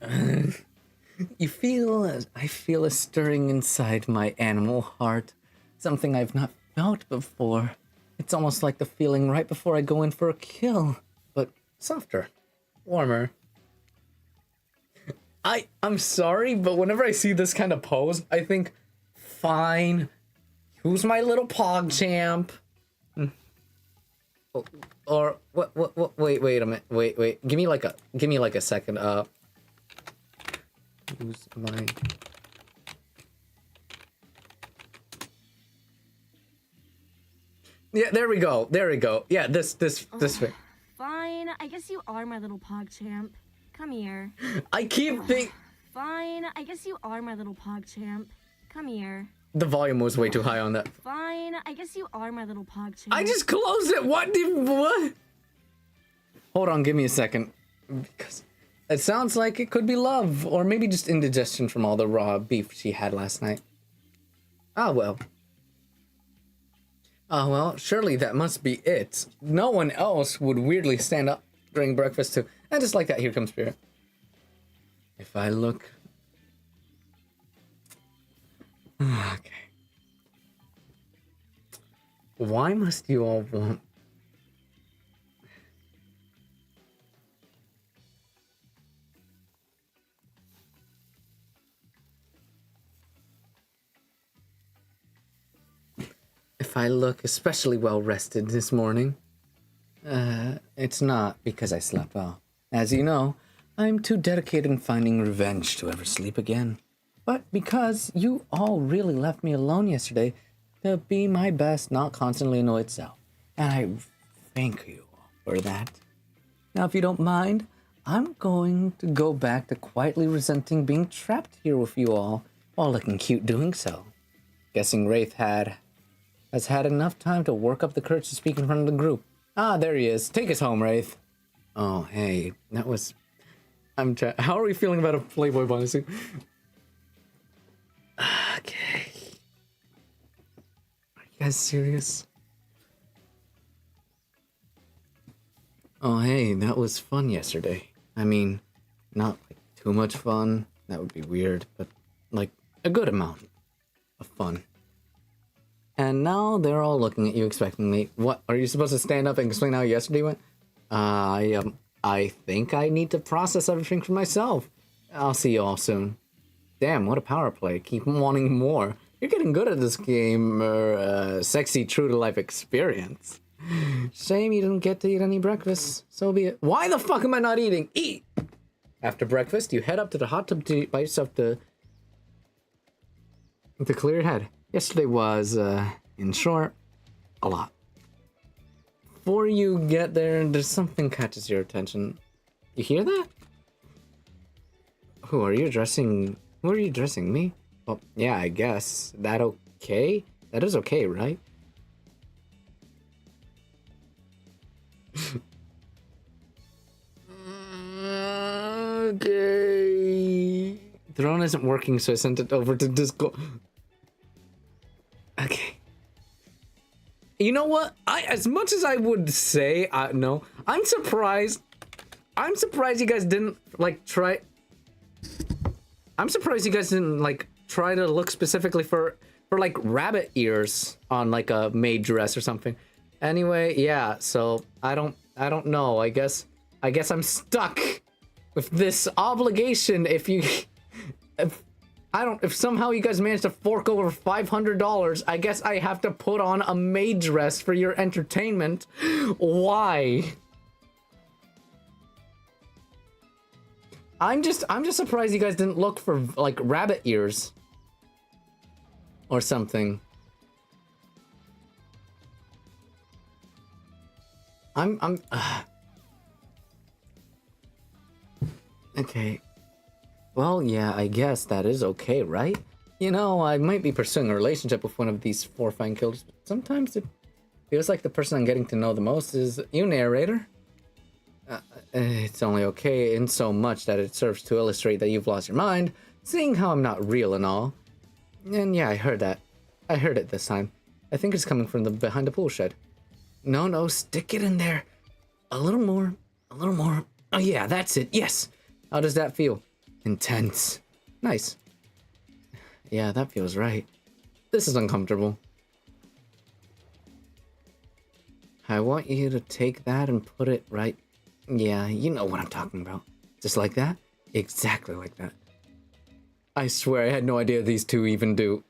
I feel a stirring inside my animal heart. Something I've not felt before. It's almost like the feeling right before I go in for a kill. But softer. Warmer. I'm sorry, but whenever I see this kind of pose, I think, fine. Who's my little pog champ? Or what? Wait a minute. Wait. Give me like a second. Who's my? Yeah, there we go. Yeah, this way. Fine. I guess you are my little pog champ. Come here. I keep thinking. Fine. I guess you are my little pog champ. Come here. The volume was way too high on that. Fine, I guess you are my little pog champ. I just closed it. What? Hold on, give me a second. Because it sounds like it could be love, or maybe just indigestion from all the raw beef she had last night. Ah, well. Oh, well, surely that must be it. No one else would weirdly stand up during breakfast too. And just like that, here comes Spirit. If I look... Okay. Why must you all want if I look especially well rested this morning. It's not because I slept well. As you know, I'm too dedicated in finding revenge to ever sleep again. But because you all really left me alone yesterday to be my best, not constantly annoy itself. And I thank you all for that. Now, if you don't mind, I'm going to go back to quietly resenting being trapped here with you all while looking cute doing so. Guessing Wraith has had enough time to work up the courage to speak in front of the group. Ah, there he is. Take us home, Wraith. Oh, hey, that was... How are we feeling about a Playboy bodysuit? Okay. Are you guys serious? Oh, hey, that was fun yesterday. I mean, not like too much fun. That would be weird, but like a good amount of fun. And now they're all looking at you expectantly. What, are you supposed to stand up and explain how yesterday went? I think I need to process everything for myself. I'll see you all soon. Damn, what a power play. Keep wanting more. You're getting good at this game, sexy true-to-life experience. Shame you didn't get to eat any breakfast. So be it. Why the fuck am I not eating? Eat! After breakfast, you head up to the hot tub to by yourself to clear your head. Yesterday was, in short, a lot. Before you get there, there's something catches your attention. You hear that? Who are you addressing? Who are you addressing? Me? Well, yeah, I guess. That okay? That is okay, right? Okay. Throne isn't working, so I sent it over to Discord. Okay. You know what? As much as I would say, no, I'm surprised. I'm surprised you guys didn't like try. I'm surprised you guys didn't like try to look specifically for like rabbit ears on like a maid dress or something. Anyway, yeah. So I don't know. I guess I'm stuck with this obligation. If somehow you guys manage to fork over $500, I guess I have to put on a maid dress for your entertainment. Why? I'm just surprised you guys didn't look for like rabbit ears or something. Okay. Well, yeah, I guess that is okay, right? You know, I might be pursuing a relationship with one of these four fine killers, but sometimes it feels like the person I'm getting to know the most is you, narrator. It's only okay in so much that it serves to illustrate that you've lost your mind, seeing how I'm not real and all. And yeah, I heard that. I heard it this time. I think it's coming from behind the pool shed. No, stick it in there. A little more. Oh yeah, that's it. Yes. How does that feel? Intense. Nice. Yeah, that feels right. This is uncomfortable. I want you to take that and put it right. Yeah, you know what I'm talking about. Just like that? Exactly like that. I swear I had no idea these two even do.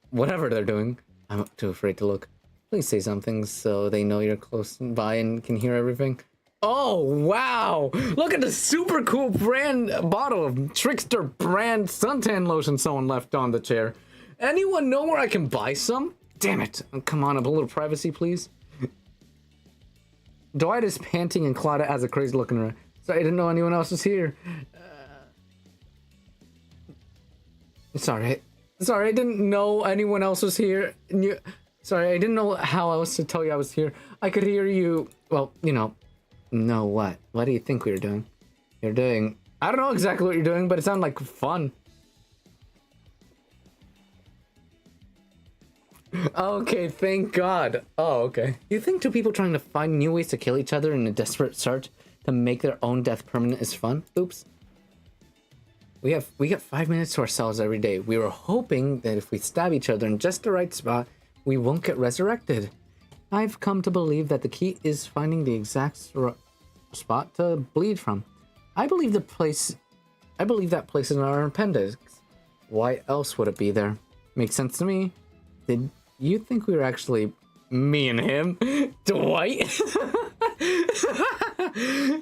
Whatever they're doing. I'm too afraid to look. Please say something so they know you're close by and can hear everything. Oh, wow! Look at the super cool brand bottle of Trickster brand suntan lotion someone left on the chair. Anyone know where I can buy some? Damn it. Come on, a little privacy, please. Dwight is panting and Claudia has a crazy look in her eye. Sorry, I didn't know anyone else was here. Sorry, I didn't know anyone else was here. Sorry, I didn't know how else to tell you I was here. I could hear you, well, you know. No, what? What do you think we were doing? You're doing... I don't know exactly what you're doing, but it sounded like fun. Okay, thank God. Oh, okay. You think two people trying to find new ways to kill each other in a desperate search to make their own death permanent is fun? Oops. We get 5 minutes to ourselves every day. We were hoping that if we stab each other in just the right spot, we won't get resurrected. I've come to believe that the key is finding the exact spot to bleed from. I believe that place is in our appendix. Why else would it be there? Makes sense to me. Did you'd think we were actually me and him, Dwight.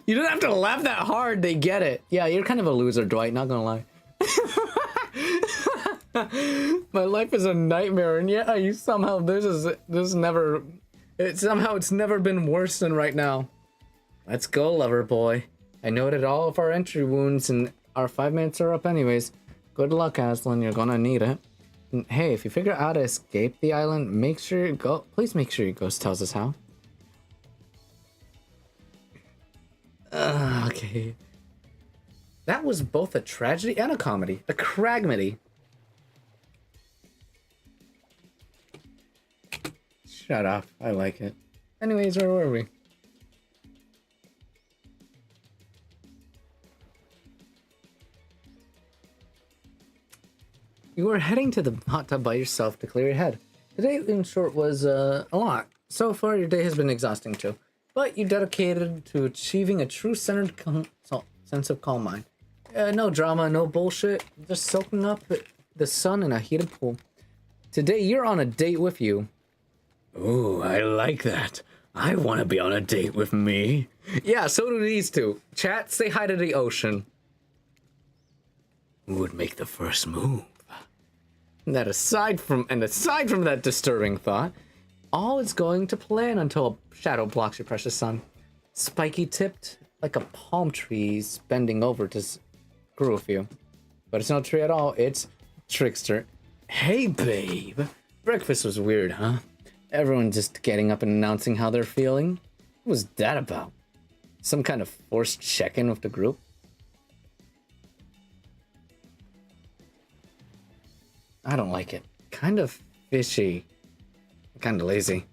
You don't have to laugh that hard. They get it. Yeah, you're kind of a loser, Dwight. Not gonna lie. My life is a nightmare, and yeah, you somehow it's never been worse than right now. Let's go, lover boy. I noted all of our entry wounds, and our 5 minutes are up anyways. Good luck, Aslan. You're gonna need it. And hey, if you figure out how to escape the island, please make sure your ghost tells us how. Okay. That was both a tragedy and a comedy. A cragmedy. Shut up. I like it. Anyways, where were we? You were heading to the hot tub by yourself to clear your head. Today, in short, was a lot. So far, your day has been exhausting too. But you dedicated to achieving a true centered sense of calm mind. No drama, no bullshit. Just soaking up the sun in a heated pool. Today, you're on a date with you. Ooh, I like that. I want to be on a date with me. Yeah, so do these two. Chat, say hi to the ocean. Who would make the first move? That aside from that disturbing thought, all is going to plan until a shadow blocks your precious sun. Spiky tipped like a palm tree bending over to screw with you. But it's not a tree at all, it's Trickster. Hey babe, breakfast was weird, huh? Everyone just getting up and announcing how they're feeling. What was that about? Some kind of forced check-in with the group? I don't like it. Kind of fishy. Kind of lazy.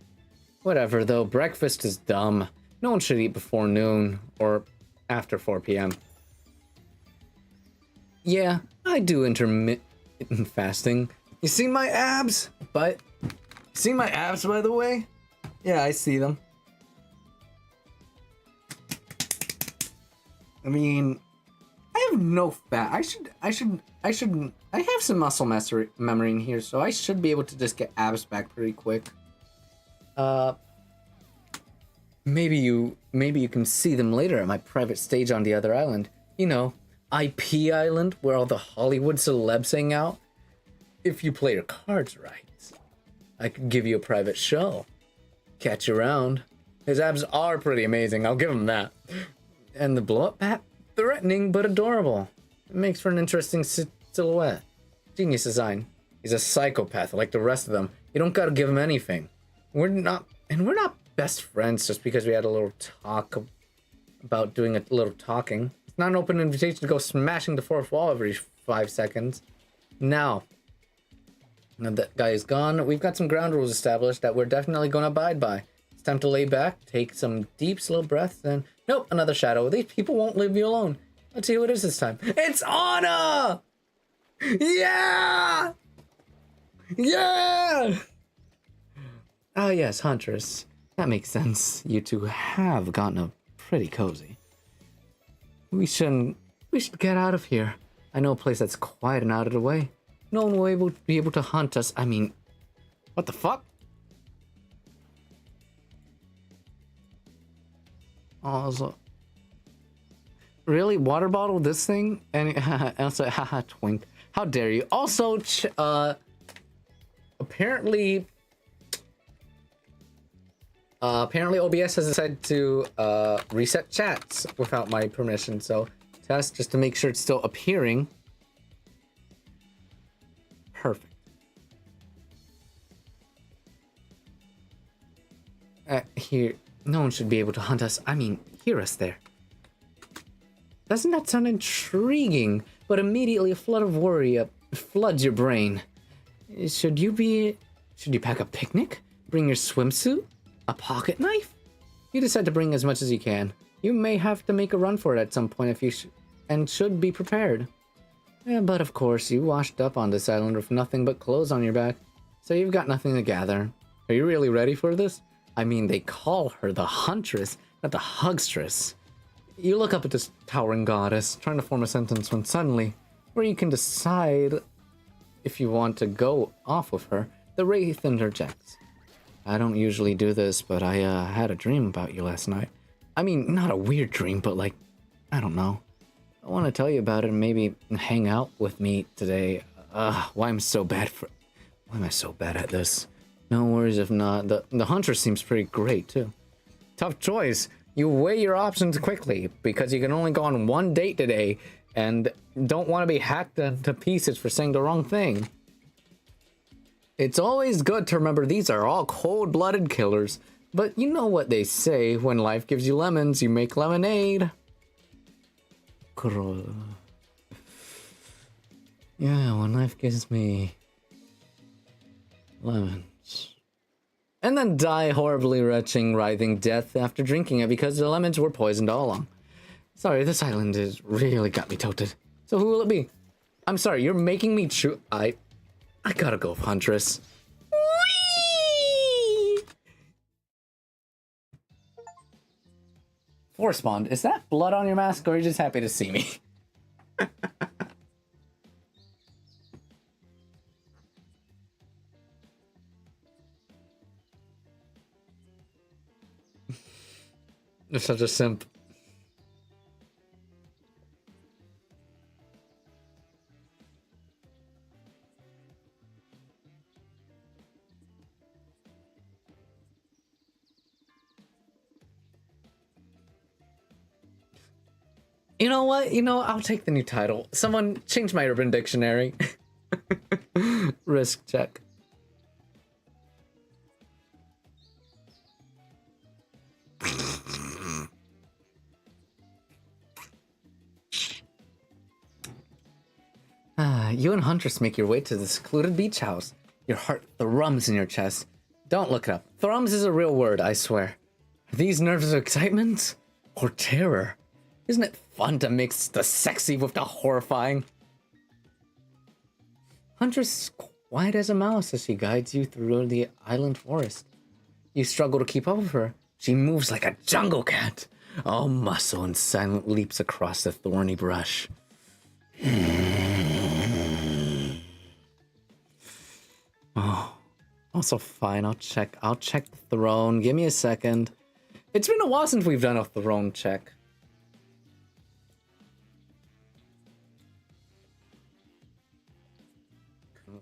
Whatever, though. Breakfast is dumb. No one should eat before noon or after 4 p.m. Yeah, I do intermittent fasting. You see my abs? But see my abs, by the way? Yeah, I see them. I mean, I have no fat. I have some muscle memory in here, so I should be able to just get abs back pretty quick. Maybe you can see them later at my private stage on the other island. You know, IP Island, where all the Hollywood celebs hang out. If you play your cards right, I could give you a private show. Catch you around. His abs are pretty amazing, I'll give him that. And the blow-up bat? Threatening but adorable. It makes for an interesting silhouette. Genius design. He's a psychopath like the rest of them. You don't gotta give him anything. We're not best friends just because we had a little talk about doing a little talking. It's not an open invitation to go smashing the fourth wall every 5 seconds. Now that guy is gone, we've got some ground rules established that we're definitely gonna abide by. It's time to lay back, take some deep, slow breaths, and nope, another shadow. These people won't leave you alone. Let's see who it is this time. It's Anna! Yeah! Yeah! Oh yes, Huntress. That makes sense. You two have gotten a pretty cozy. We should get out of here. I know a place that's quiet and out of the way. No one will be able to hunt us. I mean, what the fuck? Also, really? Water bottle this thing? And also, haha, twink. How dare you? Also, apparently OBS has decided to reset chats without my permission. So test just to make sure it's still appearing. Perfect. Here, no one should be able to hunt us. I mean, hear us there. Doesn't that sound intriguing? But immediately a flood of worry floods your brain. Should you pack a picnic? Bring your swimsuit? A pocket knife? You decide to bring as much as you can. You may have to make a run for it at some point if you should be prepared. Yeah, but of course, you washed up on this island with nothing but clothes on your back, so you've got nothing to gather. Are you really ready for this? I mean, they call her the Huntress, not the Hugstress. You look up at this towering goddess, trying to form a sentence when suddenly, where you can decide if you want to go off with her, The Wraith interjects. I don't usually do this, but I had a dream about you last night. I mean, not a weird dream, but like, I don't know. I want to tell you about it and maybe hang out with me today. Why am I so bad at this? No worries if not. The hunter seems pretty great too. Tough choice. You weigh your options quickly because you can only go on one date today and don't want to be hacked to pieces for saying the wrong thing. It's always good to remember these are all cold-blooded killers, but you know what they say, when life gives you lemons, you make lemonade. Yeah, when life gives me lemons. And then die horribly retching, writhing death after drinking it because the lemons were poisoned all along. Sorry, this island has really got me tilted. So who will it be? I'm sorry, you're making me choose. I gotta go, Huntress. Whee! Force Bond, is that blood on your mask or are you just happy to see me? You're such a simp. You know what? I'll take the new title. Someone change my Urban Dictionary. Risk check. You and Huntress make your way to the secluded beach house. Your heart thrums in your chest. Don't look it up. Thrums is a real word, I swear. Are these nerves of excitement or terror? Isn't it fun to mix the sexy with the horrifying? Huntress is quiet as a mouse as she guides you through the island forest. You struggle to keep up with her. She moves like a jungle cat, all muscle and silent leaps across the thorny brush. Oh, also fine. I'll check the throne. Give me a second. It's been a while since we've done a throne check.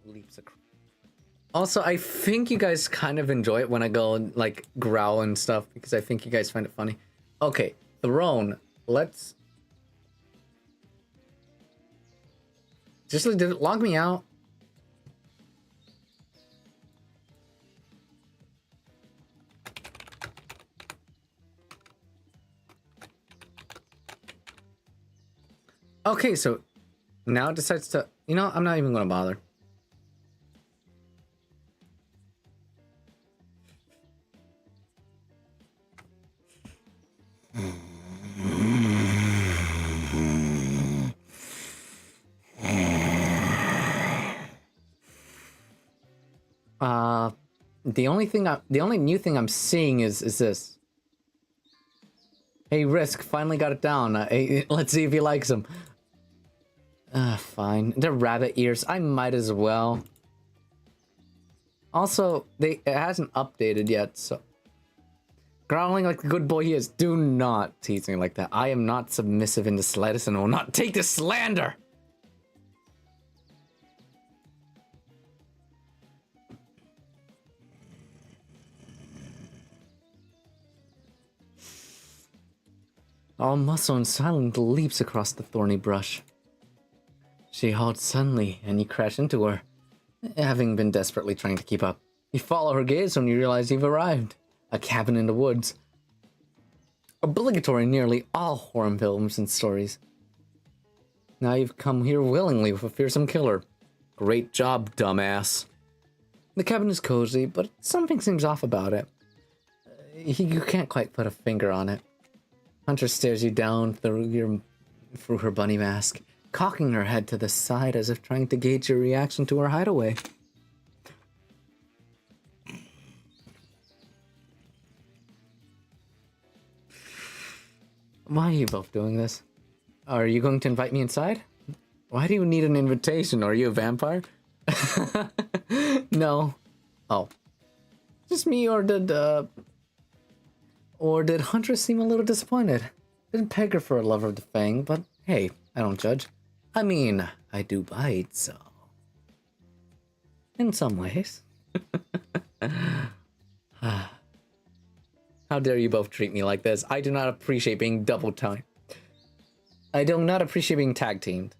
Leaps across. Also, I think you guys kind of enjoy it when I go and like growl and stuff because I think you guys find it funny. Okay, throne. Let's just did it log me out? Okay, so now it decides to, I'm not even gonna bother. The only new thing I'm seeing is this. Hey, Risk, finally got it down. Hey, let's see if he likes them. Fine. They're rabbit ears. I might as well. Also, it hasn't updated yet, so... Growling like the good boy he is. Do not tease me like that. I am not submissive in the slightest and will not take this slander! All muscle and silent leaps across the thorny brush. She halts suddenly, and you crash into her, having been desperately trying to keep up. You follow her gaze when you realize you've arrived. A cabin in the woods. Obligatory in nearly all horror films and stories. Now you've come here willingly with a fearsome killer. Great job, dumbass. The cabin is cozy, but something seems off about it. You can't quite put a finger on it. Hunter stares you down through her bunny mask, cocking her head to the side as if trying to gauge your reaction to her hideaway. Why are you both doing this? Are you going to invite me inside? Why do you need an invitation? Are you a vampire? No. Oh. Just me, or did Huntress seem a little disappointed? Didn't peg her for a lover of the Fang, but hey, I don't judge. I mean, I do bite, so... In some ways. How dare you both treat me like this? I do not appreciate being double-tongued. I do not appreciate being tag-teamed.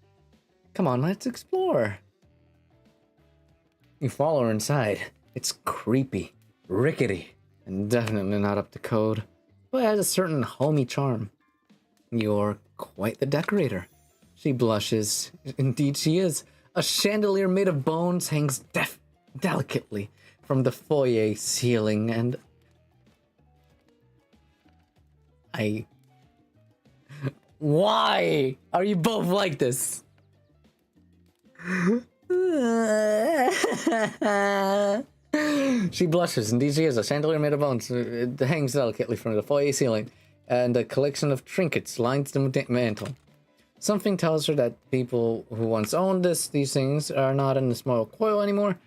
Come on, let's explore. You follow her inside. It's creepy, rickety, and definitely not up to code, but has a certain homey charm. You're quite the decorator. She blushes. Indeed she is. A chandelier made of bones hangs delicately from the foyer ceiling, and... Why are you both like this? She blushes. Indeed she is. A chandelier made of bones. It hangs delicately from the foyer ceiling, and a collection of trinkets lines the mantle. Something tells her that people who once owned these things are not in this moral coil anymore.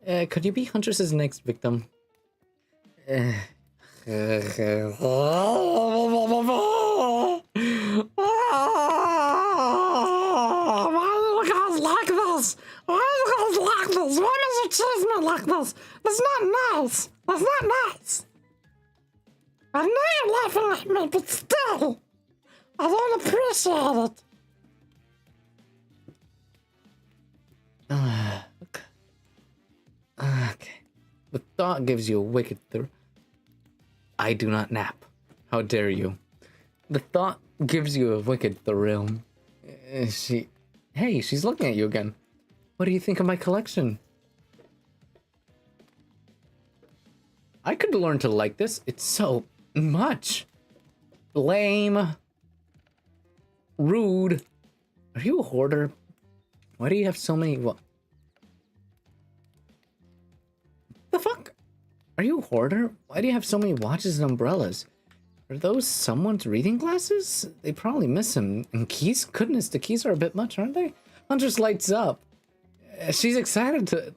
Could you be Huntress's next victim? Why do you guys like this? Why do you guys like this? Why does you chase me like this? That's not nice. That's not nice. I know you're laughing at me, but still, I don't appreciate it. Okay. The thought gives you a wicked thrill. I do not nap. How dare you? The thought gives you a wicked thrill. Hey, she's looking at you again. What do you think of my collection? I could learn to like this. It's so much. Lame. Rude. Are you a hoarder? Why do you have so many... What? The fuck? Are you a hoarder? Why do you have so many watches and umbrellas? Are those someone's reading glasses? They probably miss him. And keys? Goodness, the keys are a bit much, aren't they? Huntress lights up. She's excited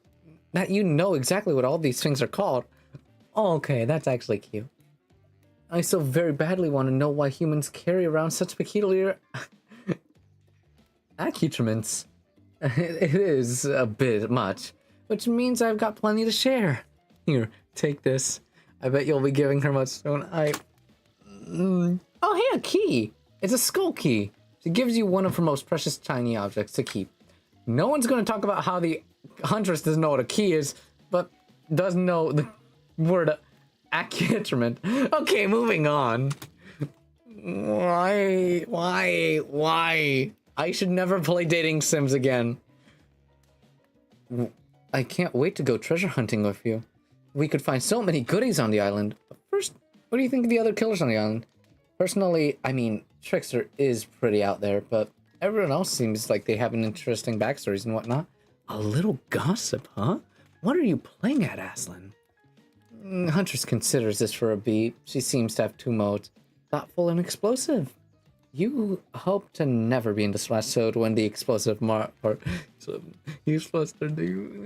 that you know exactly what all these things are called. Oh, okay, that's actually cute. I so very badly want to know why humans carry around such peculiar accoutrements. It is a bit much, which means I've got plenty to share. Here, take this. I bet you'll be giving her much soon. Oh, hey, a key. It's a skull key. She gives you one of her most precious tiny objects to keep. No one's going to talk about how the Huntress doesn't know what a key is, but does know the word accoutrement. Okay, moving on. Why? I should never play dating sims again. I can't wait to go treasure hunting with you. We could find so many goodies on the island. But first, what do you think of the other killers on the island? Personally, I mean, Trickster is pretty out there, but everyone else seems like they have an interesting backstories and whatnot. A little gossip, huh? What are you playing at, Aslan? Huntress considers this for a beat. She seems to have two modes, thoughtful and explosive. You hope to never be in the splash zone when the explosive part. So, you're supposed to do.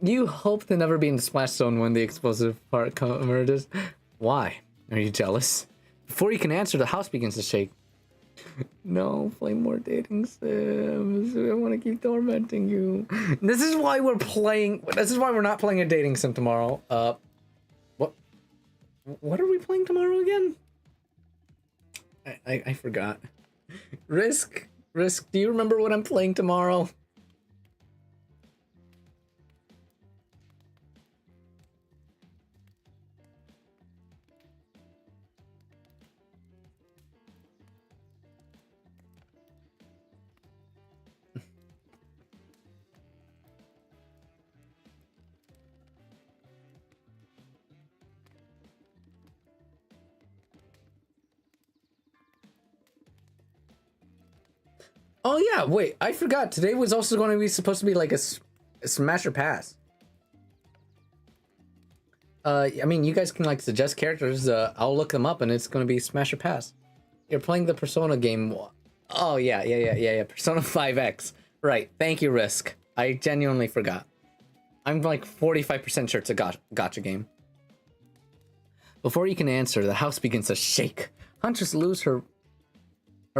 You hope to never be in the splash zone when the explosive part emerges. Why? Are you jealous? Before you can answer, the house begins to shake. No, play more dating sims. I want to keep tormenting you. This is why we're playing. This is why we're not playing a dating sim tomorrow. What are we playing tomorrow again? I forgot. Risk, do you remember what I'm playing tomorrow? Oh yeah, wait, I forgot. Today was also going to be supposed to be like a smash or pass. I mean, you guys can like suggest characters. I'll look them up and it's going to be smash or pass. You're playing the Persona game. Oh yeah. Persona 5X. Right. Thank you, Risk. I genuinely forgot. I'm like 45% sure it's a gotcha game. Before you can answer, the house begins to shake. Huntress loses her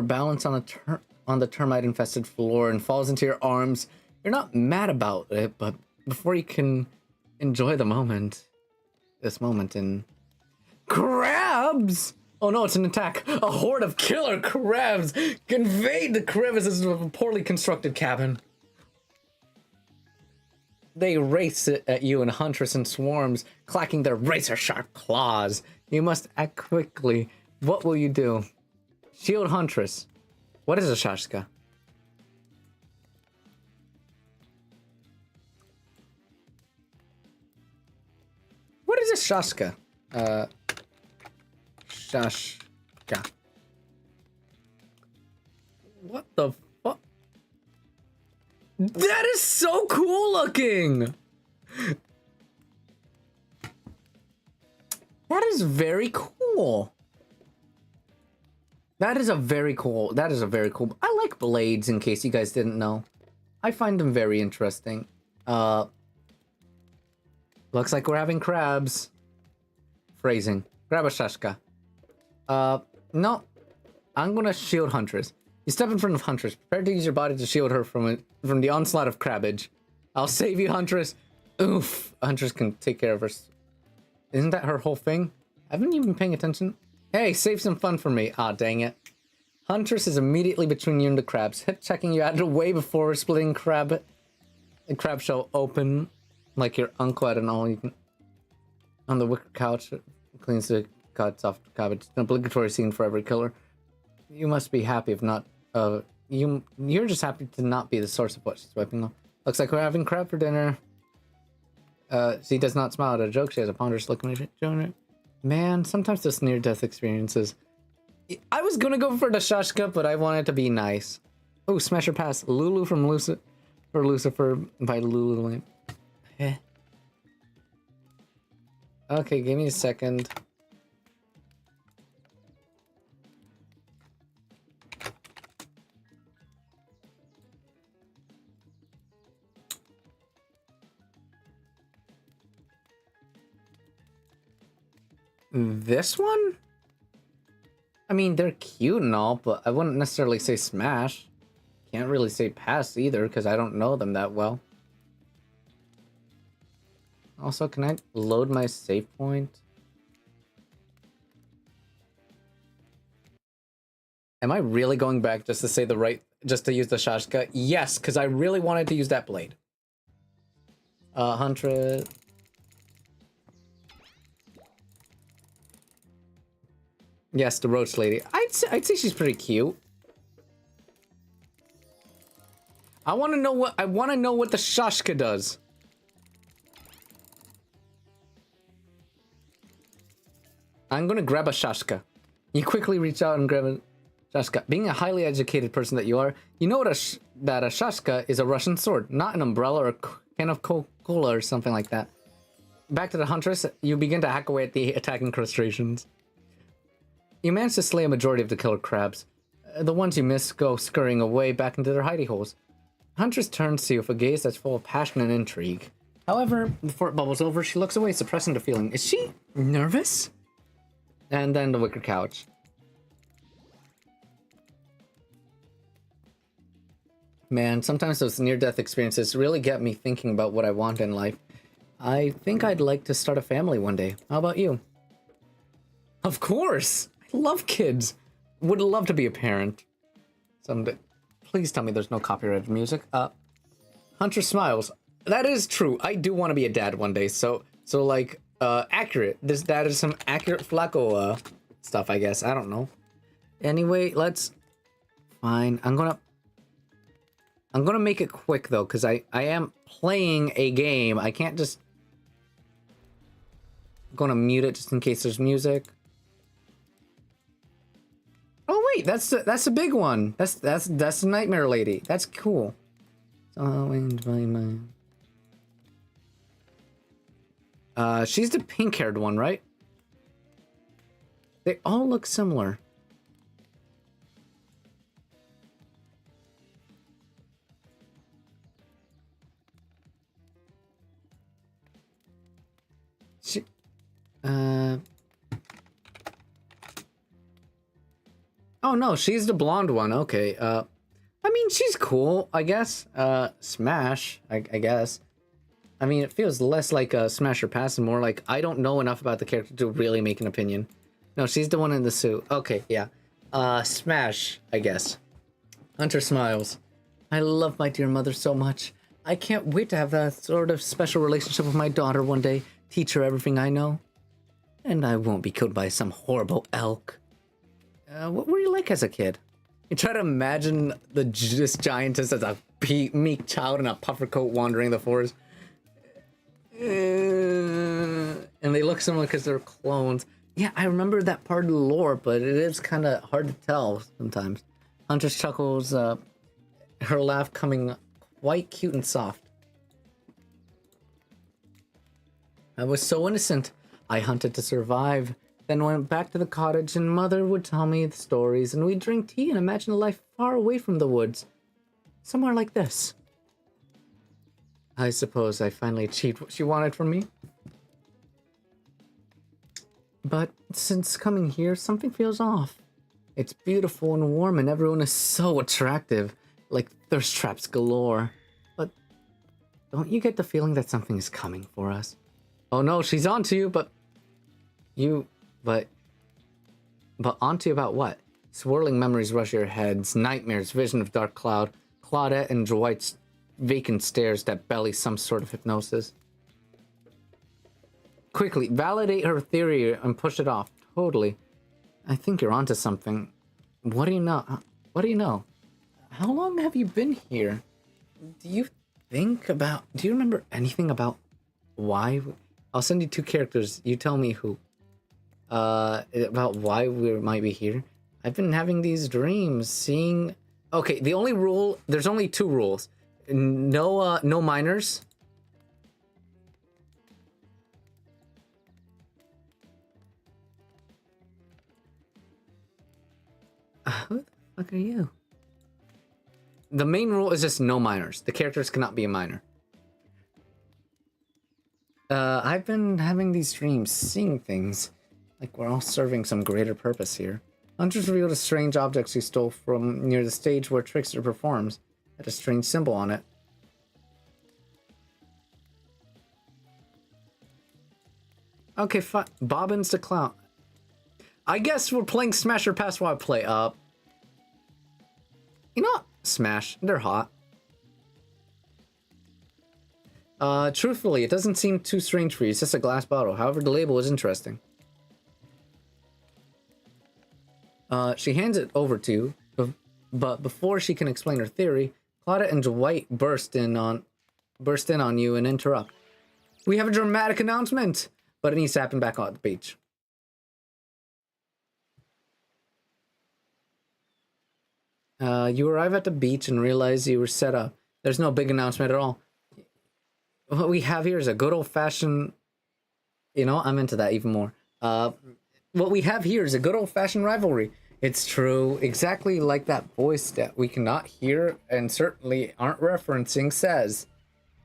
balance on the termite-infested floor and falls into your arms. You're not mad about it, but before you can enjoy the moment, this moment in crabs! Oh no, it's an attack! A horde of killer crabs invade the crevices of a poorly constructed cabin. They race at you in Huntress and swarms, clacking their razor-sharp claws. You must act quickly. What will you do? Shield Huntress. What is a Shashka? What is a Shashka? Shashka. What the fuck? That is so cool looking! That is very cool. That is a very cool. I like blades, in case you guys didn't know. I find them very interesting. Looks like we're having crabs. Phrasing. Grab a Shashka. No. I'm gonna shield Huntress. You step in front of Huntress. Prepare to use your body to shield her from the onslaught of crabbage. I'll save you, Huntress. Oof. Huntress can take care of her. Isn't that her whole thing? Haven't you been paying attention? Hey, save some fun for me. Ah, dang it. Huntress is immediately between you and the crabs, hip checking you out of the way before splitting the crab shell open like your uncle at an all you can. On the wicker couch, cleans the cuts off the cabbage. An obligatory scene for every killer. You must be happy if not. You're just happy to not be the source of what she's wiping off. Looks like we're having crab for dinner. She does not smile at a joke. She has a ponderous look at it. Man, sometimes those near-death experiences. I was gonna go for the Shashka, but I wanted to be nice. Oh, Smasher Pass. Lulu from Lucifer by Lulu. Eh. Okay, give me a second. This one? I mean, they're cute and all, but I wouldn't necessarily say smash. Can't really say pass either, because I don't know them that well. Also, can I load my save point? Am I really going back just to say just to use the Shashka? Yes, because I really wanted to use that blade. 100... Yes, the roach lady. I'd say she's pretty cute. I want to know what the Shashka does. I'm gonna grab a Shashka. You quickly reach out and grab a Shashka. Being a highly educated person that you are, you know that a Shashka is a Russian sword, not an umbrella or a can of Coca-Cola or something like that. Back to the Huntress, you begin to hack away at the attacking crustaceans. You manage to slay a majority of the killer crabs. The ones you miss go scurrying away back into their hidey holes. Huntress turns to you with a gaze that's full of passion and intrigue. However, before it bubbles over, she looks away, suppressing the feeling. Is she nervous? And then the wicker couch. Man, sometimes those near-death experiences really get me thinking about what I want in life. I think I'd like to start a family one day. How about you? Of course! I love kids. Would love to be a parent. Someday. Please tell me there's no copyrighted music. Hunter smiles. That is true. I do want to be a dad one day. So like, accurate. That is some accurate Flaco, stuff, I guess. I don't know. Anyway, fine. I'm gonna make it quick, though, because I am playing a game. I can't just... I'm gonna mute it just in case there's music. Oh wait, that's a big one. That's the Nightmare Lady. That's cool. She's the pink-haired one, right? They all look similar. She, oh no, she's the blonde one. Okay. I mean, she's cool, I guess. Smash, I guess. I mean, it feels less like a Smash or Pass and more like I don't know enough about the character to really make an opinion. No, she's the one in the suit. Okay, yeah. Smash, I guess. Hunter smiles. I love my dear mother so much. I can't wait to have that sort of special relationship with my daughter one day. Teach her everything I know. And I won't be killed by some horrible elk. What were you like as a kid? You try to imagine this giantess as a meek child in a puffer coat wandering the forest. And they look similar because they're clones. Yeah, I remember that part of the lore, but it is kind of hard to tell sometimes. Huntress chuckles, her laugh coming quite cute and soft. I was so innocent. I hunted to survive, then went back to the cottage and Mother would tell me the stories and we'd drink tea and imagine a life far away from the woods. Somewhere like this. I suppose I finally achieved what she wanted from me. But since coming here, something feels off. It's beautiful and warm and everyone is so attractive, like thirst traps galore. But don't you get the feeling that something is coming for us? Oh no, she's onto you, but onto you about what? Swirling memories rush your heads, nightmares, vision of dark cloud, Claudette and Dwight's vacant stares that belly some sort of hypnosis. Quickly, validate her theory and push it off. Totally. I think you're onto something. What do you know? What do you know? How long have you been here? Do you remember anything about why? I'll send you two characters. You tell me who. About why we might be here. I've been having these dreams, seeing... Okay, the only rule... There's only two rules. No minors. Who the fuck are you? The main rule is just no minors. The characters cannot be a minor. I've been having these dreams, seeing things. Like we're all serving some greater purpose here. Hunters revealed a strange object she stole from near the stage where Trickster performs. Had a strange symbol on it. Okay, fine. Bobbins the clown. I guess we're playing Smash or Pass while I play. You know what? Smash. They're hot. Truthfully, it doesn't seem too strange for you. It's just a glass bottle. However, the label is interesting. She hands it over to you, but before she can explain her theory, Claudette and Dwight burst in on you and interrupt. We have a dramatic announcement, but it needs to happen back on the beach. You arrive at the beach and realize you were set up. There's no big announcement at all. What we have here is a good old-fashioned... You know, I'm into that even more. What we have here is a good old-fashioned rivalry. It's true, exactly like that voice that we cannot hear and certainly aren't referencing says.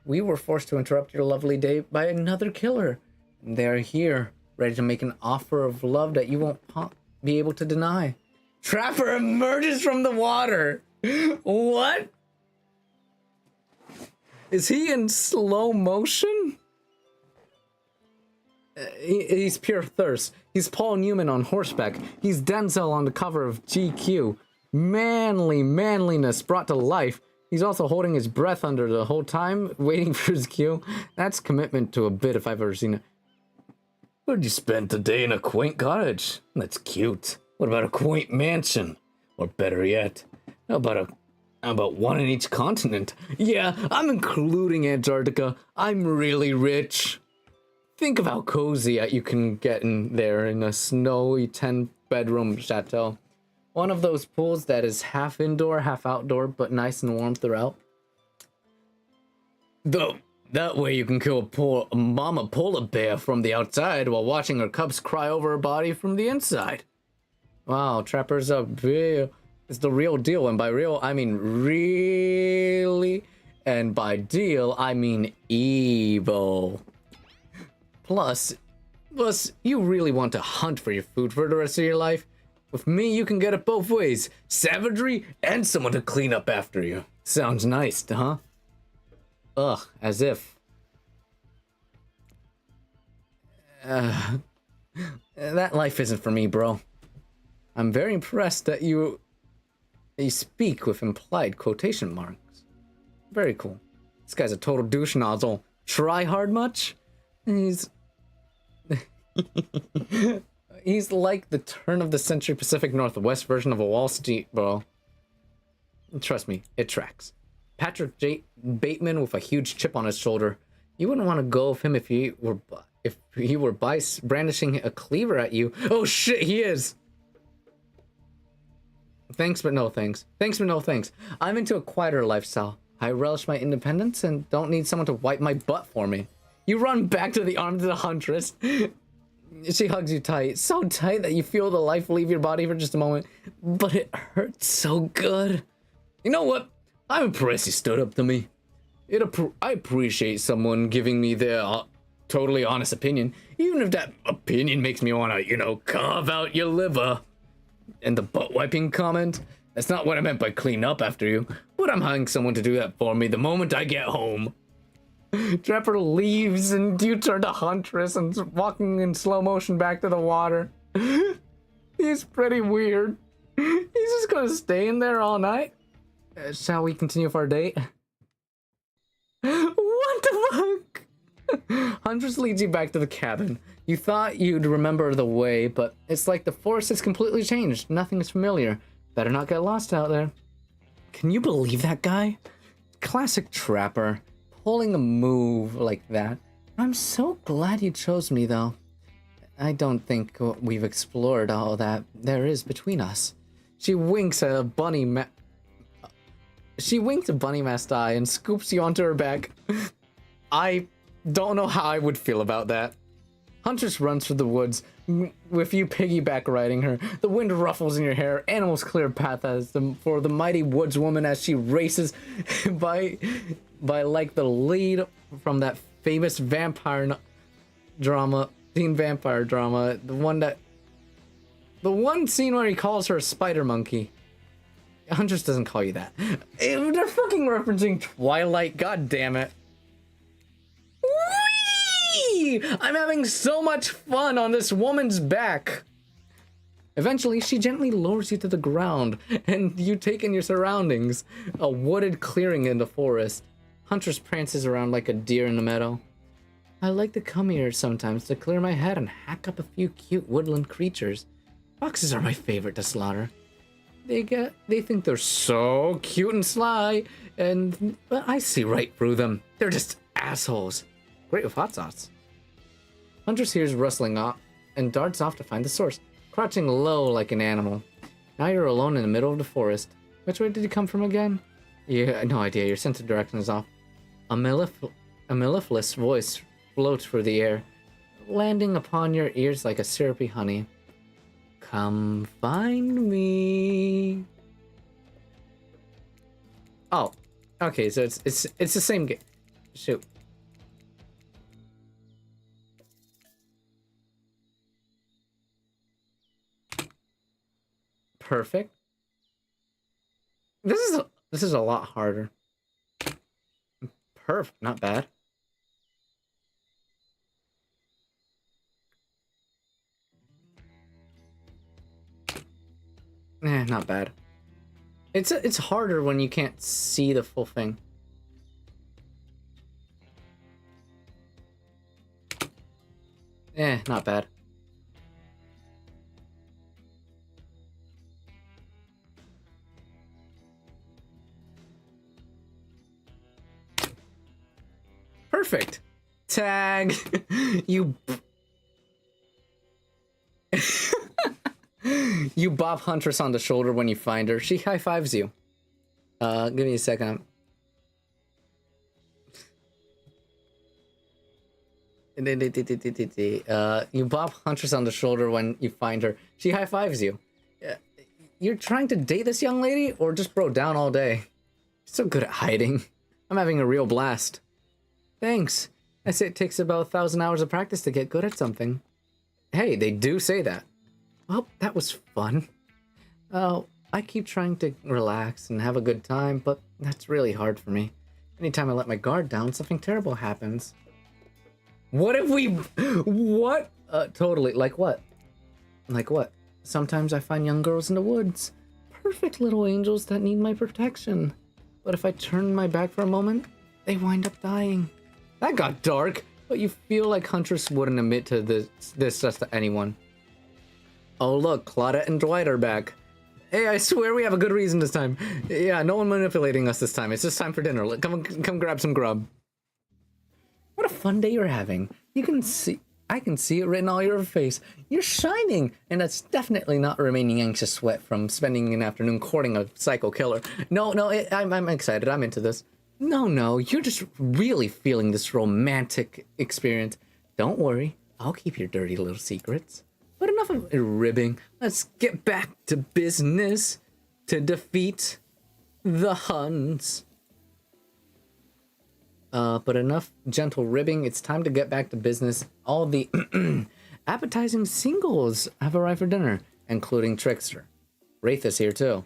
We were forced to interrupt your lovely day by another killer. They're here, ready to make an offer of love that you won't be able to deny. Trapper emerges from the water. What? Is he in slow motion? He's pure thirst. He's Paul Newman on horseback. He's Denzel on the cover of GQ. Manliness brought to life. He's also holding his breath under the whole time, waiting for his cue. That's commitment to a bit if I've ever seen it. Where'd you spend today in a quaint cottage? That's cute. What about a quaint mansion? Or better yet, how about one in each continent? Yeah, I'm including Antarctica. I'm really rich. Think of how cozy you can get in there in a snowy 10-bedroom chateau. One of those pools that is half indoor, half outdoor, but nice and warm throughout. Though, that way you can kill a mama polar bear from the outside while watching her cubs cry over her body from the inside. Wow, trappers are real. It's the real deal, and by real, I mean really, and by deal, I mean evil. Plus, Plus, you really want to hunt for your food for the rest of your life? With me, you can get it both ways. Savagery and someone to clean up after you. Sounds nice, huh? Ugh, as if. That life isn't for me, bro. I'm very impressed that you speak with implied quotation marks. Very cool. This guy's a total douche nozzle. Try hard much? He's he's like the turn of the century Pacific Northwest version of a Wall Street, bro. Trust me, it tracks. Patrick Bateman with a huge chip on his shoulder. You wouldn't want to go with him if he were brandishing a cleaver at you. Oh shit, he is. Thanks, but no thanks. Thanks, but no thanks. I'm into a quieter lifestyle. I relish my independence and don't need someone to wipe my butt for me. You run back to the arms of the huntress. She hugs you tight. So tight that you feel the life leave your body for just a moment. But it hurts so good. You know what? I'm impressed you stood up to me. I appreciate someone giving me their totally honest opinion. Even if that opinion makes me want to, carve out your liver. And the butt wiping comment? That's not what I meant by clean up after you. But I'm hiring someone to do that for me the moment I get home. Trapper leaves and you turn to Huntress and walking in slow motion back to the water. He's pretty weird. He's just gonna stay in there all night. Shall we continue with our date? What the fuck? Huntress leads you back to the cabin. You thought you'd remember the way, but it's like the forest has completely changed. Nothing is familiar. Better not get lost out there. Can you believe that guy? Classic Trapper. Pulling a move like that. I'm so glad you chose me, though. I don't think we've explored all that there is between us. She winks a bunny masked eye and scoops you onto her back. I don't know how I would feel about that. Huntress runs through the woods with you piggyback riding her. The wind ruffles in your hair. Animals clear a path for the mighty woodswoman as she races by like the lead from that famous teen vampire drama. The one scene where he calls her a spider monkey. Huntress doesn't call you that. They're fucking referencing Twilight. God damn it. Whee! I'm having so much fun on this woman's back. Eventually, she gently lowers you to the ground, and you take in your surroundings. A wooded clearing in the forest. Huntress prances around like a deer in the meadow. I like to come here sometimes to clear my head and hack up a few cute woodland creatures. Foxes are my favorite to slaughter. They think they're so cute and sly, but I see right through them. They're just assholes. Great with hot sauce. Huntress hears rustling off and darts off to find the source, crouching low like an animal. Now you're alone in the middle of the forest. Which way did you come from again? Yeah, no idea. Your sense of direction is off. A mellifluous voice floats through the air, landing upon your ears like a syrupy honey. Come find me. Oh, okay. So it's the same game. Shoot. Perfect. This is a lot harder. Perfect, not bad. Not bad. It's harder when you can't see the full thing. Not bad. Perfect. Tag. You you bop Huntress on the shoulder when you find her. She high-fives you. Give me a second. You bop Huntress on the shoulder when you find her. She high-fives you. You're trying to date this young lady or just bro down all day? You're so good at hiding. I'm having a real blast. Thanks. I say it takes about 1,000 hours of practice to get good at something. Hey, they do say that. Well, that was fun. Oh, I keep trying to relax and have a good time, but that's really hard for me. Anytime I let my guard down, something terrible happens. What if we... What? Totally. Like what? Like what? Sometimes I find young girls in the woods. Perfect little angels that need my protection. But if I turn my back for a moment, they wind up dying. That got dark, but you feel like Huntress wouldn't admit to this just to anyone. Oh look, Claudette and Dwight are back. Hey, I swear we have a good reason this time. Yeah, no one manipulating us this time. It's just time for dinner. Come grab some grub. What a fun day you're having. I can see it written all over your face. You're shining, and that's definitely not remaining anxious sweat from spending an afternoon courting a psycho killer. No, I'm excited. I'm into this. No, you're just really feeling this romantic experience. Don't worry, I'll keep your dirty little secrets. But enough of ribbing. Let's get back to business to defeat the Huns. But enough gentle ribbing. It's time to get back to business. All the appetizing singles have arrived for dinner, including Trickster. Wraith is here too.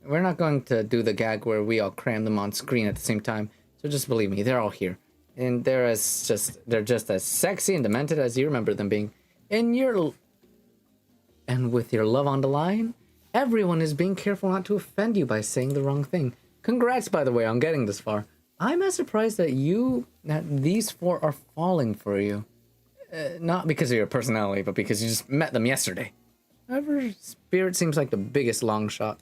We're not going to do the gag where we all cram them on screen at the same time, so just believe me, they're all here. And they're just as sexy and demented as you remember them being. And with your love on the line, everyone is being careful not to offend you by saying the wrong thing. Congrats, by the way, on getting this far. I'm as surprised that these four are falling for you. Not because of your personality, but because you just met them yesterday. However, Spirit seems like the biggest long shot.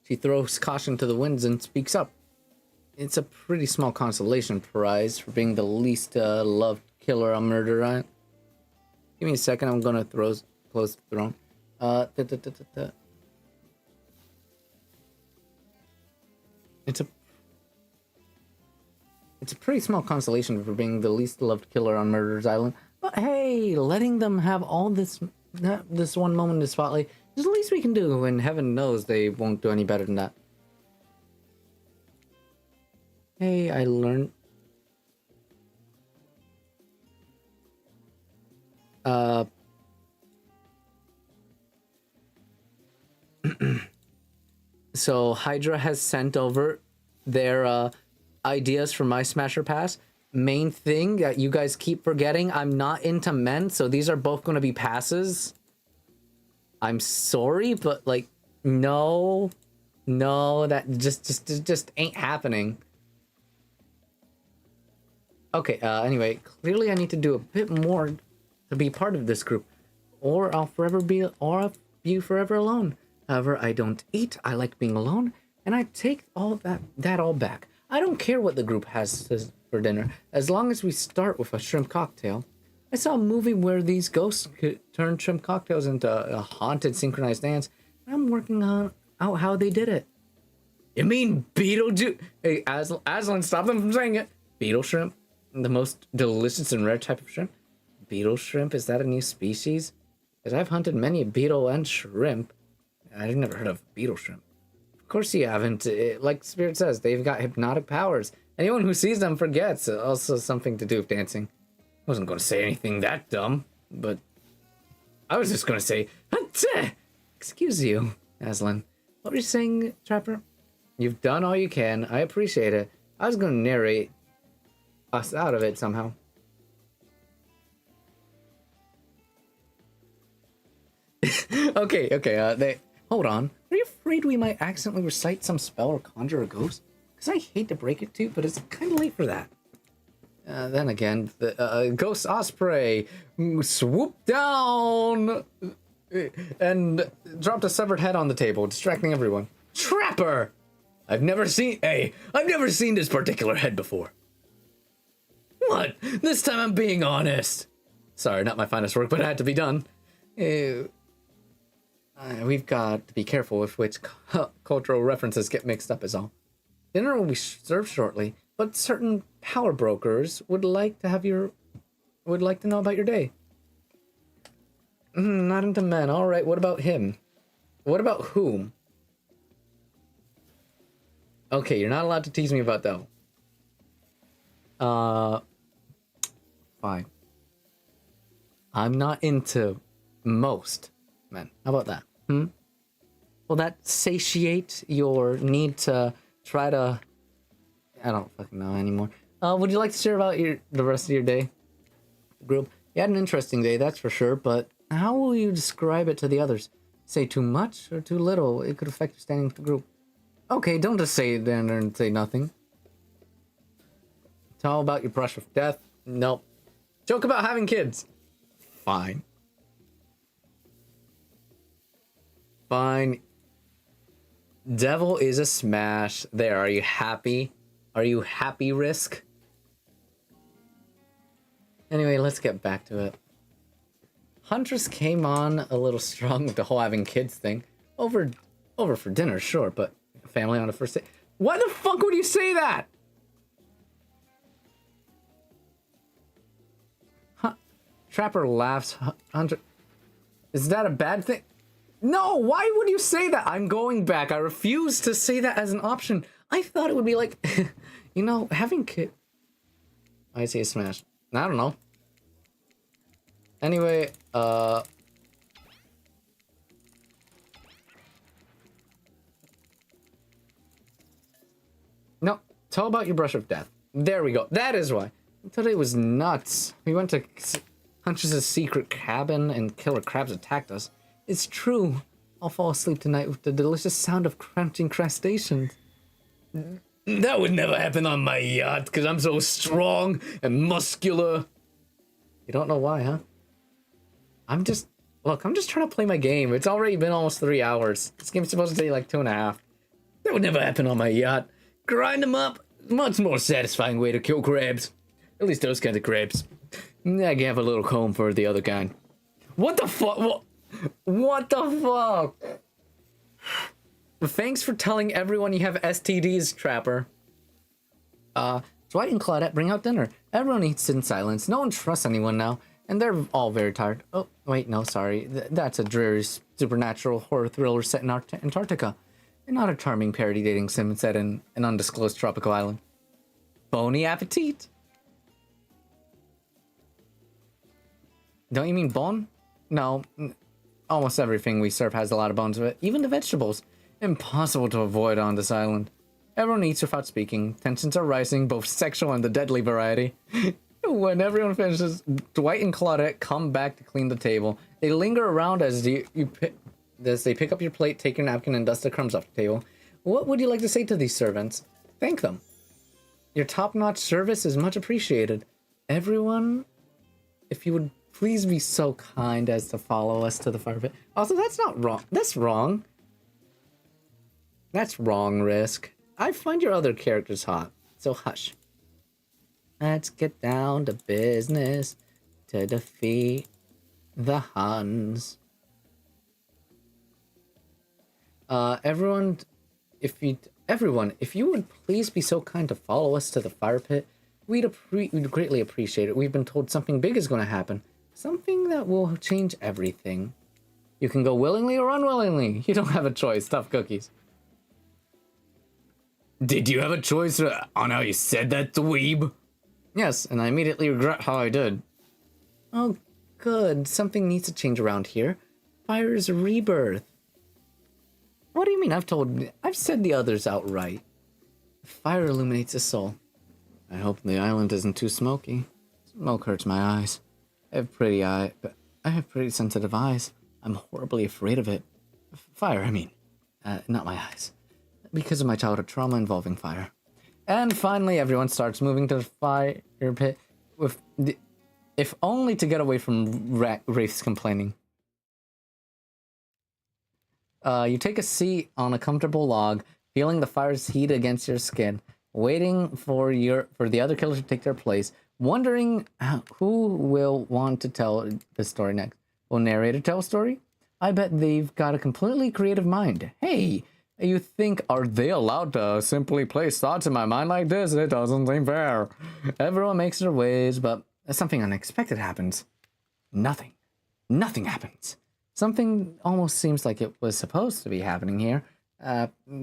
She throws caution to the winds and speaks up. It's a pretty small consolation prize for being the least loved killer on Murder Island. Give me a second, I'm gonna close the throne. It's a pretty small consolation for being the least loved killer on Murder's Island. But hey, letting them have all this one moment in the spotlight is the least we can do, and heaven knows they won't do any better than that. Hey, I learned... So Hydra has sent over their ideas for my Smasher Pass. Main thing that you guys keep forgetting, I'm not into men, so these are both going to be passes. I'm sorry, but like, no, that just ain't happening. Okay, anyway, clearly I need to do a bit more to be part of this group, or I'll be forever alone. However, I don't eat, I like being alone, and I take all that all back. I don't care what the group has for dinner, as long as we start with a shrimp cocktail. I saw a movie where these ghosts could turn shrimp cocktails into a haunted synchronized dance, and I'm working out how they did it. You mean Beetlejuice? Hey, Aslan, stop them from saying it. Beetle shrimp, the most delicious and rare type of shrimp. Beetle shrimp, is that a new species? Because I've hunted many beetle and shrimp. I've never heard of beetle shrimp. Of course you haven't. Like Spirit says, they've got hypnotic powers. Anyone who sees them forgets. Also something to do with dancing. I wasn't going to say anything that dumb, but I was just going to say, excuse you, Aslan. What were you saying, Trapper? You've done all you can. I appreciate it. I was going to narrate us out of it somehow. Okay, hold on. Are you afraid we might accidentally recite some spell or conjure a ghost? Because I hate to break it to you, but it's kind of late for that. Then again, the Ghost Osprey swooped down and dropped a severed head on the table, distracting everyone. Trapper! I've never seen this particular head before. What? This time I'm being honest. Sorry, not my finest work, but it had to be done. We've got to be careful with which cultural references get mixed up is all. Dinner will be served shortly, but certain power brokers would like to know about your day. Not into men. All right, what about him? What about whom? Okay, you're not allowed to tease me about that. Fine. I'm not into most men. How about that? Will that satiate your need to try to... I don't fucking know anymore. Would you like to share about the rest of your day? Group? You had an interesting day, that's for sure, but how will you describe it to the others? Say too much or too little? It could affect your standing with the group. Okay, don't just say it then and say nothing. Tell about your brush with death? Nope. Joke about having kids? Fine. Fine. Devil is a smash. There, are you happy? Are you happy, Risk? Anyway, let's get back to it. Huntress came on a little strong with the whole having kids thing. Over for dinner, sure, but family on the first day. Why the fuck would you say that? Huh. Trapper laughs. Hunter, is that a bad thing? No, why would you say that? I'm going back. I refuse to say that as an option. I thought it would be like, you know, having kid. I say a smash. I don't know. Anyway, no, tell about your brush of death. There we go. That is why. Today was nuts. We went to Huntress' secret cabin and killer crabs attacked us. It's true. I'll fall asleep tonight with the delicious sound of crunching crustaceans. That would never happen on my yacht, because I'm so strong and muscular. You don't know why, huh? I'm just trying to play my game. It's already been almost 3 hours. This game's supposed to take like 2.5. That would never happen on my yacht. Grind them up. Much more satisfying way to kill crabs. At least those kinds of crabs. I can have a little comb for the other kind. What the fuck? What the fuck? Thanks for telling everyone you have STDs, Trapper. Dwight and Claudette bring out dinner. Everyone eats in silence. No one trusts anyone now. And they're all very tired. Oh, wait, no, sorry. That's a dreary supernatural horror thriller set in Antarctica. And not a charming parody dating sim set in an undisclosed tropical island. Bony appetit. Don't you mean bone? No. Almost everything we serve has a lot of bones of it. Even the vegetables. Impossible to avoid on this island. Everyone eats without speaking. Tensions are rising, both sexual and the deadly variety. When everyone finishes, Dwight and Claudette come back to clean the table. They linger around as they pick up your plate, take your napkin, and dust the crumbs off the table. What would you like to say to these servants? Thank them. Your top-notch service is much appreciated. Everyone, if you would please be so kind as to follow us to the fire pit. Also, that's not wrong. That's wrong. That's wrong, Risk. I find your other characters hot, so hush. Let's get down to business to defeat the Huns. Everyone, if you would please be so kind to follow us to the fire pit, we'd greatly appreciate it. We've been told something big is going to happen. Something that will change everything. You can go willingly or unwillingly. You don't have a choice. Tough cookies. Did you have a choice on how you said that, dweeb? Yes, and I immediately regret how I did. Oh, good. Something needs to change around here. Fire's rebirth. What do you mean? I've said the others outright. Fire illuminates the soul. I hope the island isn't too smoky. Smoke hurts my eyes. I have pretty sensitive eyes. I'm horribly afraid of it. Fire, I mean. Not my eyes. Because of my childhood trauma involving fire. And finally, everyone starts moving to the fire pit, if only to get away from Wraith's complaining. You take a seat on a comfortable log, feeling the fire's heat against your skin, waiting for the other killers to take their place, wondering who will want to tell the story next. Will narrator tell a story? I bet they've got a completely creative mind. Hey! You think, are they allowed to simply place thoughts in my mind like this? It doesn't seem fair. Everyone makes their ways, but something unexpected happens. Nothing. Nothing happens. Something almost seems like it was supposed to be happening here.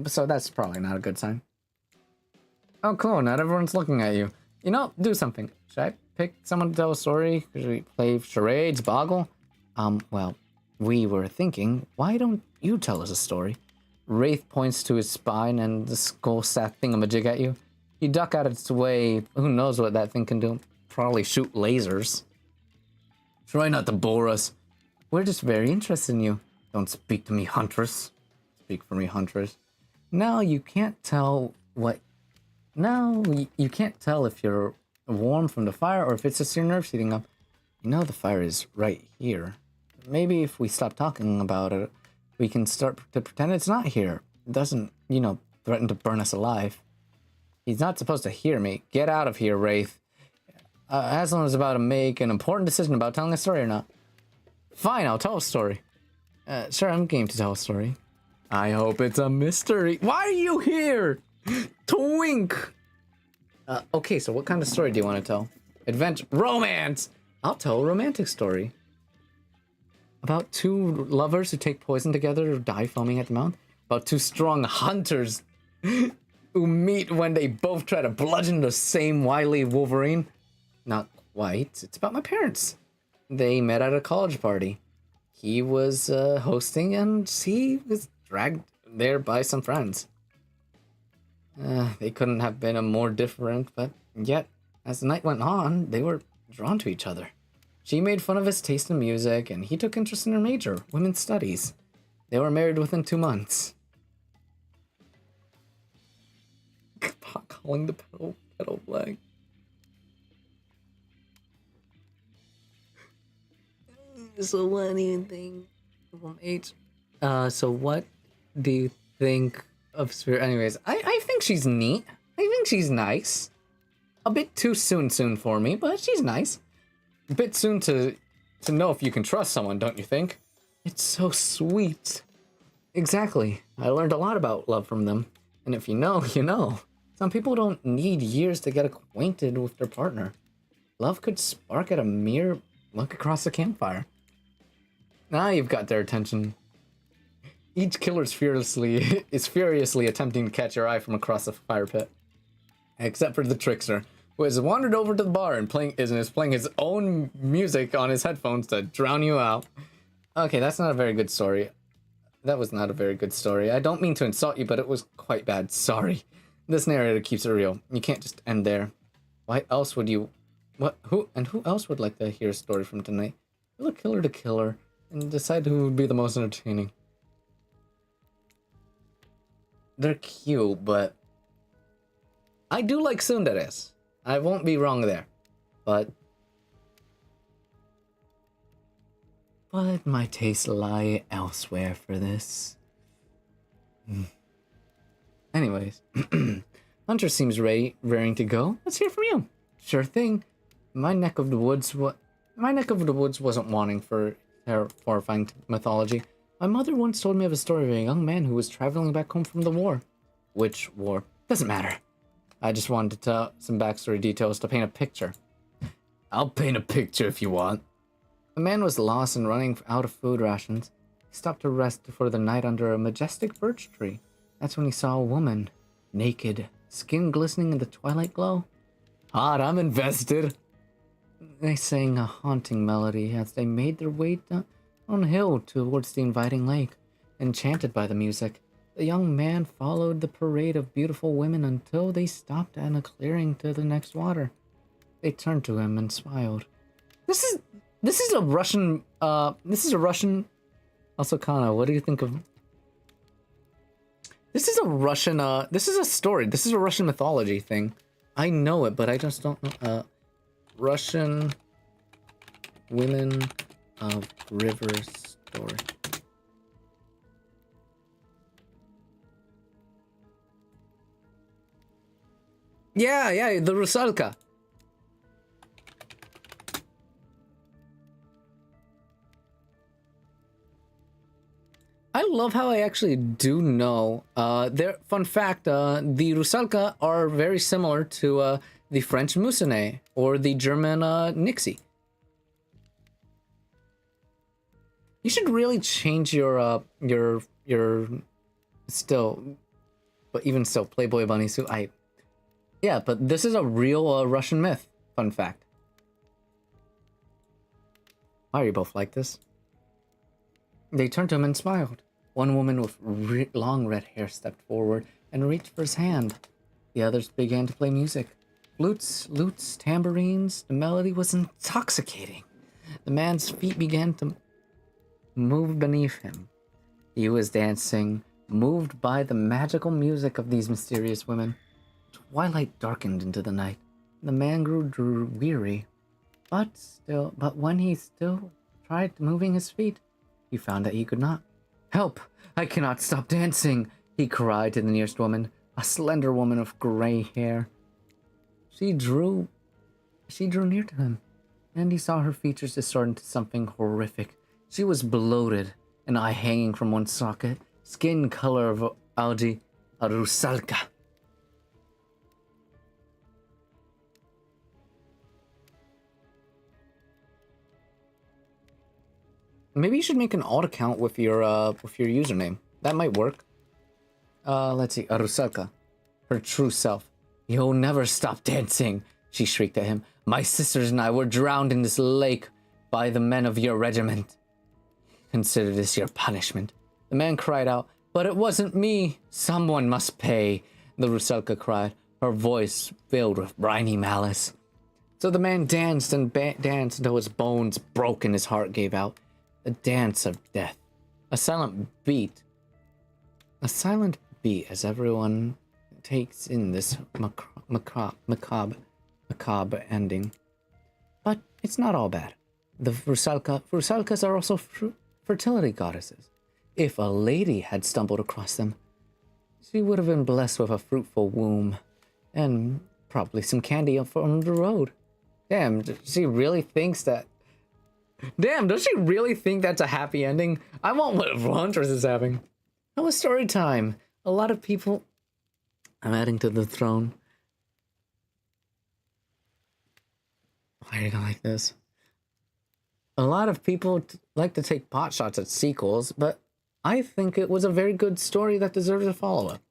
So that's probably not a good sign. Oh, cool. Not everyone's looking at you. You know, do something. Should I pick someone to tell a story? Should we play charades, boggle? Well, we were thinking, why don't you tell us a story? Wraith points to his spine and the skull sack thingamajig at you. You duck out of its way. Who knows what that thing can do? Probably shoot lasers. Try not to bore us. We're just very interested in you. Don't speak to me, Huntress. Speak for me, Huntress. No, you can't tell what... No, you can't tell if you're warm from the fire or if it's just your nerves heating up. You know the fire is right here. Maybe if we stop talking about it, we can start to pretend it's not here. It doesn't, threaten to burn us alive. He's not supposed to hear me. Get out of here, Wraith. Aslan is about to make an important decision about telling a story or not. Fine, I'll tell a story. Sure, I'm game to tell a story. I hope it's a mystery. Why are you here? Twink! Okay, so what kind of story do you want to tell? Adventure. Romance! I'll tell a romantic story. About two lovers who take poison together or die foaming at the mouth. About two strong hunters who meet when they both try to bludgeon the same wily Wolverine. Not quite. It's about my parents. They met at a college party. He was hosting and she was dragged there by some friends. They couldn't have been a more different, but yet, as the night went on, they were drawn to each other. She made fun of his taste in music, and he took interest in her major, women's studies. They were married within 2 months. Pot calling the pedal black. So what do you think of H? So what do you think of Spirit? Anyways, I think she's neat. I think she's nice. A bit too soon for me, but she's nice. A bit soon to know if you can trust someone, don't you think? It's so sweet. Exactly. I learned a lot about love from them. And if you know, you know. Some people don't need years to get acquainted with their partner. Love could spark at a mere look across the campfire. Now you've got their attention. Each killer is furiously attempting to catch your eye from across the fire pit. Except for the trickster, who has wandered over to the bar and is playing his own music on his headphones to drown you out. Okay, that's not a very good story. That was not a very good story. I don't mean to insult you, but it was quite bad. Sorry. This narrator keeps it real. You can't just end there. Why else would you... Who else would like to hear a story from tonight? Kill a killer to killer and decide who would be the most entertaining. They're cute, but... I do like tsunderes. I won't be wrong there. But my tastes lie elsewhere for this. Anyways, Hunter seems raring to go. Let's hear from you. Sure thing. My neck of the woods wasn't wanting for horrifying mythology. My mother once told me of a story of a young man who was traveling back home from the war. Which war? Doesn't matter. I just wanted to tell some backstory details to paint a picture. I'll paint a picture if you want. The man was lost and running out of food rations. He stopped to rest for the night under a majestic birch tree. That's when he saw a woman, naked, skin glistening in the twilight glow. Hot, I'm invested. They sang a haunting melody as they made their way down a hill towards the inviting lake. Enchanted by the music, the young man followed the parade of beautiful women until they stopped at a clearing to the next water. They turned to him and smiled. This is a Russian also Kana, what do you think of this is a Russian this is a story. This is a Russian mythology thing. I know it, but I just don't know Russian Women of River story. Yeah, the Rusalka. I love how I actually do know. Fun fact, the Rusalka are very similar to the French Moussenet or the German Nixie. You should really change your still, but even still, Playboy bunny suit. Yeah, but this is a real Russian myth. Fun fact. Why are you both like this? They turned to him and smiled. One woman with long red hair stepped forward and reached for his hand. The others began to play music. Flutes, lutes, tambourines. The melody was intoxicating. The man's feet began to move beneath him. He was dancing, moved by the magical music of these mysterious women. Twilight darkened into the night. The man grew weary, but when he still tried moving his feet, he found that he could not. "Help! I cannot stop dancing!" he cried to the nearest woman, a slender woman of gray hair. She drew near to him, and he saw her features distort into something horrific. She was bloated, an eye hanging from one socket, skin color of algae, a rusalka. Maybe you should make an alt account with your username. That might work. Let's see, a rusalka, her true self. "You'll never stop dancing," she shrieked at him. "My sisters and I were drowned in this lake by the men of your regiment. Consider this your punishment." The man cried out, "But it wasn't me. Someone must pay," the rusalka cried, her voice filled with briny malice. So the man danced and danced until his bones broke and his heart gave out. The dance of death. A silent beat as everyone takes in this macabre ending. But it's not all bad. The rusalkas are also fertility goddesses. If a lady had stumbled across them, she would have been blessed with a fruitful womb and probably some candy from the road. Damn, does she really think that's a happy ending? I want what Huntress is having. That was story time. A lot of people... I'm adding to the throne. Why are you gonna like this? A lot of people like to take pot shots at sequels, but I think it was a very good story that deserves a follow-up.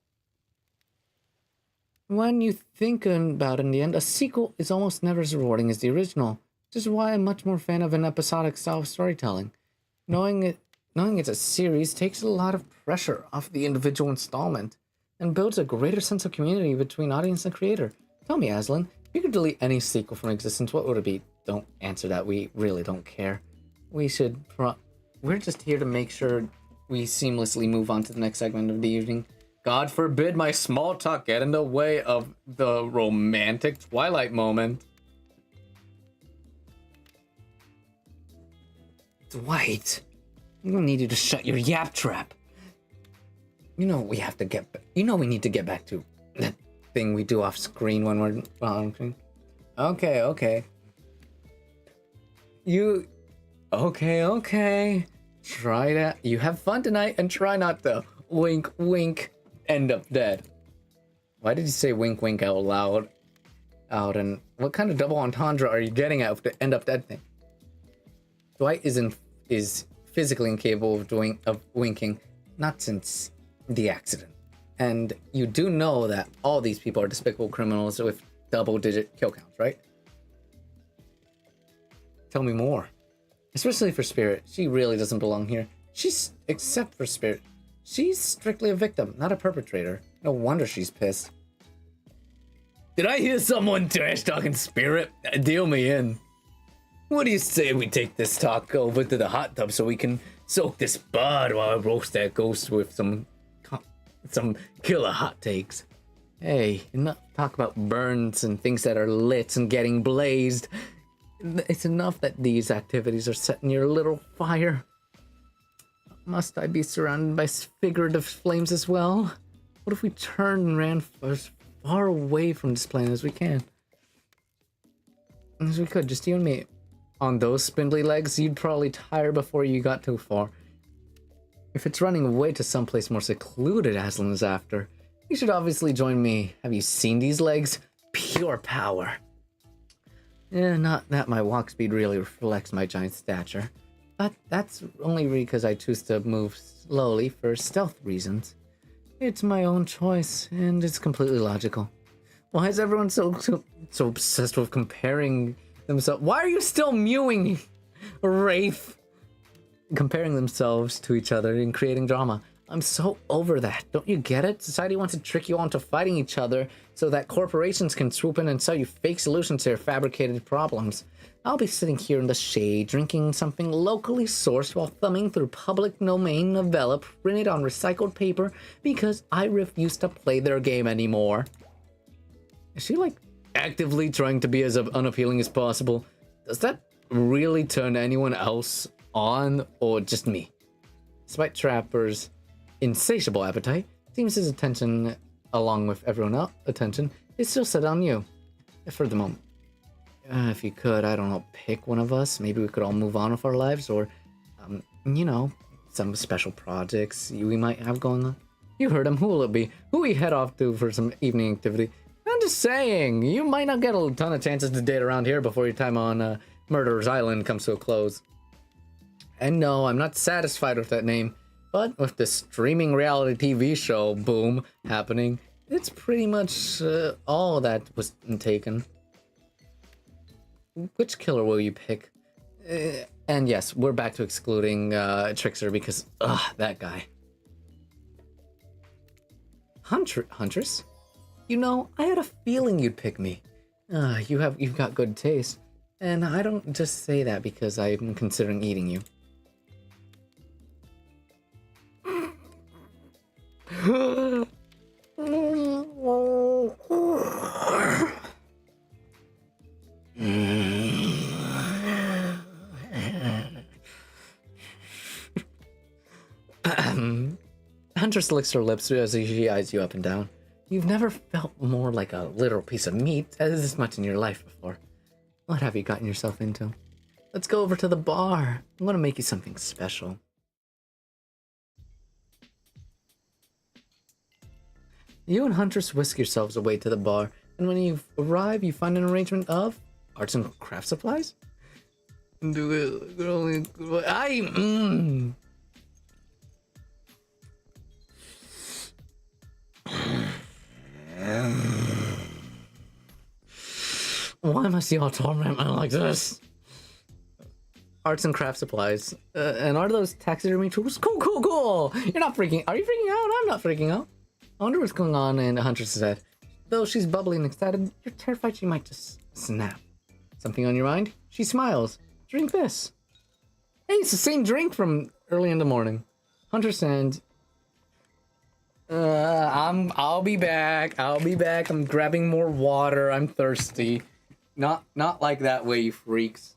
When you think about it in the end, a sequel is almost never as rewarding as the original, which is why I'm much more fan of an episodic style of storytelling. Knowing it's a series takes a lot of pressure off the individual installment and builds a greater sense of community between audience and creator. Tell me, Aslan, if you could delete any sequel from existence, what would it be? Don't answer that. We really don't care. We're just here to make sure we seamlessly move on to the next segment of the evening. God forbid my small talk get in the way of the romantic Twilight moment. Dwight, I'm gonna need you to shut your yap trap. We need to get back to that thing we do off screen when we're on screen. Okay. Okay. Try that. You have fun tonight and try not to wink, end up dead. Why did you say wink out loud? And what kind of double entendre are you getting at with the end up dead thing? Dwight is physically incapable of winking, not since the accident. And you do know that all these people are despicable criminals with double-digit kill counts, right? Tell me more. Especially for Spirit. She really doesn't belong here. Except for Spirit. She's strictly a victim, not a perpetrator. No wonder she's pissed. Did I hear someone trash talking Spirit? Deal me in. What do you say we take this talk over to the hot tub so we can soak this bud while I roast that ghost with some killer hot takes? Hey, enough talk about burns and things that are lit and getting blazed. It's enough that these activities are setting your little fire. Must I be surrounded by figurative flames as well? What if we turned and ran as far away from this planet as we can? As we could, just you and me. On those spindly legs, you'd probably tire before you got too far. If it's running away to someplace more secluded Aslan is after, you should obviously join me. Have you seen these legs? Pure power. Not that my walk speed really reflects my giant stature, but that's only because I choose to move slowly for stealth reasons. It's my own choice, and it's completely logical. Why is everyone so obsessed with comparing themselves? Why are you still mewing? Wraith comparing themselves to each other and creating drama. I'm so over that. Don't you get it? Society wants to trick you onto fighting each other so that corporations can swoop in and sell you fake solutions to your fabricated problems. I'll be sitting here in the shade, drinking something locally sourced while thumbing through public domain novella printed on recycled paper because I refuse to play their game anymore. Is she, like, actively trying to be as unappealing as possible? Does that really turn anyone else on, or just me? Despite Trapper's insatiable appetite, seems his attention, along with everyone else's attention, is still set on you. For the moment. If you could, I don't know, pick one of us. Maybe we could all move on with our lives, or, you know, some special projects we might have going on. You heard him. Who will it be? Who we head off to for some evening activity? I'm just saying, you might not get a ton of chances to date around here before your time on Murderer's Island comes to a close. And no, I'm not satisfied with that name, but with the streaming reality TV show boom happening, it's pretty much all that was taken. Which killer will you pick? And yes, we're back to excluding Trickster because, that guy. Huntress? You know, I had a feeling you'd pick me. You've got good taste. And I don't just say that because I'm considering eating you. Huntress licks her lips as she eyes you up and down. You've never felt more like a literal piece of meat as this much in your life before. What have you gotten yourself into? Let's go over to the bar. I'm gonna make you something special. You and Huntress whisk yourselves away to the bar, and when you arrive, you find an arrangement of arts and craft supplies? Why must you all torment me like this? Arts and craft supplies. And are those taxidermy tools? Cool. You're not freaking. Are you freaking out? I'm not freaking out. I wonder what's going on in Huntress's head. Though she's bubbly and excited, you're terrified she might just snap. Something on your mind? She smiles. Drink this. Hey, it's the same drink from early in the morning. Huntress and I'll be back. I'm grabbing more water. I'm thirsty. Not like that way, you freaks.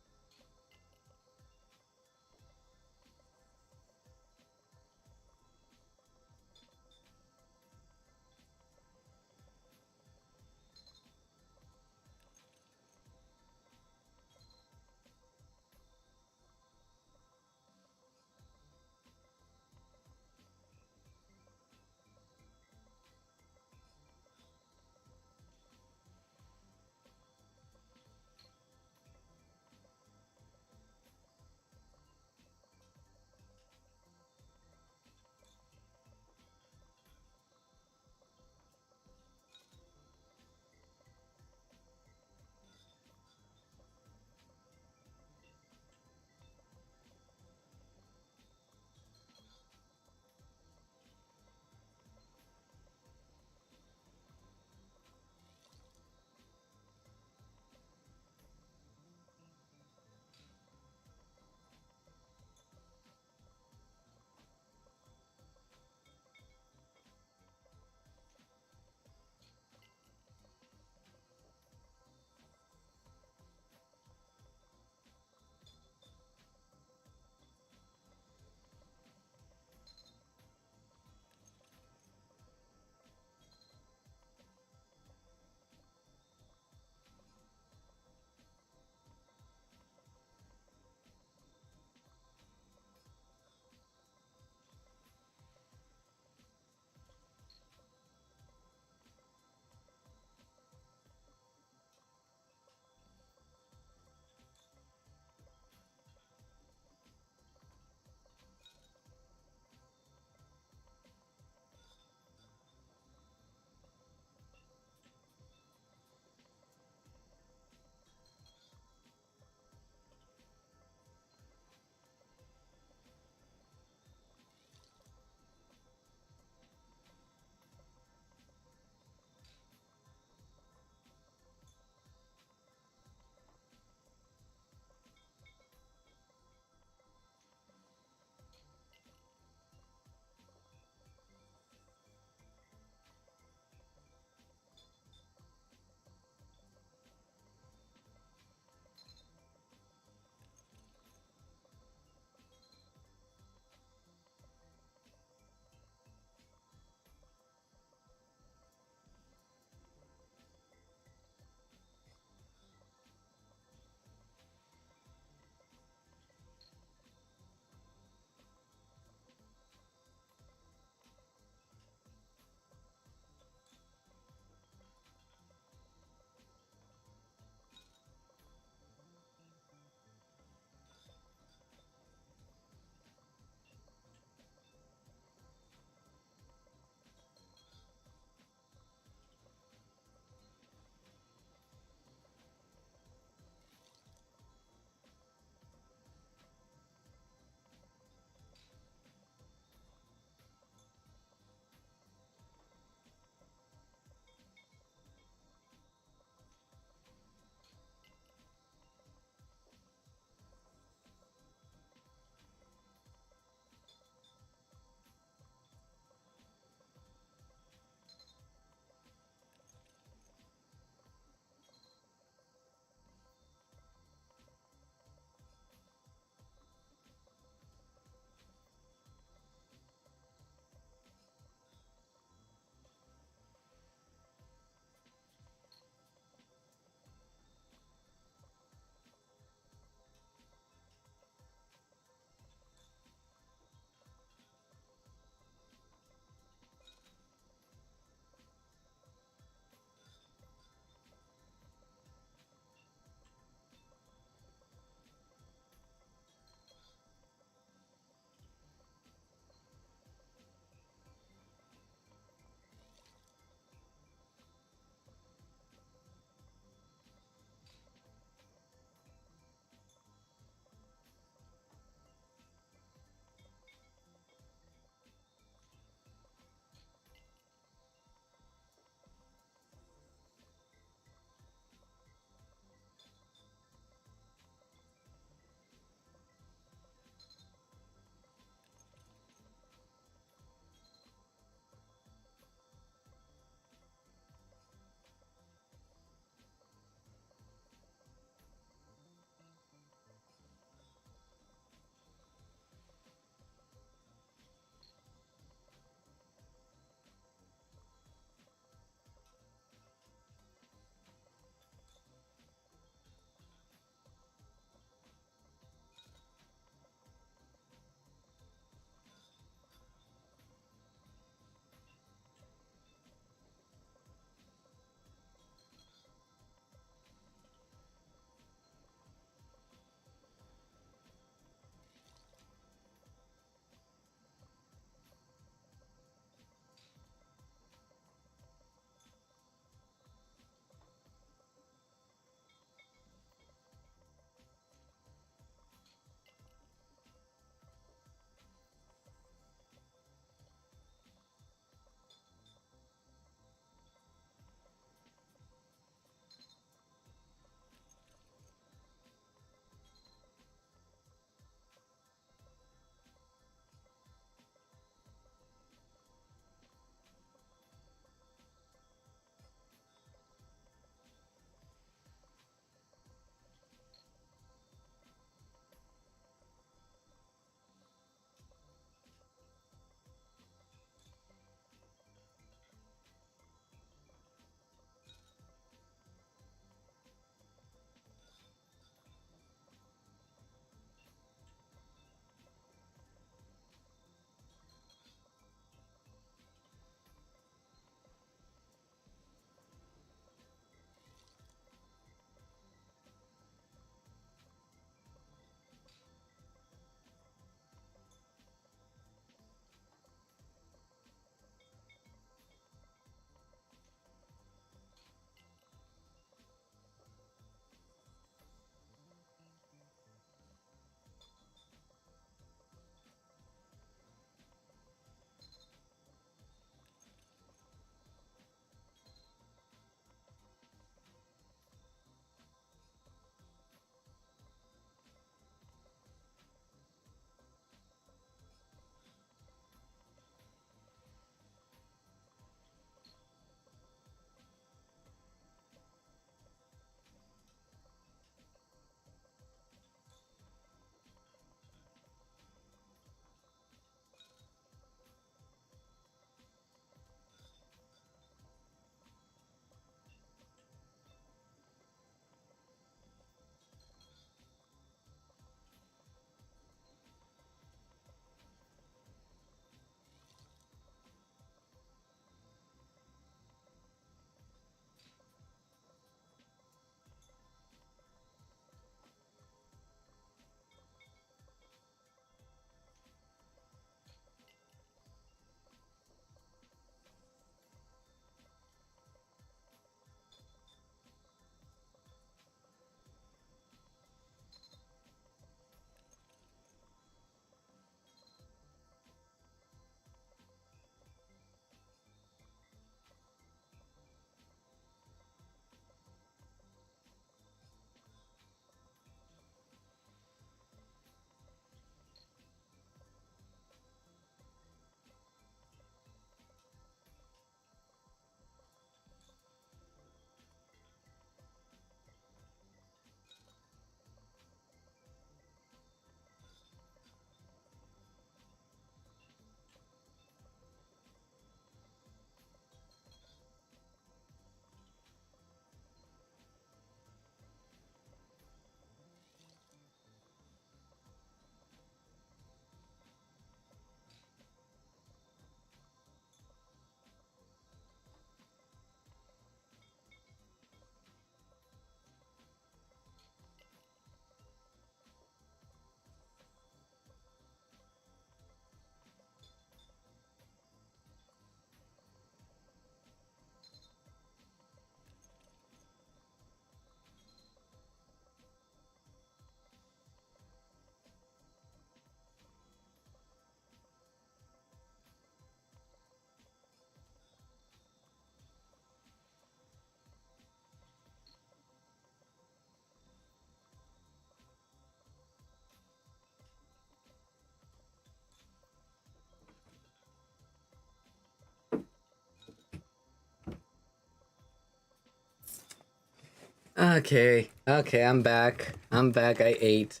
Okay, I'm back. I ate.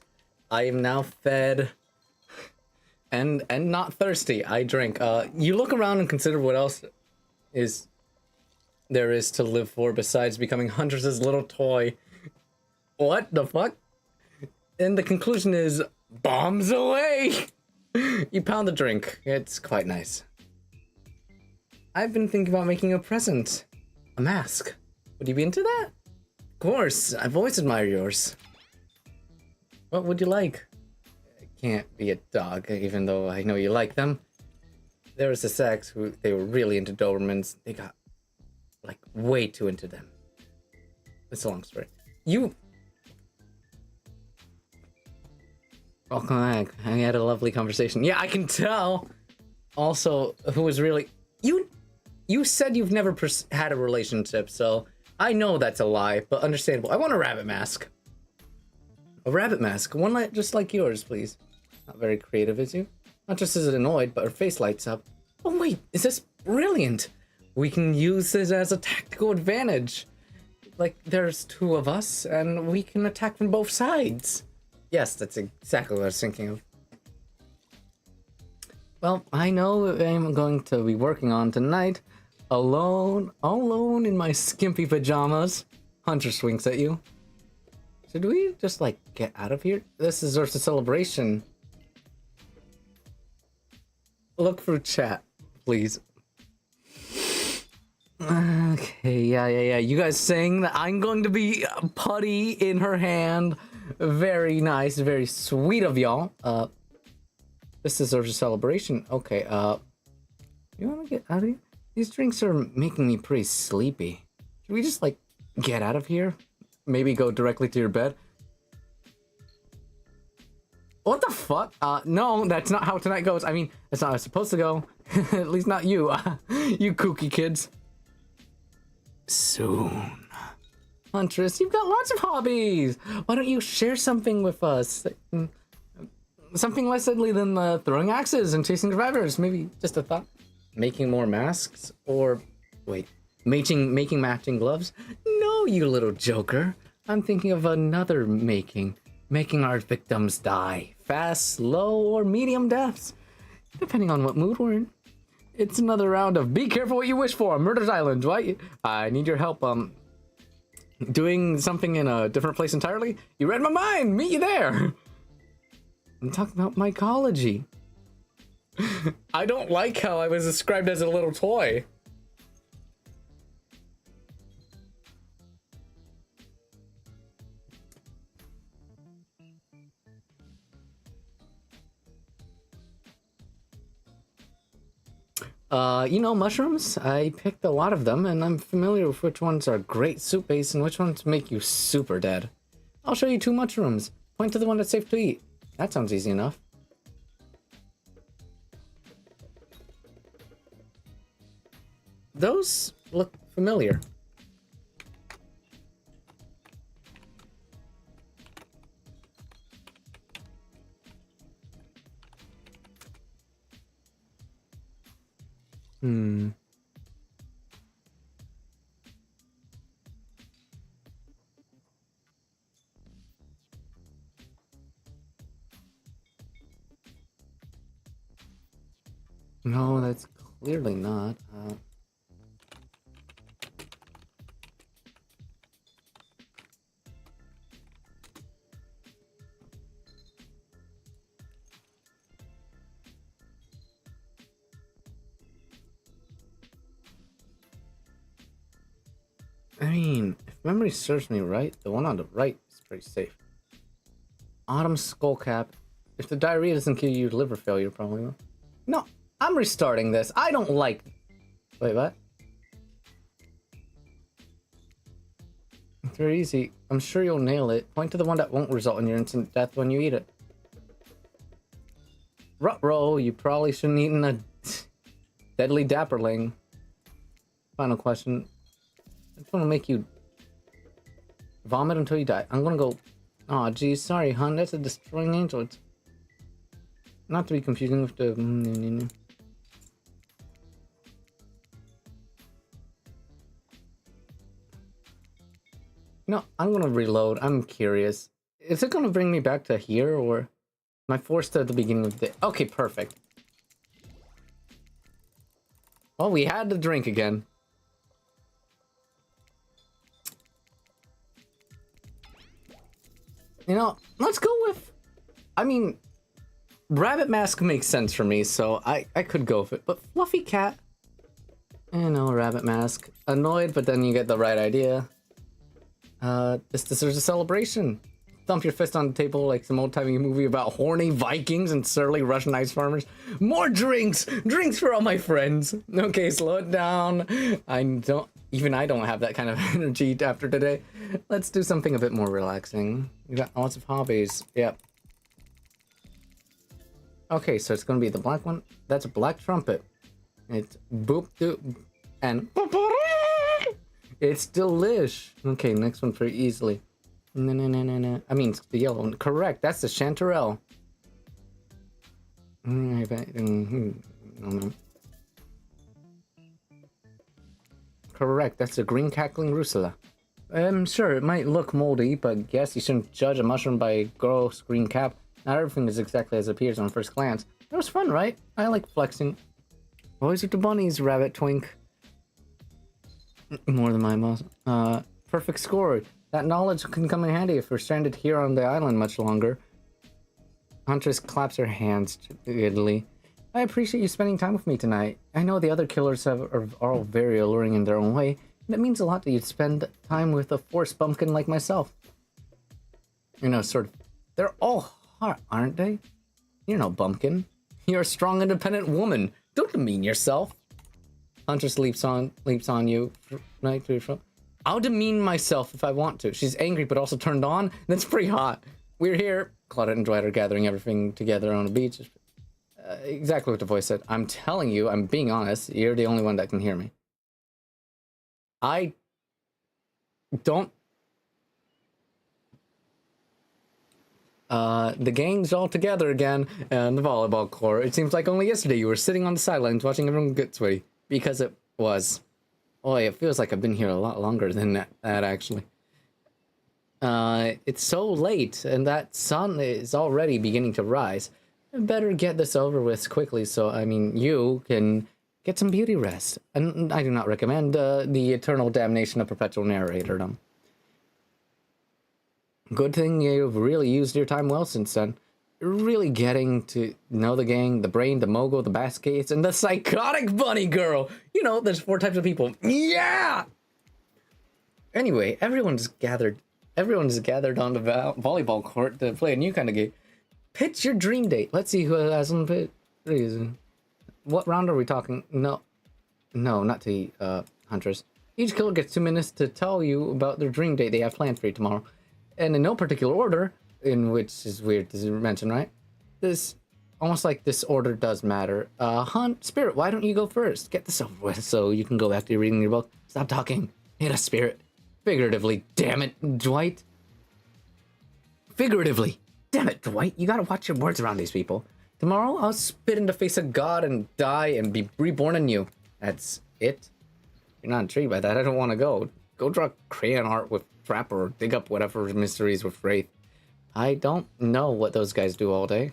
I am now fed. And not thirsty. I drink. You look around and consider what else there is to live for besides becoming Huntress's little toy. What the fuck? And the conclusion is bombs away. You pound the drink. It's quite nice. I've been thinking about making a present. A mask. Would you be into that? Of course. I've always admired yours. What would you like? It can't be a dog, even though I know you like them. There was this ex who they were really into Dobermans. They got like way too into them. It's a long story. Welcome back. I had a lovely conversation. Yeah, I can tell. Also, who was really you said you've never had a relationship, so I know that's a lie, but understandable. I want a rabbit mask. A rabbit mask, one just like yours, please. Not very creative, is you? Not just as annoyed, but her face lights up. Oh wait, is this brilliant? We can use this as a tactical advantage. Like, there's two of us, and we can attack from both sides. Yes, that's exactly what I was thinking of. Well, I know I'm going to be working on tonight. Alone in my skimpy pajamas. Huntress winks at you. Should we just, like, get out of here? This deserves a celebration. Look through chat, please. Okay, yeah. You guys saying that I'm going to be putty in her hand. Very nice, very sweet of y'all. This deserves a celebration. Okay, you wanna get out of here? These drinks are making me pretty sleepy. Can we just, like, get out of here? Maybe go directly to your bed? What the fuck? No, that's not how tonight goes. I mean, that's not how it's supposed to go. At least not you. You kooky kids. Soon. Huntress, you've got lots of hobbies. Why don't you share something with us? Something less deadly than throwing axes and chasing survivors. Maybe just a thought. Making more masks? Or, wait, making matching gloves? No, you little joker. I'm thinking of another making. Making our victims die. Fast, slow, or medium deaths. Depending on what mood we're in. It's another round of be careful what you wish for. Murder's Island, right? I need your help, doing something in a different place entirely. You read my mind. Meet you there. I'm talking about mycology. I don't like how I was described as a little toy. You know, mushrooms? I picked a lot of them, and I'm familiar with which ones are great soup base and which ones make you super dead. I'll show you 2 mushrooms. Point to the one that's safe to eat. That sounds easy enough. Those look familiar. No, that's clearly not. I mean, if memory serves me right, the one on the right is pretty safe. Autumn skullcap. If the diarrhea doesn't kill you, liver failure probably will. No, I'm restarting this. I don't like... Wait, what? It's very easy. I'm sure you'll nail it. Point to the one that won't result in your instant death when you eat it. Ruh-roh, you probably shouldn't eat a deadly dapperling. Final question. It's gonna make you vomit until you die. I'm gonna go... Aw, geez, sorry, hon. That's a destroying angel. It's not to be confusing with the... No, I'm gonna reload. I'm curious. Is it gonna bring me back to here, or am I forced to the beginning of the day? Okay, perfect. Well, we had to drink again. You know, let's go with... I mean, Rabbit Mask makes sense for me, so I could go with it. But Fluffy Cat... You know, Rabbit Mask. Annoyed, but then you get the right idea. This deserves a celebration. Thump your fist on the table like some old-timey movie about horny Vikings and surly Russian ice farmers. More drinks! Drinks for all my friends! Okay, slow it down. I don't have that kind of energy after today. Let's do something a bit more relaxing. We got lots of hobbies. Yep. Okay, so it's gonna be the black one. That's a black trumpet. It's boop doop and it's delish. Okay, next one pretty easily. No. I mean, the yellow one. Correct. That's the chanterelle. Correct. That's the green cackling rusula. Sure, it might look moldy, but yes, you shouldn't judge a mushroom by a gross green cap. Not everything is exactly as it appears on first glance. It was fun, right? I like flexing. Always with the bunnies, Rabbit Twink. More than my boss. Perfect score. That knowledge can come in handy if we're stranded here on the island much longer. Huntress claps her hands giddily. I appreciate you spending time with me tonight. I know the other killers are all very alluring in their own way, and it means a lot that you'd spend time with a force bumpkin like myself. You know, sort of. They're all hot, aren't they? You're no bumpkin. You're a strong, independent woman. Don't demean yourself. Huntress leaps on you. Right to your front. I'll demean myself if I want to. She's angry but also turned on. That's pretty hot. We're here. Claudette and Dwight are gathering everything together on a beach. Exactly what the voice said. I'm telling you, I'm being honest. You're the only one that can hear me. I don't... the gang's all together again, and the volleyball court. It seems like only yesterday you were sitting on the sidelines watching everyone get sweaty. Because it was. Boy, it feels like I've been here a lot longer than that actually. It's so late, and that sun is already beginning to rise. I better get this over with quickly so, I mean, you can get some beauty rest. And I do not recommend the eternal damnation of perpetual narratordom. Good thing you've really used your time well since then. You're really getting to know the gang, the brain, the mogul, the baskets, and the psychotic bunny girl. You know, there's 4 types of people. Yeah! Anyway, everyone's gathered on the volleyball court to play a new kind of game. Pitch your dream date. Let's see who has one pit. What round are we talking? No, not to Huntress. Each killer gets 2 minutes to tell you about their dream date they have planned for you tomorrow. And in no particular order, in which is weird to mention, right? This, almost like this order does matter. Spirit, why don't you go first? Get this over with so you can go back to reading your book. Stop talking. Hit us, Spirit. Figuratively, damn it, Dwight. Figuratively. Damn it, Dwight. You gotta watch your words around these people. Tomorrow, I'll spit in the face of God and die and be reborn anew. That's it? If you're not intrigued by that, I don't want to go. Go draw crayon art with Trapper or dig up whatever mysteries with Wraith. I don't know what those guys do all day.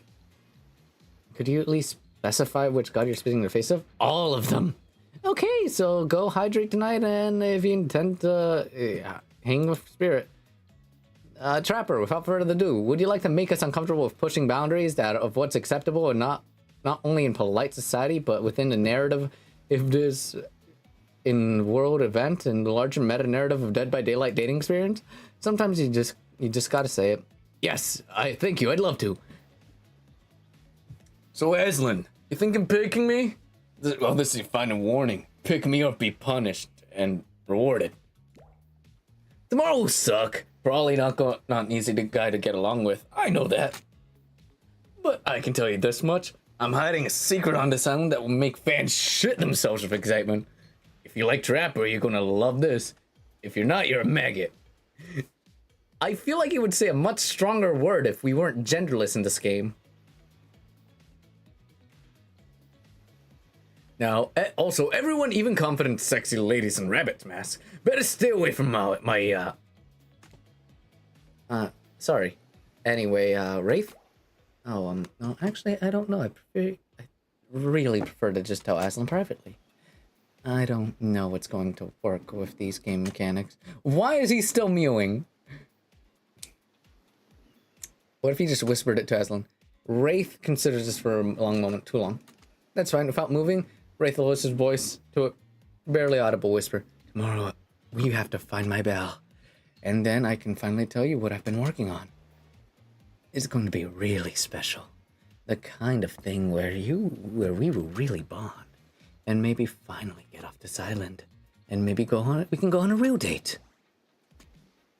Could you at least specify which god you're spitting in the face of? All of them! Okay, so go hydrate tonight, and if you intend to hang with Spirit. Trapper, without further ado, would you like to make us uncomfortable with pushing boundaries of what's acceptable and not only in polite society, but within the narrative, if this in world event and the larger meta narrative of Dead by Daylight dating experience? Sometimes you just gotta say it. Yes, thank you, I'd love to. So Aslan, you thinking picking me? Well, this is your final warning. Pick me or be punished and rewarded. Tomorrow will suck. Probably not an easy guy to get along with. I know that. But I can tell you this much. I'm hiding a secret on this island that will make fans shit themselves with excitement. If you like Trapper, you're gonna love this. If you're not, you're a maggot. I feel like you would say a much stronger word if we weren't genderless in this game. Now, also, everyone, even confident, sexy ladies in rabbit masks, better stay away from my Sorry. Anyway, Wraith? Oh, no, actually, I don't know. I really prefer to just tell Aslan privately. I don't know what's going to work with these game mechanics. Why is he still mewing? What if he just whispered it to Aslan? Wraith considers this for a long moment too long. That's fine. Without moving, Wraith lowers his voice to a barely audible whisper. Tomorrow, we have to find my bell. And then I can finally tell you what I've been working on. It's going to be really special. The kind of thing where we will really bond. And maybe finally get off this island. And maybe we can go on a real date.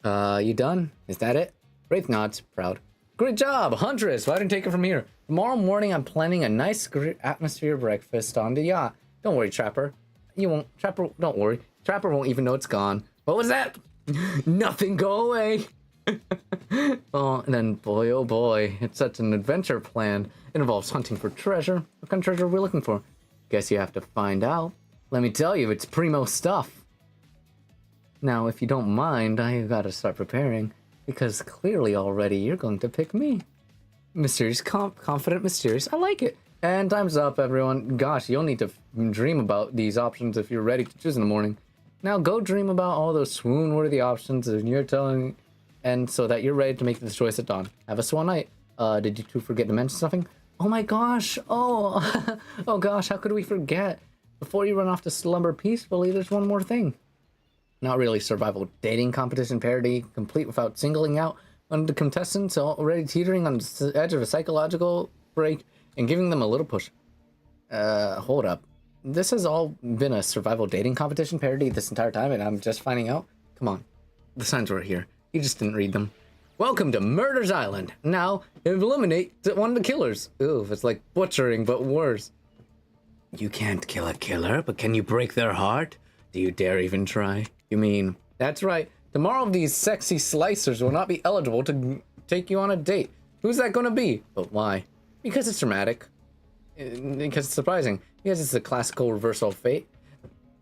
You done? Is that it? Wraith nods, proud. Great job, Huntress. Why didn't you take it from here? Tomorrow morning, I'm planning a nice atmosphere breakfast on the yacht. Don't worry, Trapper. Don't worry. Trapper won't even know it's gone. What was that? Nothing, go away. Oh, and then boy, oh boy, it's such an adventure plan. It involves hunting for treasure. What kind of treasure are we looking for? Guess you have to find out. Let me tell you, it's primo stuff. Now, if you don't mind, I gotta start preparing. Because clearly already you're going to pick me. Mysterious, confident, mysterious. I like it. And time's up, everyone. Gosh, you'll need to dream about these options if you're ready to choose in the morning. Now go dream about all those swoon-worthy options and you're telling, and so that you're ready to make the choice at dawn. Have a swan night. Did you two forget to mention something? Oh my gosh. Oh, oh gosh, how could we forget? Before you run off to slumber peacefully, there's one more thing. Not really survival dating competition parody, complete without singling out one of the contestants already teetering on the edge of a psychological break and giving them a little push. Hold up. This has all been a survival dating competition parody this entire time and I'm just finding out? Come on. The signs were here. You just didn't read them. Welcome to Murder's Island. Now, eliminate one of the killers. Ooh, it's like butchering, but worse. You can't kill a killer, but can you break their heart? Do you dare even try? You mean, that's right. Tomorrow these sexy slicers will not be eligible to take you on a date. Who's that gonna be? But why? Because it's dramatic. Because it's surprising. Because it's a classical reversal of fate.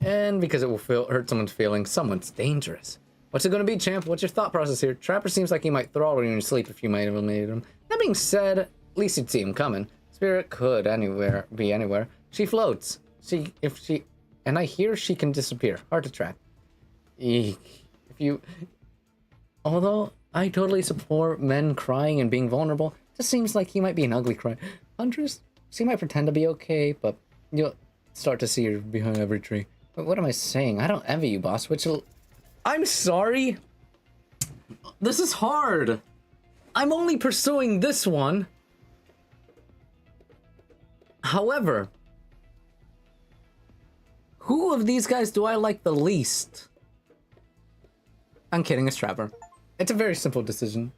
And because it will hurt someone's feelings. Someone's dangerous. What's it gonna be, champ? What's your thought process here? Trapper seems like he might throttle you in your sleep if you might have eliminated him. That being said, at least you'd see him coming. Spirit could be anywhere. She floats. And I hear she can disappear. Hard to track. Although I totally support men crying and being vulnerable, it just seems like he might be an ugly cry. Huntress, she might pretend to be okay, but you'll start to see her behind every tree. But what am I saying? I don't envy you, boss. I'm sorry. This is hard. I'm only pursuing this one. However, who of these guys do I like the least? I'm kidding, it's Trapper. It's a very simple decision.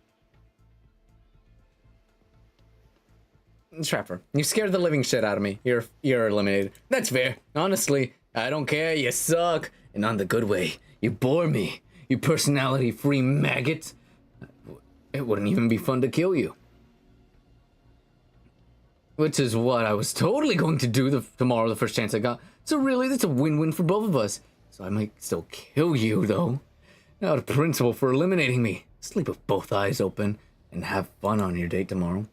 Trapper, you scared the living shit out of me. You're eliminated. That's fair. Honestly, I don't care. You suck. And on the good way. You bore me. You personality-free maggot. It wouldn't even be fun to kill you. Which is what I was totally going to do tomorrow, the first chance I got. So really, that's a win-win for both of us. So I might still kill you, though. Out of principle for eliminating me. Sleep with both eyes open and have fun on your date tomorrow.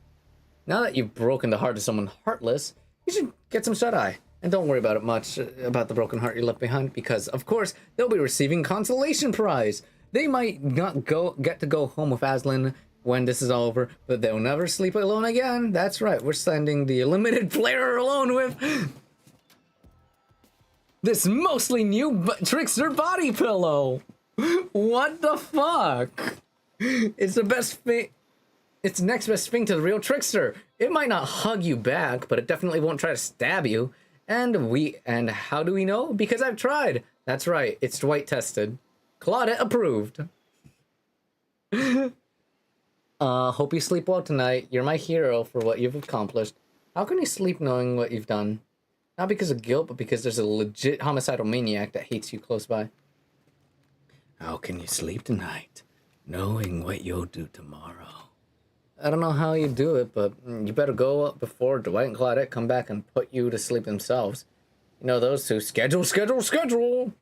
Now that you've broken the heart of someone heartless, you should get some shut-eye. And don't worry about it much, about the broken heart you left behind, because, of course, they'll be receiving consolation prize. They might not get to go home with Aslan when this is all over, but they'll never sleep alone again. That's right, we're sending the eliminated player alone with this mostly new trickster body pillow. What the fuck? It's the best thing. It's the next best thing to the real trickster. It might not hug you back, but it definitely won't try to stab you. And how do we know? Because I've tried. That's right. It's Dwight tested. Claudette approved. Hope you sleep well tonight. You're my hero for what you've accomplished. How can you sleep knowing what you've done? Not because of guilt, but because there's a legit homicidal maniac that hates you close by. How can you sleep tonight, knowing what you'll do tomorrow? I don't know how you do it, but you better go up before Dwight and Claudette come back and put you to sleep themselves. You know, those two. Schedule!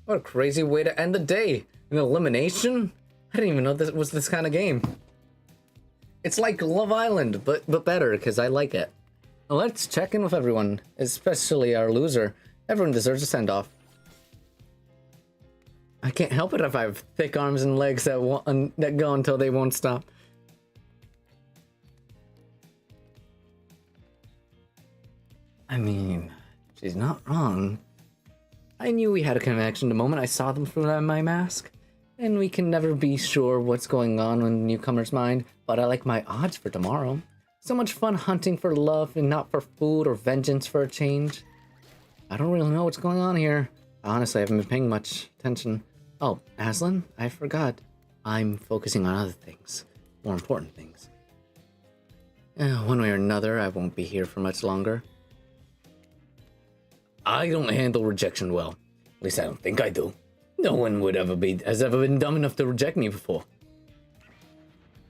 What a crazy way to end the day. An elimination? I didn't even know this was this kind of game. It's like Love Island, but better, because I like it. Let's check in with everyone, especially our loser. Everyone deserves a send-off. I can't help it if I have thick arms and legs that go until they won't stop. I mean, she's not wrong. I knew we had a connection the moment I saw them through my mask. And we can never be sure what's going on in the newcomer's mind, but I like my odds for tomorrow. So much fun hunting for love and not for food or vengeance for a change. I don't really know what's going on here. Honestly, I haven't been paying much attention. Oh, Aslan, I forgot. I'm focusing on other things. More important things. One way or another, I won't be here for much longer. I don't handle rejection well. At least I don't think I do. No one has ever been dumb enough to reject me before.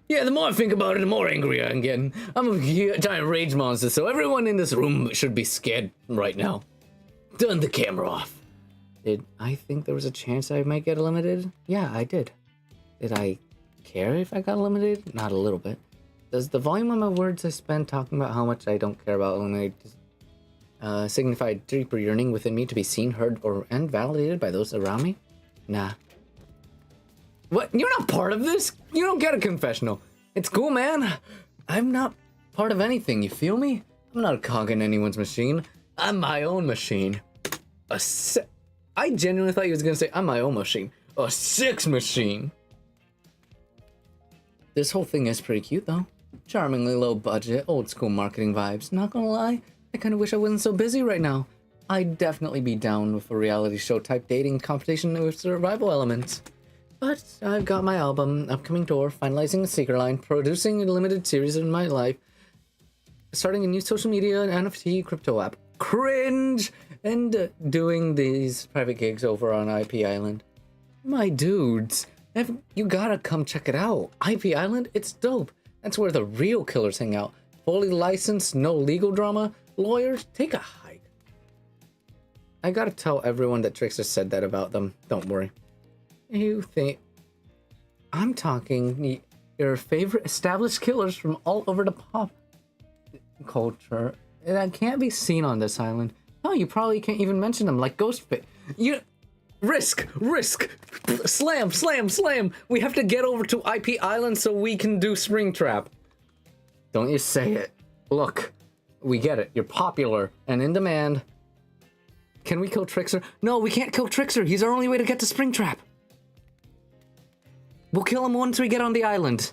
Yeah, the more I think about it, the more angry I'm getting. I'm a giant rage monster, so everyone in this room should be scared right now. Turn the camera off. Did I think there was a chance I might get eliminated? Yeah, I did. Did I care if I got eliminated? Not a little bit. Does the volume of my words I spend talking about how much I don't care about eliminated signify deeper yearning within me to be seen, heard, and validated by those around me? Nah. What? You're not part of this? You don't get a confessional. It's cool, man. I'm not part of anything, you feel me? I'm not a cog in anyone's machine. I'm my own machine. I genuinely thought he was gonna say, I'm my own machine. A sex machine. This whole thing is pretty cute, though. Charmingly low budget, old school marketing vibes. Not gonna lie, I kinda wish I wasn't so busy right now. I'd definitely be down with a reality show type dating competition with survival elements. But I've got my album, upcoming tour, finalizing a secret line, producing a limited series in my life, starting a new social media and NFT crypto app. Cringe! And doing these private gigs over on IP Island. My dudes, you gotta come check it out. IP Island, it's dope. That's where the real killers hang out. Fully licensed, no legal drama. Lawyers, take a hike. I gotta tell everyone that Trickster said that about them. Don't worry. You think... I'm talking your favorite established killers from all over the pop culture that can't be seen on this island. Oh, you probably can't even mention them, like Ghostface. Risk! Slam! We have to get over to IP Island so we can do Springtrap. Don't you say it. Look, we get it. You're popular and in demand. Can we kill Trickster? No, we can't kill Trickster. He's our only way to get to Springtrap. We'll kill him once we get on the island.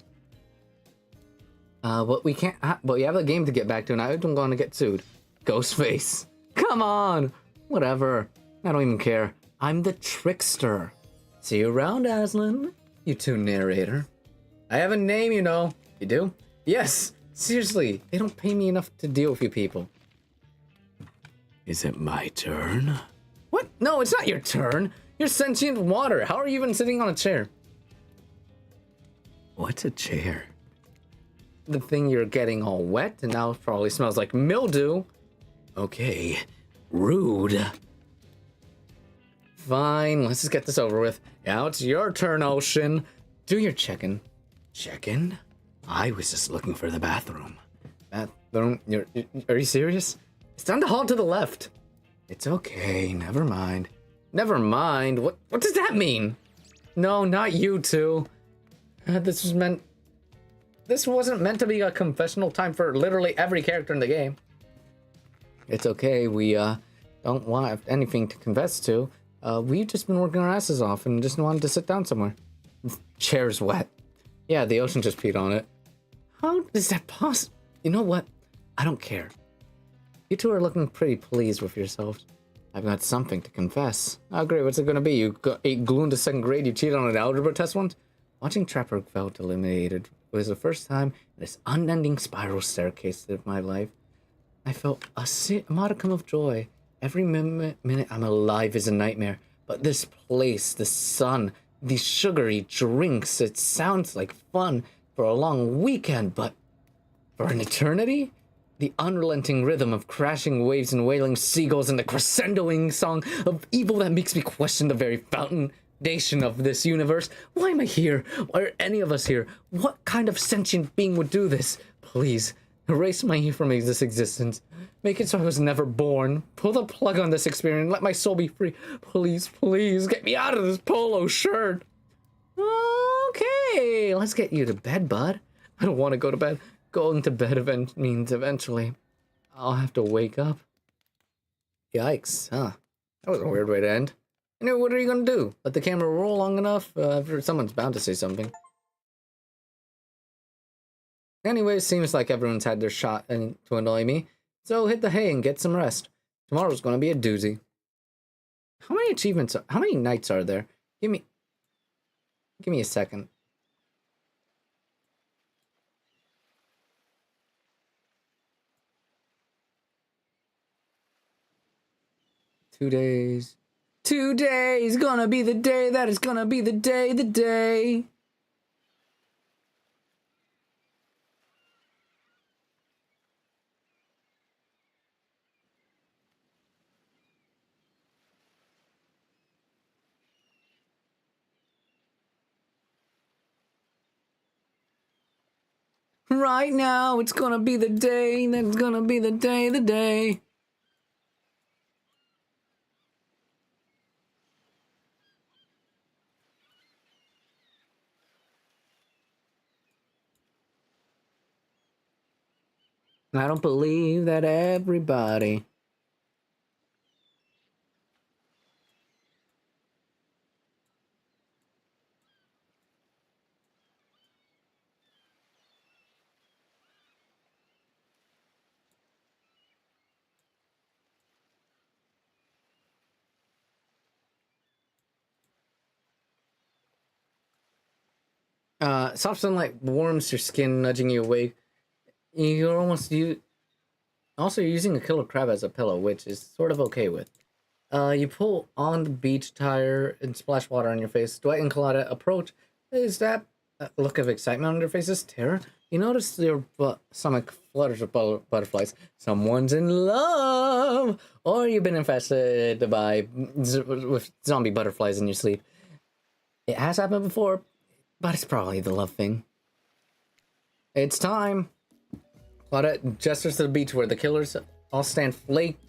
But we can't. But we have a game to get back to, and I don't want to get sued. Ghostface. Come on. Whatever. I don't even care. I'm the Trickster. See you around, Aslan. You two narrator. I have a name, you know. You do? Yes. Seriously, they don't pay me enough to deal with you people. Is it my turn? What? No, it's not your turn. You're sentient water. How are you even sitting on a chair? What's a chair? The thing you're getting all wet and now it probably smells like mildew. Okay, rude. Fine, let's just get this over with. Now it's your turn, Ocean. Do your check-in. Check-in? I was just looking for the bathroom. Bathroom? Are you serious? It's down the hall to the left. It's okay, never mind. Never mind? What does that mean? No, not you two. This wasn't meant to be a confessional time for literally every character in the game. It's okay, we don't want anything to confess to. We've just been working our asses off and just wanted to sit down somewhere. Chair's wet. Yeah, the ocean just peed on it. How is that possible? You know what? I don't care. You two are looking pretty pleased with yourselves. I've got something to confess. Oh great, what's it gonna be? You ate glue into 2nd grade, you cheated on an algebra test once? Watching Trapper felt eliminated was the first time in this unending spiral staircase of my life. I felt a modicum of joy. Every minute I'm alive is a nightmare. But this place, the sun, these sugary drinks, it sounds like fun for a long weekend, but for an eternity? The unrelenting rhythm of crashing waves and wailing seagulls and the crescendoing song of evil that makes me question the very fountain foundation of this universe. Why am I here? Why are any of us here? What kind of sentient being would do this? Please, erase me from this existence. Make it so I was never born. Pull the plug on this experience. Let my soul be free. Please, please, get me out of this polo shirt. Okay, let's get you to bed, bud. I don't want to go to bed. Going to bed means eventually I'll have to wake up. Yikes, huh? That was a weird way to end. Anyway, what are you gonna do? Let the camera roll long enough? Someone's bound to say something. Anyway, seems like everyone's had their shot to annoy me. So hit the hay and get some rest. Tomorrow's gonna be a doozy. How many nights are there? Give me a second. Two days. 2 days, gonna be the day that is gonna be the day. Right now, it's gonna be the day that's gonna be the day. I don't believe that everybody. Soft sunlight warms your skin, nudging you awake. You're also using a killer crab as a pillow, which is sort of okay with. You pull on the beach tire and splash water on your face. Dwight and Claudia approach. Is that a look of excitement on their faces? Terror? You notice your stomach flutters with butterflies. Someone's in love! Or you've been infested with zombie butterflies in your sleep. It has happened before, but it's probably the love thing. It's time! Claudia gestures to the beach where the killers all stand flaked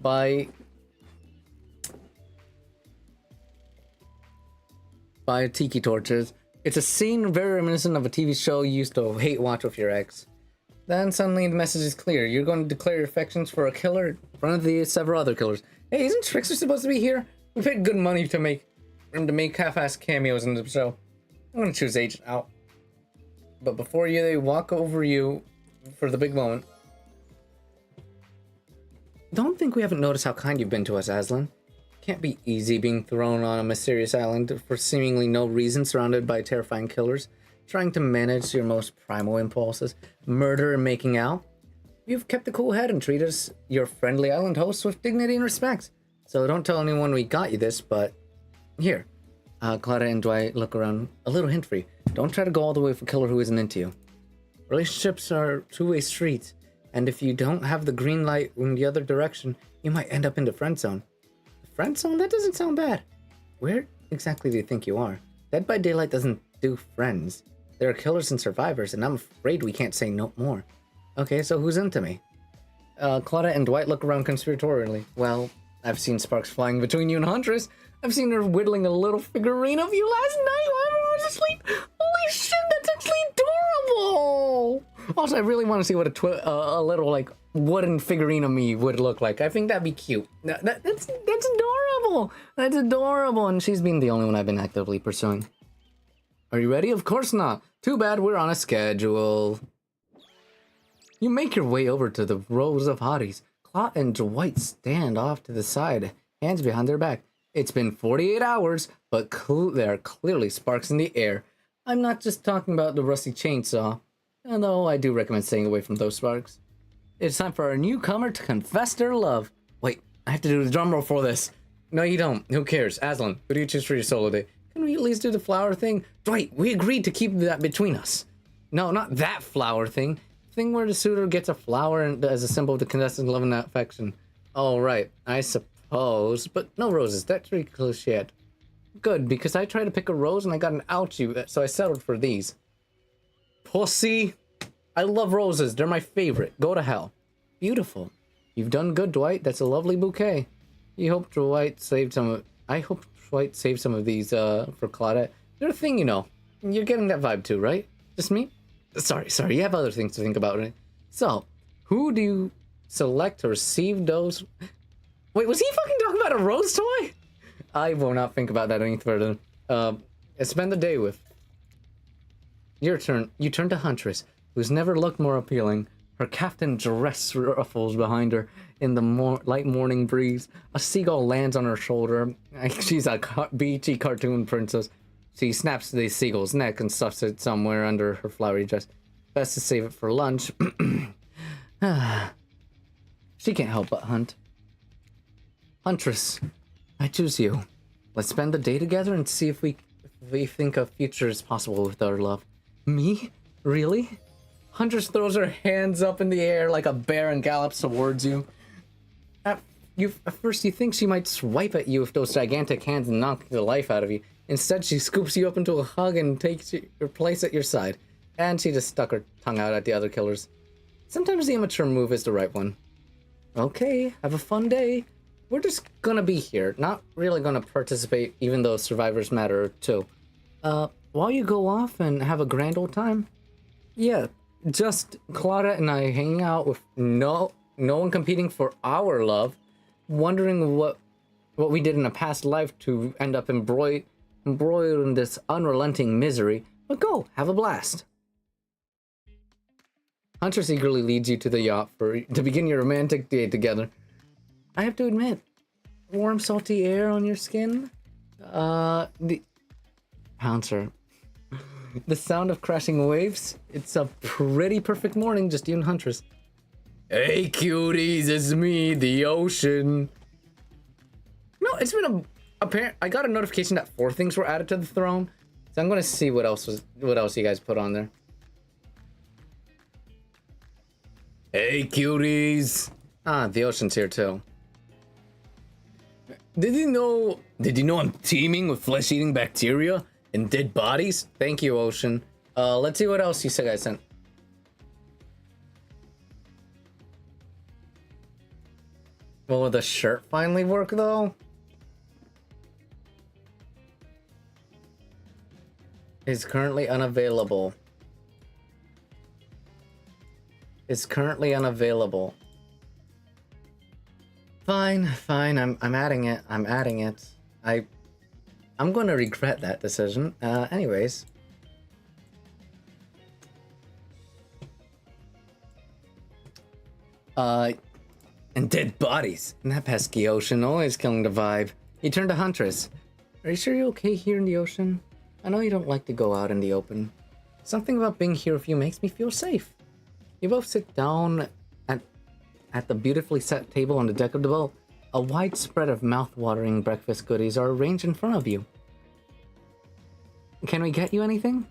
by tiki torches. It's a scene very reminiscent of a TV show you used to hate watch with your ex. Then suddenly the message is clear. You're going to declare your affections for a killer in front of the several other killers. Hey, isn't Trickster supposed to be here? We paid good money to make him to make half-assed cameos in the show. I'm gonna choose Agent out. But before they walk over you for the big moment. Don't think we haven't noticed how kind you've been to us, Aslan. Can't be easy being thrown on a mysterious island for seemingly no reason, surrounded by terrifying killers, trying to manage your most primal impulses, murder and making out. You've kept a cool head and treated us, your friendly island hosts, with dignity and respect. So don't tell anyone we got you this, but here. Claudia and Dwight look around. A little hint for you. Don't try to go all the way for a killer who isn't into you. Relationships are two-way streets, and if you don't have the green light in the other direction, you might end up in the friend zone. Friend zone? That doesn't sound bad. Where exactly do you think you are? Dead by Daylight doesn't do friends. There are killers and survivors, and I'm afraid we can't say no more. Okay, so who's into me? Claudia and Dwight look around conspiratorially. Well, I've seen sparks flying between you and Huntress. I've seen her whittling a little figurine of you last night while everyone was asleep. Holy shit, that's actually adorable! Also, I really want to see what a little, like, wooden figurine of me would look like. I think that'd be cute. That's adorable! That's adorable, and she's been the only one I've been actively pursuing. Are you ready? Of course not. Too bad we're on a schedule. You make your way over to the rows of hotties. Claudia and Dwight stand off to the side, hands behind their back. It's been 48 hours, but there are clearly sparks in the air. I'm not just talking about the rusty chainsaw, although I do recommend staying away from those sparks. It's time for our newcomer to confess their love. Wait, I have to do the drum roll for this. No, you don't. Who cares? Aslan, who do you choose for your solo day? Can we at least do the flower thing? Dwight, we agreed to keep that between us. No, not that flower thing. Thing where the suitor gets a flower as a symbol of the contestant's love and affection. Oh, right. I suppose, but no roses. That's very cliche. Good, because I tried to pick a rose and I got an ouchie, so I settled for these. Pussy! I love roses. They're my favorite. Go to hell. Beautiful. You've done good, Dwight. That's a lovely bouquet. I hope Dwight saved some of these for Claudette. They're a thing, you know. You're getting that vibe too, right? Just me? Sorry. You have other things to think about, right? So, who do you select to receive those? Wait, was he fucking talking about a rose toy? I will not think about that any further. Spend the day with. Your turn. You turn to Huntress, who's never looked more appealing. Her caftan dress ruffles behind her in the light morning breeze. A seagull lands on her shoulder. She's a beachy cartoon princess. She snaps the seagull's neck and stuffs it somewhere under her flowery dress. Best to save it for lunch. She can't help but hunt. Huntress, I choose you. Let's spend the day together and see if we think a future is possible with our love. Me? Really? Huntress throws her hands up in the air like a bear and gallops towards you. At first you think she might swipe at you with those gigantic hands and knock the life out of you. Instead, she scoops you up into a hug and takes your place at your side. And she just stuck her tongue out at the other killers. Sometimes the immature move is the right one. Okay, have a fun day. We're just gonna be here, not really gonna participate, even though survivors matter too. While you go off and have a grand old time? Yeah, just Claudette and I hanging out with no one competing for our love, wondering what we did in a past life to end up embroiled in this unrelenting misery. But go, have a blast. Huntress eagerly leads you to the yacht to begin your romantic day together. I have to admit, warm, salty air on your skin. The Pouncer. The sound of crashing waves. It's a pretty perfect morning, just you and Huntress. Hey, cuties, it's me, the ocean. No, it's been apparent. I got a notification that 4 things were added to the throne, so I'm gonna see what else you guys put on there. Hey, cuties. Ah, the ocean's here too. Did you know I'm teeming with flesh-eating bacteria and dead bodies? Thank you, Ocean. Let's see what else you guys sent. Will the shirt finally work though? Is currently unavailable. Is currently unavailable. Fine. I'm adding it. I'm gonna regret that decision. Anyways. And dead bodies. And that pesky ocean always killing the vibe. You turn to Huntress. Are you sure you're okay here in the ocean? I know you don't like to go out in the open. Something about being here with you makes me feel safe. You both sit down at the beautifully set table on the deck of the boat. A wide spread of mouth-watering breakfast goodies are arranged in front of you. Can we get you anything?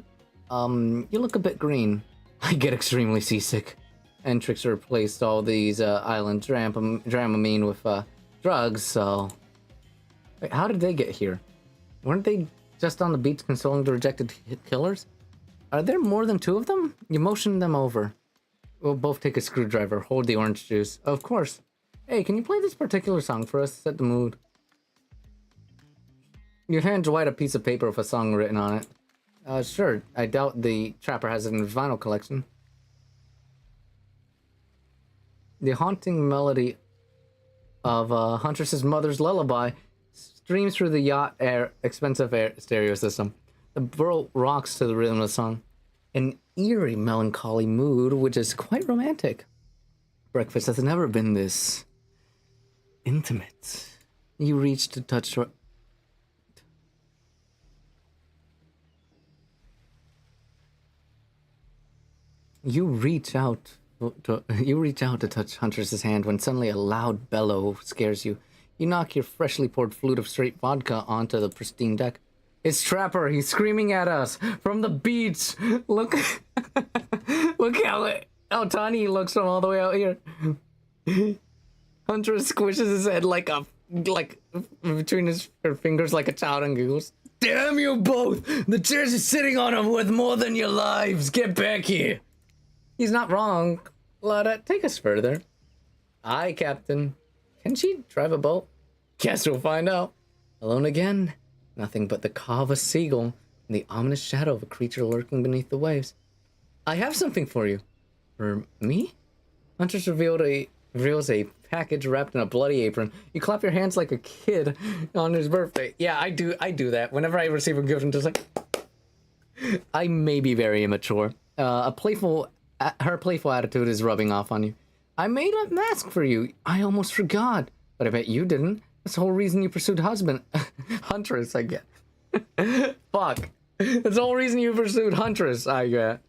You look a bit green. I get extremely seasick. And Trickster replaced all these island Dramamine with drugs, so... Wait, how did they get here? Weren't they just on the beach consoling the rejected killers? Are there more than 2 of them? You motion them over. We'll both take a screwdriver, hold the orange juice. Of course. Hey, can you play this particular song for us? Set the mood. You hand Dwight a piece of paper with a song written on it. Sure. I doubt the Trapper has it in his vinyl collection. The haunting melody of Huntress's mother's lullaby streams through the yacht expensive stereo system. The boat rocks to the rhythm of the song. An eerie melancholy mood, which is quite romantic. Breakfast has never been this intimate. You reach to touch her. You reach out to touch Huntress's hand when suddenly a loud bellow scares you. You knock your freshly poured flute of straight vodka onto the pristine deck. It's Trapper. He's screaming at us from the beach. Look, look how tiny he looks from all the way out here. Hunter squishes his head like a like, between her fingers like a child and giggles. Damn you both! The chairs you're sitting on are worth more than your lives! Get back here! He's not wrong. Lada, take us further. Aye, Captain. Can she drive a boat? Guess we'll find out. Alone again? Nothing but the caw of a seagull and the ominous shadow of a creature lurking beneath the waves. I have something for you. For me? Huntress reveals a package wrapped in a bloody apron. You clap your hands like a kid on his birthday. Yeah, I do that. Whenever I receive a gift, I'm just like... I may be very immature. Her playful attitude is rubbing off on you. I made a mask for you. I almost forgot. But I bet you didn't. That's the whole reason you pursued Huntress, I get. Fuck. That's the whole reason you pursued Huntress, I get.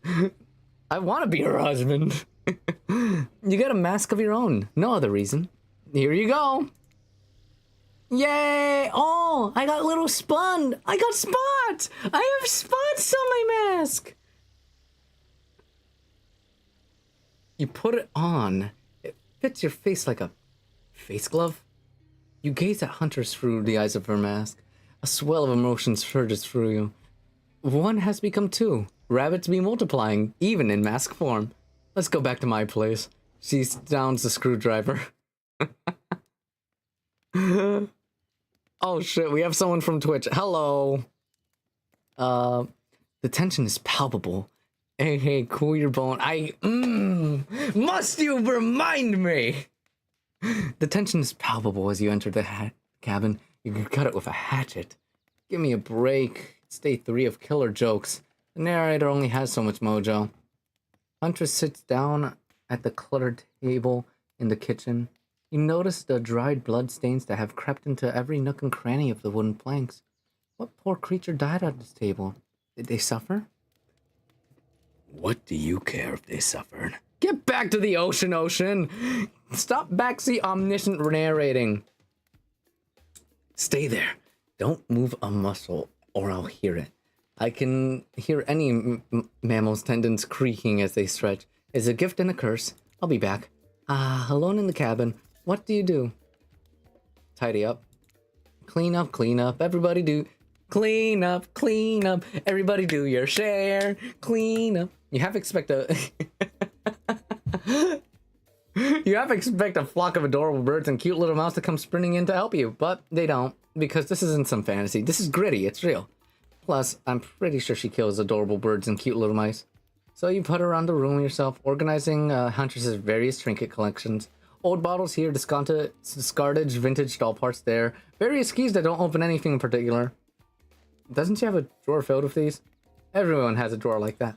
I want to be her husband. You got a mask of your own. No other reason. Here you go. Yay! Oh, I got little spun. I got spots. I have spots on my mask. You put it on. It fits your face like a face glove. You gaze at Huntress through the eyes of her mask. A swell of emotions surges through you. One has become two. Rabbits be multiplying, even in mask form. Let's go back to my place. She downs the screwdriver. Oh shit, we have someone from Twitch. Hello. The tension is palpable. Hey, cool your bone. Must you remind me? The tension is palpable as you enter the cabin. You can cut it with a hatchet. Give me a break. It's day 3 of killer jokes. The narrator only has so much mojo. Huntress sits down at the cluttered table in the kitchen. You notice the dried blood stains that have crept into every nook and cranny of the wooden planks. What poor creature died at this table? Did they suffer? What do you care if they suffered? Get back to the ocean! Stop backseat omniscient narrating. Stay there. Don't move a muscle, or I'll hear it. I can hear any mammal's tendons creaking as they stretch. It's a gift and a curse. I'll be back. Alone in the cabin. What do you do? Tidy up. Clean up, clean up. Everybody do. Clean up, clean up. Everybody do your share. Clean up. You have to expect a... You have to expect a flock of adorable birds and cute little mouse to come sprinting in to help you, but they don't, because this isn't some fantasy. This is gritty, it's real. Plus, I'm pretty sure she kills adorable birds and cute little mice. So you put around the room yourself, organizing Huntress's various trinket collections. Old bottles here, discarded vintage doll parts there. Various keys that don't open anything in particular. Doesn't she have a drawer filled with these? Everyone has a drawer like that.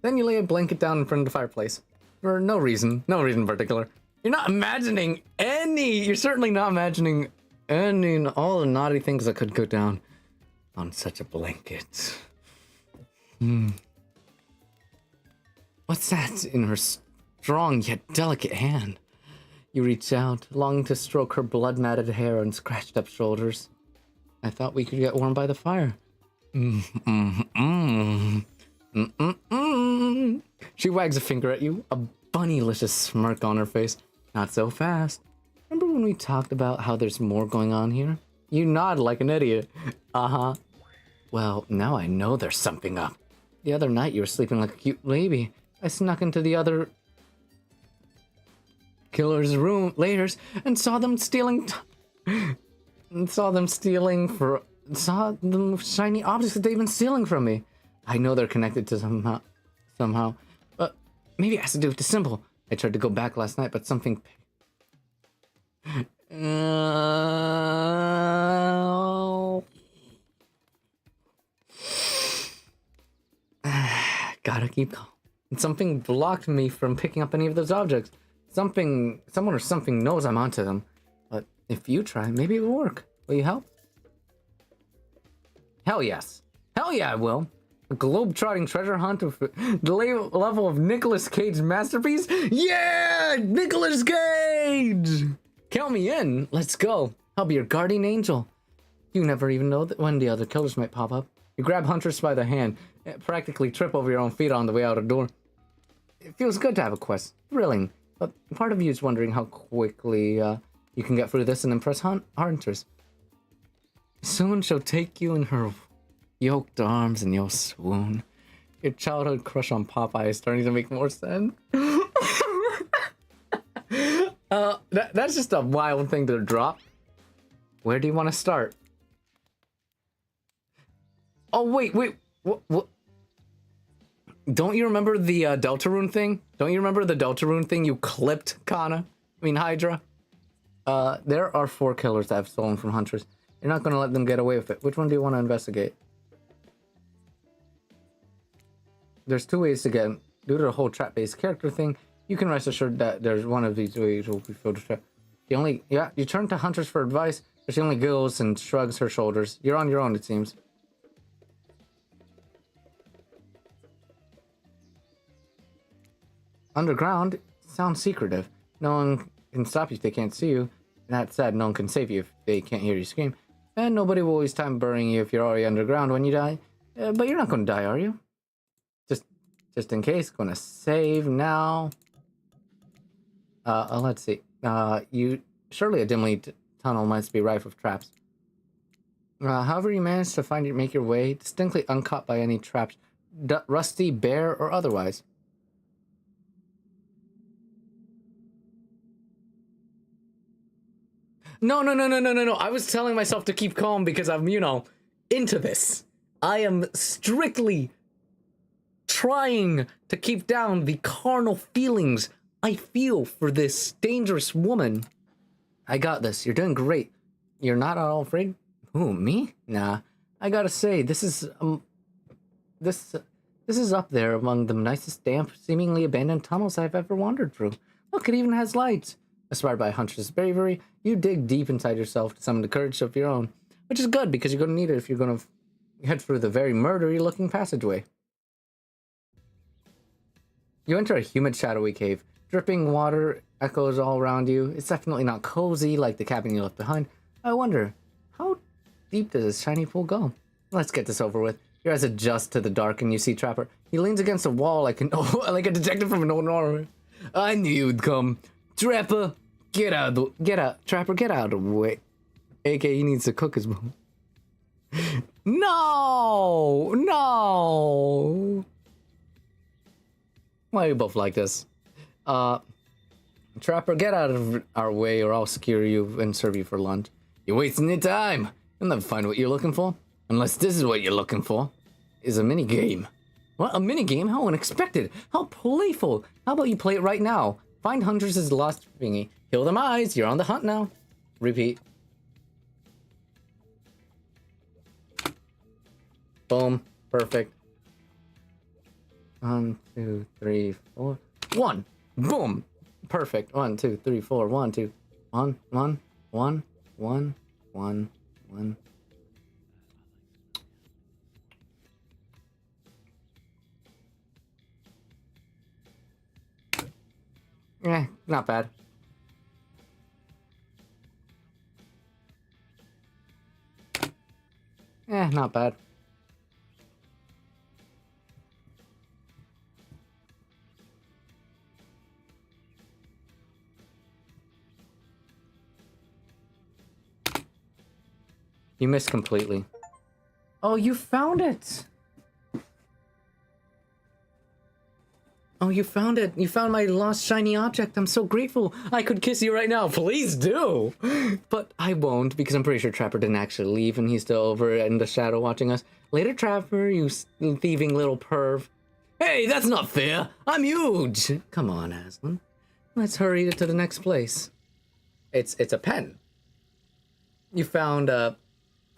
Then you lay a blanket down in front of the fireplace. For no reason in particular. You're not imagining you're certainly not imagining all the naughty things that could go down on such a blanket. What's that in her strong yet delicate hand? You reach out, longing to stroke her blood-matted hair and scratched up shoulders. I thought we could get warm by the fire. She wags a finger at you, a bunnylicious smirk on her face. Not so fast. Remember when we talked about how there's more going on here? You nod like an idiot. Uh-huh. Well, now I know there's something up. The other night you were sleeping like a cute baby. I snuck into the other killer's room later and saw them stealing saw them shiny objects that they've been stealing from me. I know they're connected to somehow, but maybe it has to do with the symbol. I tried to go back last night, but something... Gotta keep calm. Something blocked me from picking up any of those objects. Someone or something knows I'm onto them. But if you try, maybe it will work. Will you help? Hell yes. Hell yeah, I will. A globe-trotting treasure hunt of the level of Nicolas Cage's masterpiece? Yeah! Nicolas Cage! Count me in. Let's go. I'll be your guardian angel. You never even know when the other killers might pop up. You grab Huntress by the hand, practically trip over your own feet on the way out the door. It feels good to have a quest. Thrilling. But part of you is wondering how quickly You can get through this and impress hunters. Soon she'll take you in her yoked arms and you'll swoon. Your childhood crush on Popeye is starting to make more sense. That's just a wild thing to drop. Where do you want to start? Oh, wait. What? Don't you remember the Deltarune thing? Don't you remember the Deltarune thing you clipped, Hydra? There are 4 killers that have stolen from hunters. You're not going to let them get away with it. Which one do you want to investigate? There's 2 ways to get him. Due to the whole trap-based character thing, you can rest assured that there's one of these ways will be filled with trap. You turn to hunters for advice, but she only giggles and shrugs her shoulders. You're on your own, it seems. Underground sounds secretive. No one can stop you if they can't see you. That said, no one can save you if they can't hear you scream. And nobody will waste time burying you if you're already underground when you die. But you're not going to die, are you? Just in case, going to save now. Let's see. Surely a dimly tunnel must be rife with traps. However you manage to make your way, distinctly uncaught by any traps, rusty, bare, or otherwise. No. I was telling myself to keep calm because I'm, into this. I am strictly trying to keep down the carnal feelings I feel for this dangerous woman. I got this. You're doing great. You're not at all afraid? Who, me? Nah. I gotta say, this is up there among the nicest, damp, seemingly abandoned tunnels I've ever wandered through. Look, it even has lights. Inspired by Huntress' bravery, you dig deep inside yourself to summon the courage of your own, which is good because you're going to need it if you're going to head through the very murdery-looking passageway. You enter a humid, shadowy cave. Dripping water echoes all around you. It's definitely not cozy like the cabin you left behind. I wonder, how deep does this shiny pool go? Let's get this over with. Your eyes adjust to the dark and you see Trapper. He leans against a wall like like a detective from an old horror. I knew you'd come. Trapper, Trapper, get out of the way. AK, he needs to cook his bone. No. Why are you both like this? Trapper, get out of our way or I'll skewer you and serve you for lunch. You're wasting your time. You'll never find what you're looking for. Unless this is what you're looking for. Is a mini game. What, a mini game? How unexpected. How playful. How about you play it right now? Find Huntress' lost thingy. Kill them eyes. You're on the hunt now. Repeat. Boom. Perfect. 1, 2, 3, 4. 1. Boom. Perfect. 1, 2, 3, 4. 1, 2. 1, 1, 1, 1, 1, 1. Not bad. Not bad. You missed completely. Oh, you found it! Oh, you found it. You found my lost shiny object. I'm so grateful. I could kiss you right now. Please do. But I won't because I'm pretty sure Trapper didn't actually leave and he's still over in the shadow watching us. Later, Trapper, you thieving little perv. Hey, that's not fair. I'm huge. Come on, Aslan. Let's hurry to the next place. It's a pen. You found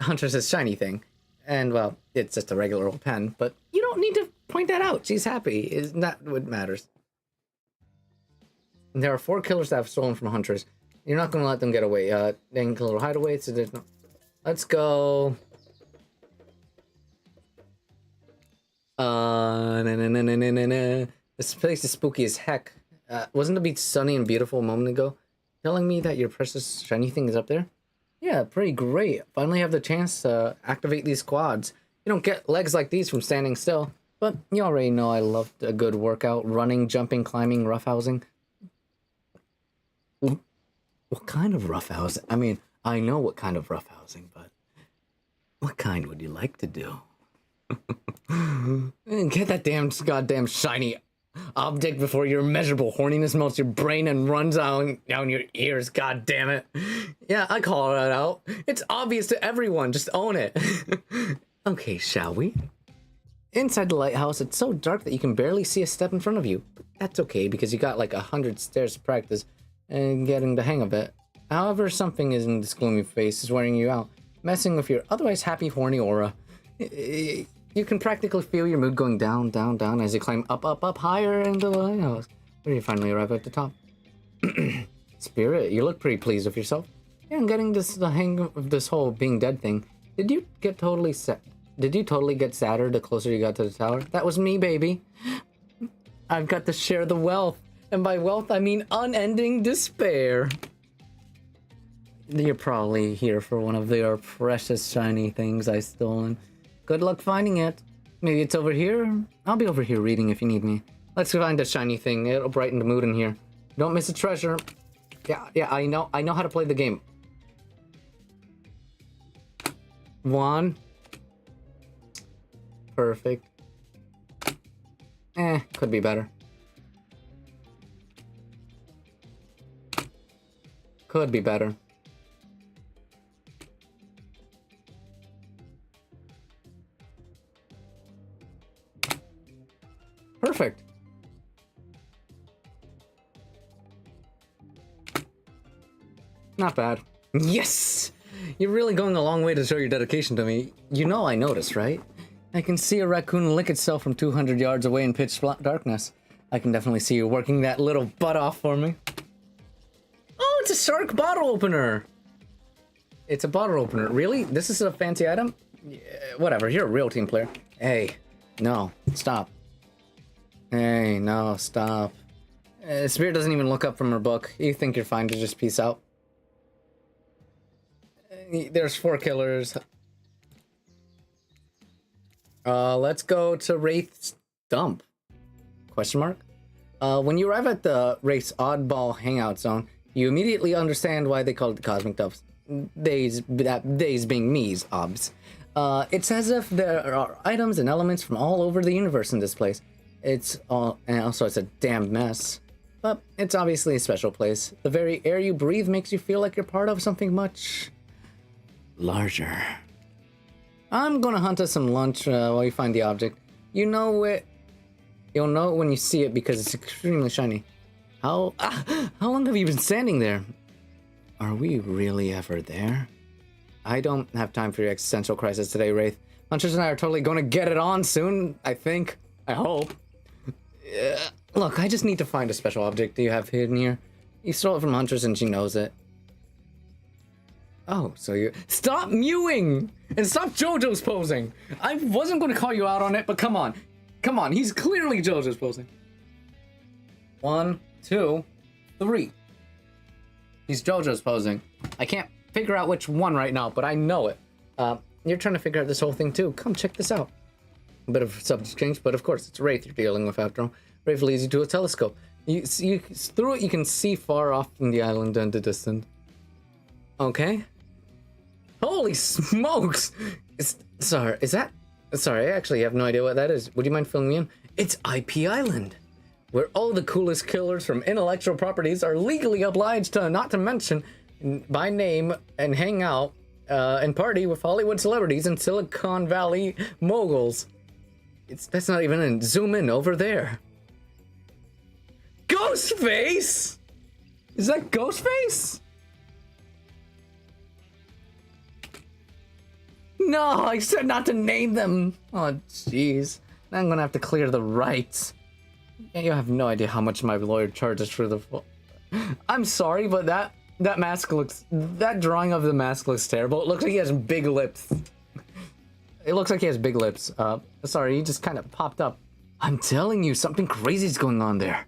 Huntress' shiny thing. And, well, it's just a regular old pen, but you don't need to point that out. She's happy. Is not what matters. And there are 4 killers that have stolen from Huntress. You're not going to let them get away. They can kill little hideaways, so there's no... Let's go. This place is spooky as heck. Wasn't the beach sunny and beautiful a moment ago? Telling me that your precious shiny thing is up there? Yeah, pretty great. Finally have the chance to activate these quads. You don't get legs like these from standing still. But you already know I love a good workout. Running, jumping, climbing, roughhousing. What kind of roughhousing? I mean, I know what kind of roughhousing, but what kind would you like to do? Get that damn goddamn shiny object before your immeasurable horniness melts your brain and runs down your ears, god damn it. Yeah, I call it out. It's obvious to everyone, just own it. Okay, shall we? Inside the lighthouse, it's so dark that you can barely see a step in front of you. But that's okay, because you got like 100 stairs to practice and getting the hang of it. However, something in this gloomy face is wearing you out, messing with your otherwise happy, horny aura. You can practically feel your mood going down, down, down as you climb up, up, up, higher into the lighthouse. Where you finally arrive at the top. Spirit, you look pretty pleased with yourself. Yeah, I'm getting the hang of this whole being dead thing. Did you totally get sadder the closer you got to the tower? That was me, baby. I've got to share the wealth. And by wealth, I mean unending despair. You're probably here for one of your precious shiny things I've stolen. Good luck finding it. Maybe it's over here? I'll be over here reading if you need me. Let's find a shiny thing. It'll brighten the mood in here. Don't miss a treasure. Yeah, I know how to play the game. 1. Perfect. Could be better. Could be better. Perfect. Not bad. Yes! You're really going a long way to show your dedication to me. You know I noticed, right? I can see a raccoon lick itself from 200 yards away in pitch darkness. I can definitely see you working that little butt off for me. Oh, it's a shark bottle opener! It's a bottle opener. Really? This is a fancy item? Yeah, whatever, you're a real team player. Hey, no, stop. Hey, no, stop. Spirit doesn't even look up from her book. You think you're fine to just peace out. There's 4 killers. Let's go to Wraith's dump. Question mark? When you arrive at the Wraith's oddball hangout zone, you immediately understand why they call it the Cosmic Dumps. Days being me's, obs. It's as if there are items and elements from all over the universe in this place. It's all, and also it's a damn mess. But it's obviously a special place. The very air you breathe makes you feel like you're part of something much larger. I'm gonna hunt us some lunch while you find the object. You know it. You'll know it when you see it because it's extremely shiny. How long have you been standing there? Are we really ever there? I don't have time for your existential crisis today, Wraith. Huntress and I are totally gonna get it on soon, I think. I hope. Look, I just need to find a special object you have hidden here. You stole it from Huntress and she knows it. Oh, so you... Stop mewing! And stop JoJo's posing! I wasn't going to call you out on it, but come on. Come on, he's clearly JoJo's posing. 1, 2, 3. He's JoJo's posing. I can't figure out which one right now, but I know it. You're trying to figure out this whole thing too. Come check this out. A bit of subject change, but of course it's Wraith you're dealing with after all. Wraith leads you to a telescope. Through it you can see far off in the island and the distance. Okay. Holy smokes! Sorry, I actually have no idea what that is. Would you mind filling me in? It's IP Island, where all the coolest killers from intellectual properties are legally obliged to not to mention by name and hang out and party with Hollywood celebrities and Silicon Valley moguls. That's not even in. Zoom in over there. Ghostface? Is that Ghostface? No, I said not to name them. Oh, jeez. I'm gonna have to clear the rights. You have no idea how much my lawyer charges for the... I'm sorry, but that mask looks... That drawing of the mask looks terrible. It looks like he has big lips. It looks like he has big lips. Sorry, he just kind of popped up. I'm telling you, something crazy is going on there.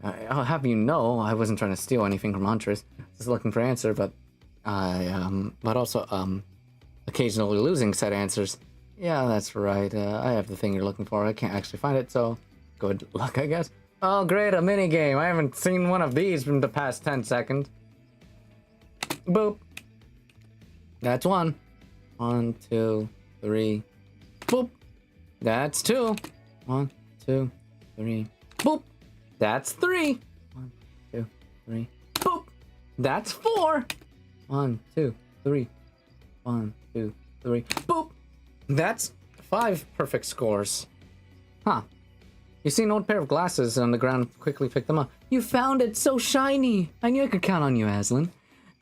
I'll have you know, I wasn't trying to steal anything from Huntress. Just looking for an answer, but also, occasionally losing said answers. Yeah, that's right. I have the thing you're looking for. I can't actually find it, so good luck, I guess. Oh, great, a mini game. I haven't seen one of these in the past 10 seconds. Boop. That's 1. 1, 2, 3. Boop. That's 2. 1, 2, 3. Boop. That's 3. 1, 2, 3. Boop. That's 4. 1, 2, 3. 1, 2, 3. Boop. That's 5 perfect scores. Huh. You see an old pair of glasses on the ground, quickly pick them up. You found it, so shiny! I knew I could count on you, Aslan.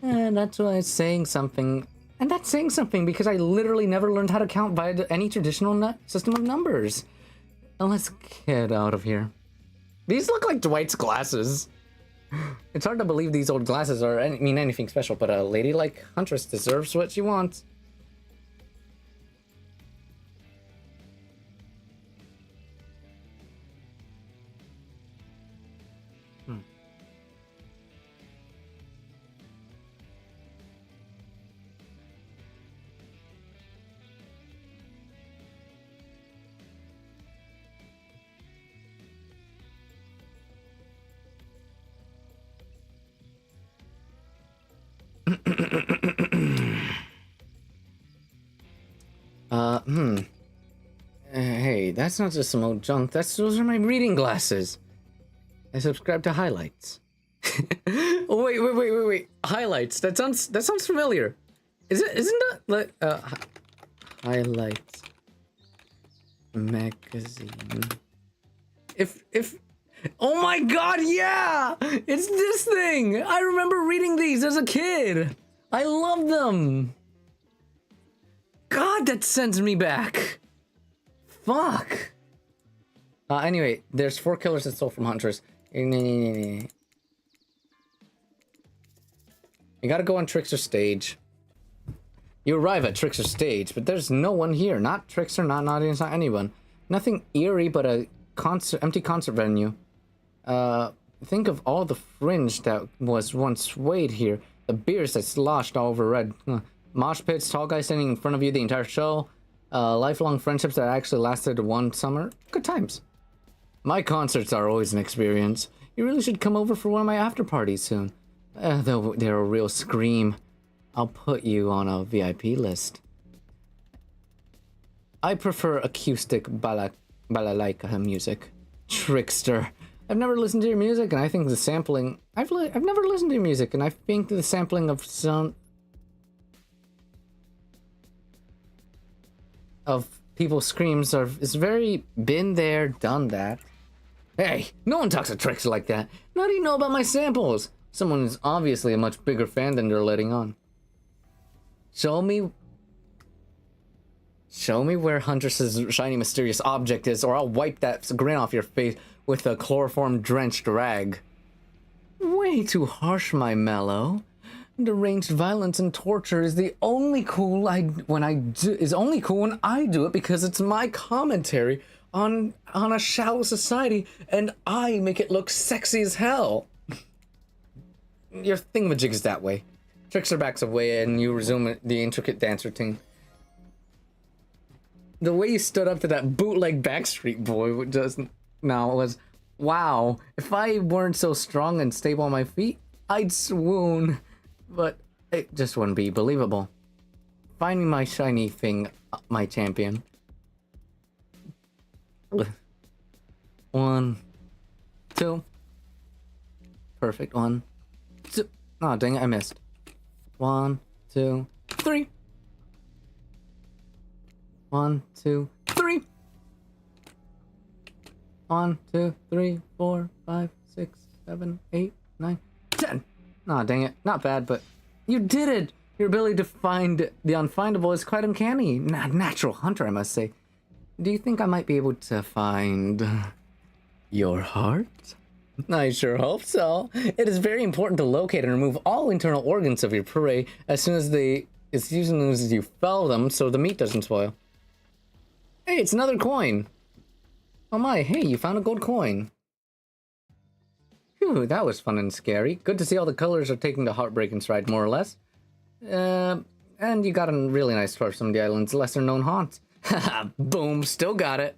And that's why it's saying something. And that's saying something because I literally never learned how to count by any traditional system of numbers. Now let's get out of here. These look like Dwight's glasses. It's hard to believe these old glasses mean anything special, but a lady like Huntress deserves what she wants. Hey, that's not just some old junk. Those are my reading glasses. I subscribe to highlights. Oh, wait. Highlights. That sounds familiar. Isn't that like highlights magazine? If oh my god, yeah! It's this thing! I remember reading these as a kid! I love them! God, that sends me back! Fuck! Anyway, there's 4 killers that stole from Huntress. You gotta go on Trickster stage. You arrive at Trickster stage, but there's no one here. Not Trickster, not audience, not anyone. Nothing eerie but a empty concert venue. Think of all the fringe that was once swayed here. The beers that sloshed all over red. Mosh pits, tall guy standing in front of you the entire show. Lifelong friendships that actually lasted 1 summer. Good times. My concerts are always an experience. You really should come over for one of my after parties soon. Though they're a real scream. I'll put you on a VIP list. I prefer acoustic balalaika music. Trickster. I've never listened to your music, and I think the sampling... I've never listened to your music, and I think the sampling of some... of people's screams is very been there, done that. Hey, no one talks to Trickster like that. How do you know about my samples? Someone is obviously a much bigger fan than they're letting on. Show me where Huntress's shiny mysterious object is, or I'll wipe that grin off your face with a chloroform-drenched rag. Way too harsh, my mellow. Deranged violence and torture is the only cool when I do it because it's my commentary on a shallow society, and I make it look sexy as hell. Your thingamajig is that way. Trickster backs away, and you resume the intricate dance routine. The way you stood up to that bootleg Backstreet Boy was, wow. If I weren't so strong and stable on my feet, I'd swoon. But it just wouldn't be believable. Find me my shiny thing, my champion. 1, 2. Perfect. 1, 2. Oh, dang it, I missed. 1, 2, 3. 1, 2, 3. 1, 2, 3, 4, 5, 6, 7, 8, 9, 10. Aw, dang it. Not bad, but you did it! Your ability to find the unfindable is quite uncanny. Natural hunter, I must say. Do you think I might be able to find your heart? I sure hope so. It is very important to locate and remove all internal organs of your prey as soon as you fell them so the meat doesn't spoil. Hey, it's another coin. Oh my, hey, you found a gold coin. Phew, that was fun and scary. Good to see all the colors are taking the heartbreak in stride, more or less. And you got a really nice tour of some of the island's lesser-known haunts. Haha, boom, still got it.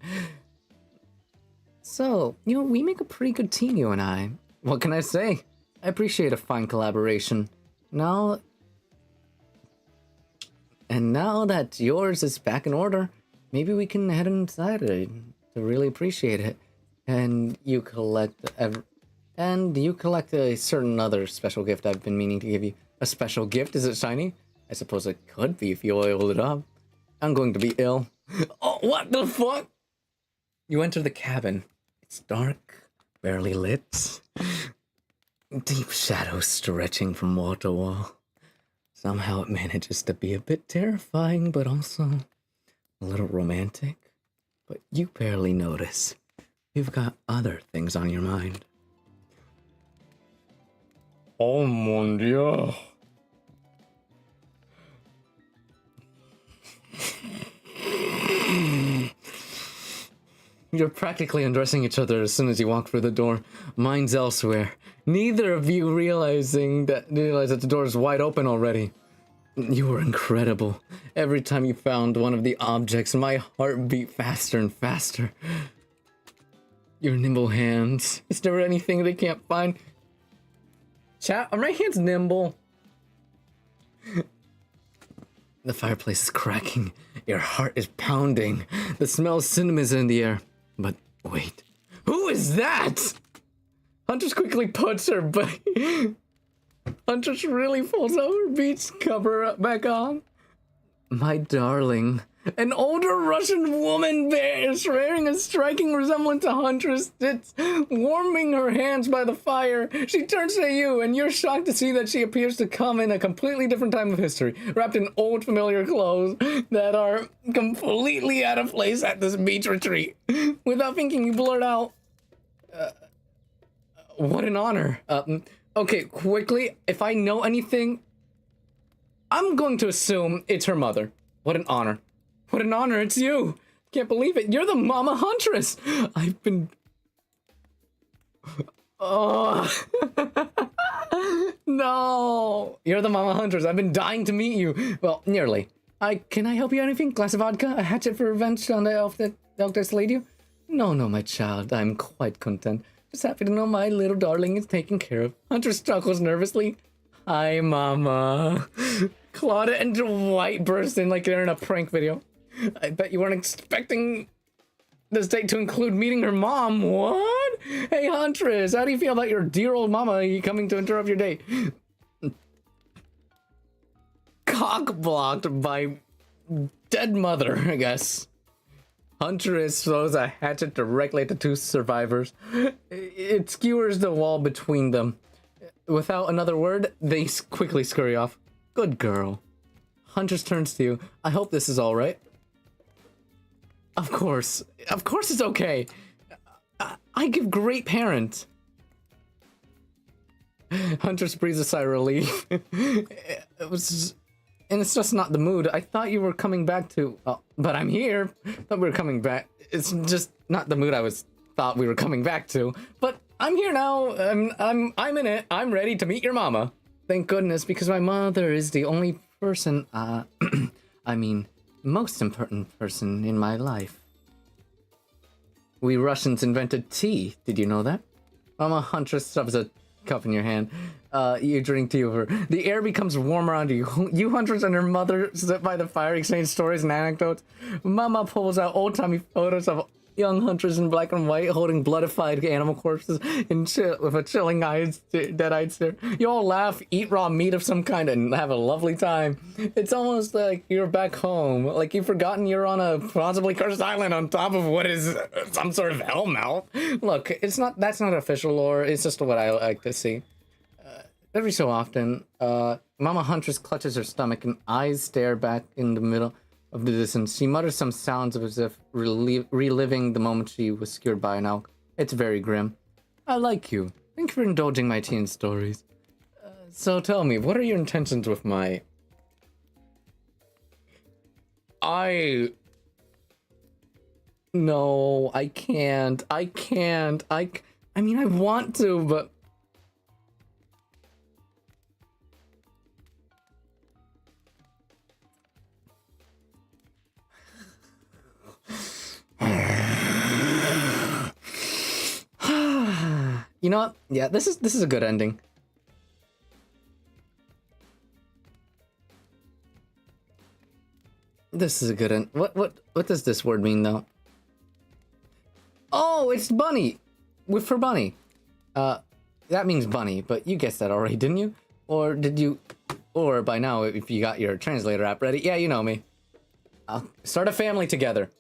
So, we make a pretty good team, you and I. What can I say? I appreciate a fine collaboration. Now, And now that yours is back in order, maybe we can head inside it to really appreciate it. And you collect a certain other special gift I've been meaning to give you. A special gift? Is it shiny? I suppose it could be if you oiled it up. I'm going to be ill. Oh, what the fuck? You enter the cabin. It's dark, barely lit. Deep shadows stretching from wall to wall. Somehow it manages to be a bit terrifying, but also a little romantic. But you barely notice. You've got other things on your mind. Oh mon Dieu. You're practically undressing each other as soon as you walk through the door. Mine's elsewhere. Neither of you realize that the door is wide open already. You were incredible. Every time you found one of the objects, my heart beat faster and faster. Your nimble hands. Is there anything they can't find? Chat, are my hands nimble? The fireplace is cracking. Your heart is pounding. The smell of cinnamon is in the air. But wait, who is that? Huntress quickly puts her Huntress really pulls out her beach cover back on. My darling. An older Russian woman is wearing a striking resemblance to Huntress. It's warming her hands by the fire. She turns to you, and you're shocked to see that she appears to come in a completely different time of history, wrapped in old familiar clothes that are completely out of place at this beach retreat. Without thinking, you blurt out, what an honor. Okay, quickly, if I know anything, I'm going to assume it's her mother. What an honor. What an honor, it's you! Can't believe it, you're the Mama Huntress! I've been... Oh... No! You're the Mama Huntress, I've been dying to meet you! Well, nearly. Can I help you anything? Glass of vodka? A hatchet for revenge on the elf that slayed you? No, my child, I'm quite content. Just happy to know my little darling is taken care of. Huntress chuckles nervously. Hi, Mama. Claudia and Dwight burst in like they're in a prank video. I bet you weren't expecting this date to include meeting her mom. What? Hey, Huntress, how do you feel about your dear old mama coming to interrupt your date? Cock blocked by dead mother, I guess. Huntress throws a hatchet directly at the two survivors. It skewers the wall between them. Without another word, they quickly scurry off. Good girl. Huntress turns to you. I hope this is all right. Of course it's okay. I give great parent. Huntress breathes a sigh of relief. It was, and it's just not the mood. I thought you were coming back to, but I'm here. Thought we were coming back. It's just not the mood thought we were coming back to. But I'm here now. I'm in it. I'm ready to meet your mama. Thank goodness, because my mother is the only person, I mean, most important person in my life. We Russians invented tea. Did you know that? Mama Huntress shoves a cup in your hand. You drink tea over. The air becomes warm around you. You Huntress and her mother sit by the fire, exchange stories and anecdotes. Mama pulls out old-timey photos of young Huntress in black and white, holding bloodified animal corpses with a chilling dead-eyed stare. You all laugh, eat raw meat of some kind, and have a lovely time. It's almost like you're back home, like you've forgotten you're on a possibly cursed island on top of what is some sort of hellmouth. Look, that's not official lore. It's just what I like to see. Every so often, Mama Huntress clutches her stomach and eyes stare back in the middle of the distance. She mutters some sounds as if reliving the moment she was skewered by an elk. It's very grim. I like you. Thank you for indulging my teen stories. So tell me, what are your intentions with my... No, I can't. I mean, I want to, but... You know what? Yeah, this is a good ending. This is a good one. What does this word mean though? Oh, it's bunny. For bunny. That means bunny, but you guessed that already, didn't you? Or did you? Or by now, if you got your translator app ready, yeah, you know me. I'll start a family together.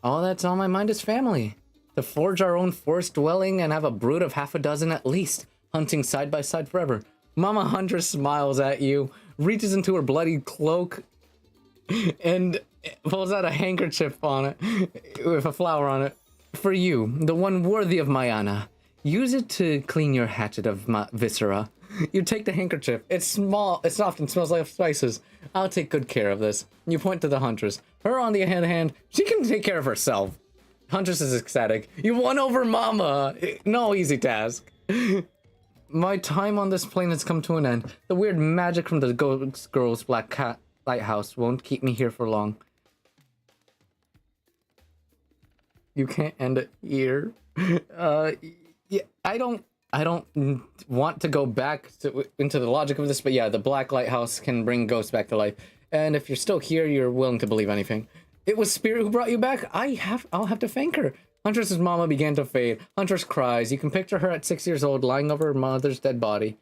All that's on my mind is family. To forge our own forest dwelling and have a brood of half a dozen at least, hunting side by side forever. Mama Huntress smiles at you, reaches into her bloody cloak, and pulls out a handkerchief on it, with a flower on it. For you, the one worthy of Mayana. Use it to clean your hatchet of viscera. You take the handkerchief. It's small, it's soft, and smells like spices. I'll take good care of this. You point to the Huntress. Her, on the other hand, she can take care of herself. Huntress is ecstatic. You won over Mama. No easy task. My time on this plane has come to an end. The weird magic from the Ghost Girl's Black Cat Lighthouse won't keep me here for long. You can't end it here. Yeah, I don't want to go back into the logic of this, but yeah, the Black Lighthouse can bring ghosts back to life. And if you're still here, you're willing to believe anything. It was Spirit who brought you back. I'll have to thank her. Huntress's mama began to fade. Huntress cries. You can picture her at 6 years old, lying over her mother's dead body.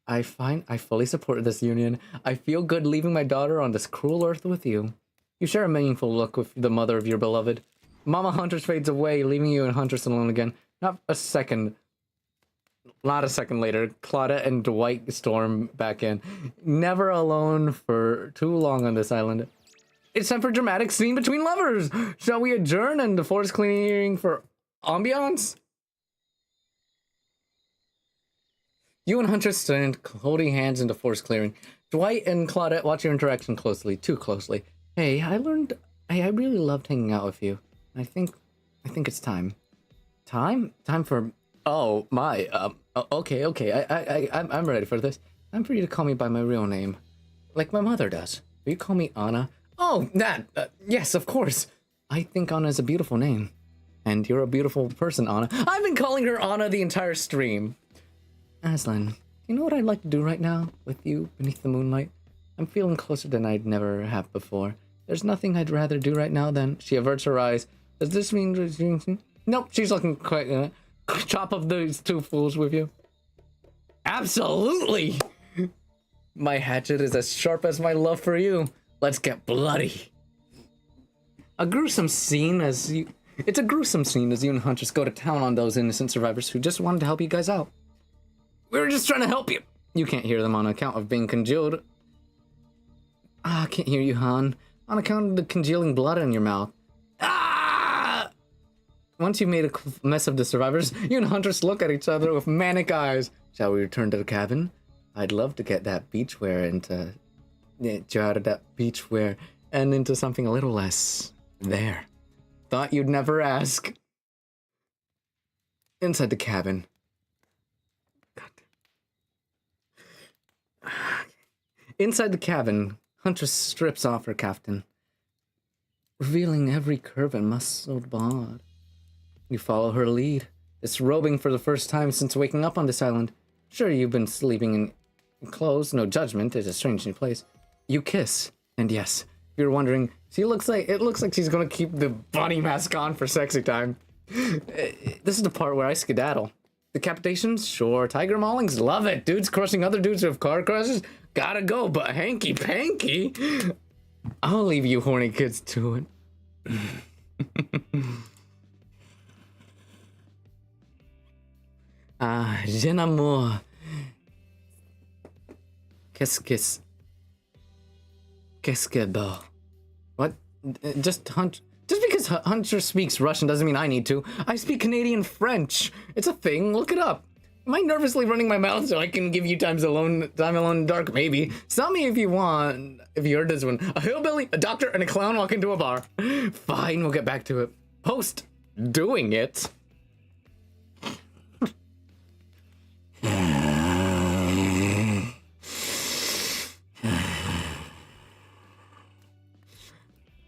I fully support this union. I feel good leaving my daughter on this cruel earth with you. You share a meaningful look with the mother of your beloved. Mama Huntress fades away, leaving you and Huntress alone again. Not a second later, Claudette and Dwight storm back in. Never alone for too long on this island. It's time for a dramatic scene between lovers! Shall we adjourn and the forest clearing for ambiance? You and Huntress stand holding hands in the forest clearing. Dwight and Claudette watch your interaction closely, too closely. Hey, I really loved hanging out with you. I think it's time. Time for... Oh, my, okay, I'm ready for this. I'm for you to call me by my real name. Like my mother does. Will you call me Anna? Oh, that, yes, of course. I think Anna is a beautiful name. And you're a beautiful person, Anna. I've been calling her Anna the entire stream. Aslan, you know what I'd like to do right now with you beneath the moonlight? I'm feeling closer than I'd never have before. There's nothing I'd rather do right now than... She averts her eyes. Does this mean... Nope, she's looking quite... chop up those two fools with you. Absolutely! My hatchet is as sharp as my love for you. Let's get bloody. A gruesome scene as you... It's a gruesome scene as you and Huntress go to town on those innocent survivors who just wanted to help you guys out. We were just trying to help you. You can't hear them on account of being congealed. I can't hear you, Han. On account of the congealing blood in your mouth. Once you made a mess of the survivors, you and Huntress look at each other with manic eyes. Shall we return to the cabin? I'd love to get that beachwear into... Get you out of that beachwear and into something a little less... There. Thought you'd never ask. Inside the cabin. God. Inside the cabin, Huntress strips off her kaftan, revealing every curve and muscled bod. You follow her lead, disrobing for the first time since waking up on this island. Sure, you've been sleeping in clothes, no judgment, it's a strange new place. You kiss, and yes, if you're wondering, it looks like she's gonna keep the bunny mask on for sexy time. This is the part where I skedaddle. Decapitations? Sure. Tiger maulings? Love it. Dudes crushing other dudes with car crashes? Gotta go, but hanky-panky? I'll leave you horny kids to it. Je n'amour. Qu'est-ce que beau. What? Just because Hunter speaks Russian doesn't mean I need to. I speak Canadian French. It's a thing. Look it up. Am I nervously running my mouth so I can give you time alone in the dark? Maybe. Stop me if you want. If you heard this one. A hillbilly, a doctor, and a clown walk into a bar. Fine, we'll get back to it. Post doing it.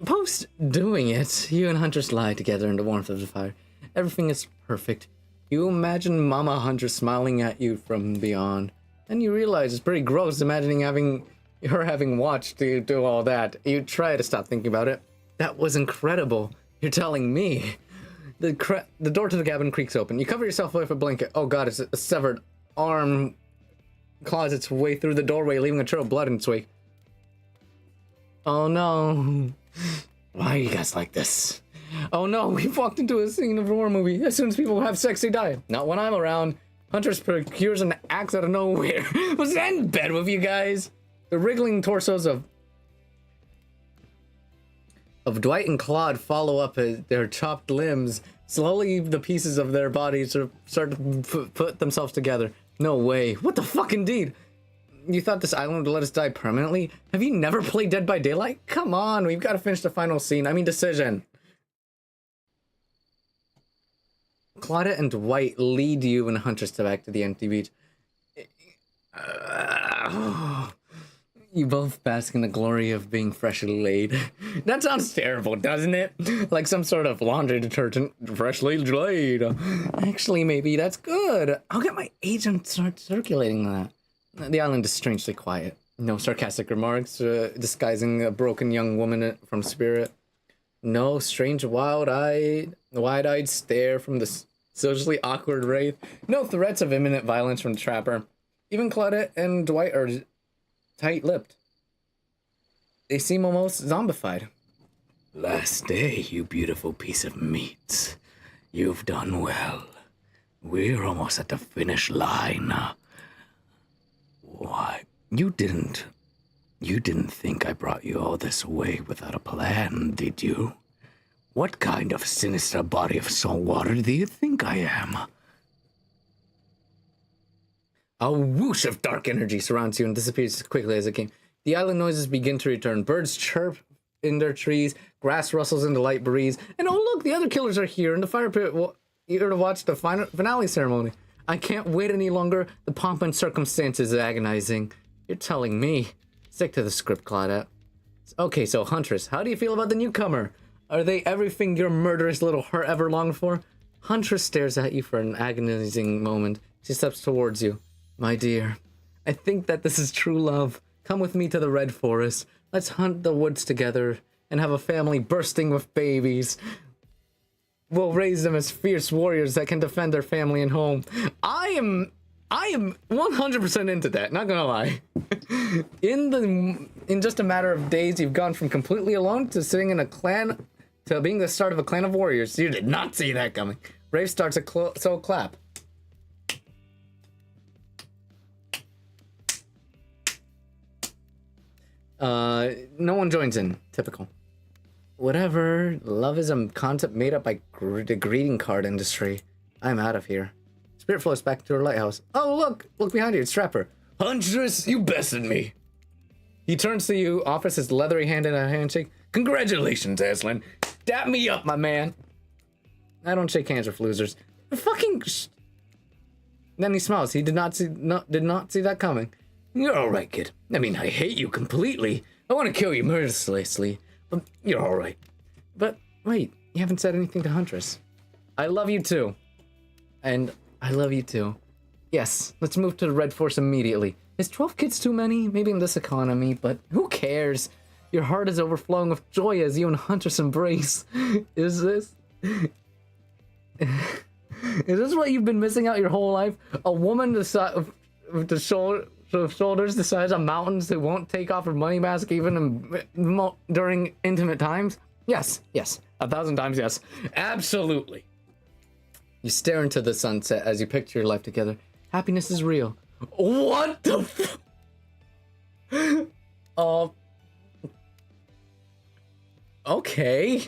Post doing it, you and Huntress lie together in the warmth of the fire. Everything is perfect. You imagine Mama Huntress smiling at you from beyond. Then you realize it's pretty gross imagining having You're having watched you do all that. You try to stop thinking about it. That was incredible. You're telling me. The door to the cabin creaks open. You cover yourself with a blanket. Oh god, it's a severed arm claws its way through the doorway, leaving a trail of blood in its wake. Oh no. Why are you guys like this? Oh no, we've walked into a scene of a horror movie. As soon as people have sex, they die. Not when I'm around. Huntress procures an axe out of nowhere. Was that in bed with you guys? The wriggling torsos of Dwight and Claude follow up their chopped limbs. Slowly, the pieces of their bodies start to put themselves together. No way. What the fuck, indeed? You thought this island would let us die permanently? Have you never played Dead by Daylight? Come on, we've got to finish the final scene. I mean, decision. Claudette and Dwight lead you and Huntress back to the empty beach. You both bask in the glory of being freshly laid. That sounds terrible, doesn't it? Like some sort of laundry detergent. Freshly laid. Actually, maybe that's good. I'll get my agent to start circulating that. The island is strangely quiet. No sarcastic remarks disguising a broken young woman from spirit. No strange wide-eyed stare from the socially awkward wraith. No threats of imminent violence from the trapper. Even Claudette and Dwight are tight-lipped. They seem almost zombified. Last day, you beautiful piece of meat. You've done well. We're almost at the finish line. Why, you didn't think I brought you all this way without a plan, did you? What kind of sinister body of salt water do you think I am? A whoosh of dark energy surrounds you and disappears as quickly as it came. The island noises begin to return. Birds chirp in their trees, grass rustles in the light breeze, and oh look, the other killers are here in the fire pit here to watch the finale ceremony. I can't wait any longer. The pomp and circumstances is agonizing. You're telling me. Stick to the script, Claudette. Okay, so Huntress, how do you feel about the newcomer? Are they everything your murderous little heart ever longed for? Huntress stares at you for an agonizing moment. She steps towards you. My dear, I think that this is true love. Come with me to the Red Forest. Let's hunt the woods together and have a family bursting with babies. We'll raise them as fierce warriors that can defend their family and home. I am 100% into that, not gonna lie. In just a matter of days, you've gone from completely alone to sitting in a clan to being the start of a clan of warriors. You did not see that coming. Rafe starts a soul clap. No one joins in. Typical. Whatever. Love is a concept made up by the greeting card industry. I'm out of here. Spirit floats back to her lighthouse. Oh, look behind you. It's Trapper. Huntress, you bested me. He turns to you, offers his leathery hand in a handshake. Congratulations, Aslan. Dap me up, my man. I don't shake hands with losers. Fucking. Then he smiles. He did not see that coming. You're all right, kid. I mean, I hate you completely. I want to kill you mercilessly. But you're all right. But wait, you haven't said anything to Huntress. I love you too. And I love you too. Yes, let's move to the Red Force immediately. Is 12 kids too many? Maybe in this economy, but who cares? Your heart is overflowing with joy as you and Huntress embrace. Is this what you've been missing out your whole life? A woman with the shoulders the size of mountains who won't take off her money mask even during intimate times? Yes, 1,000 times yes. Absolutely. You stare into the sunset as you picture your life together. Happiness is real. What the okay.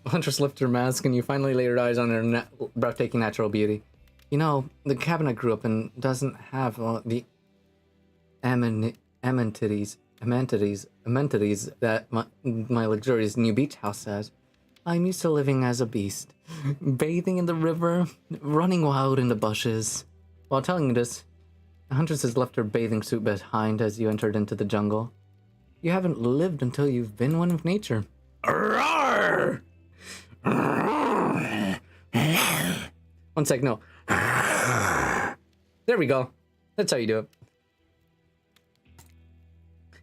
Huntress lifts her mask and you finally lay your eyes on her breathtaking natural beauty. You know, the cabin I grew up in doesn't have the amenities that my luxurious new beach house has. I'm used to living as a beast, bathing in the river, running wild in the bushes. While telling you this, Huntress has left her bathing suit behind as you entered into the jungle. You haven't lived until you've been one with nature. Roar! One sec, no. There we go. That's how you do it.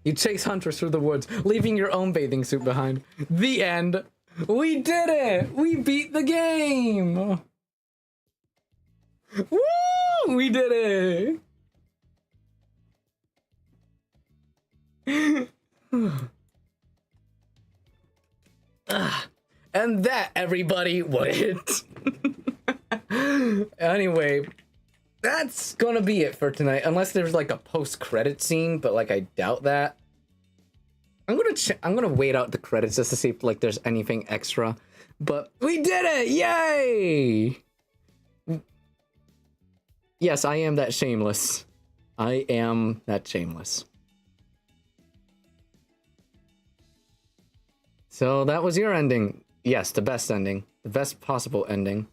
You chase hunters through the woods, leaving your own bathing suit behind. The end. We did it! We beat the game! Woo! We did it! And that, everybody, was it. Anyway, that's gonna be it for tonight. Unless there's like a post-credit scene, but like I doubt that. I'm gonna wait out the credits just to see if like there's anything extra. But we did it! Yay! Yes, I am that shameless. I am that shameless. So that was your ending. Yes, the best ending. The best possible ending.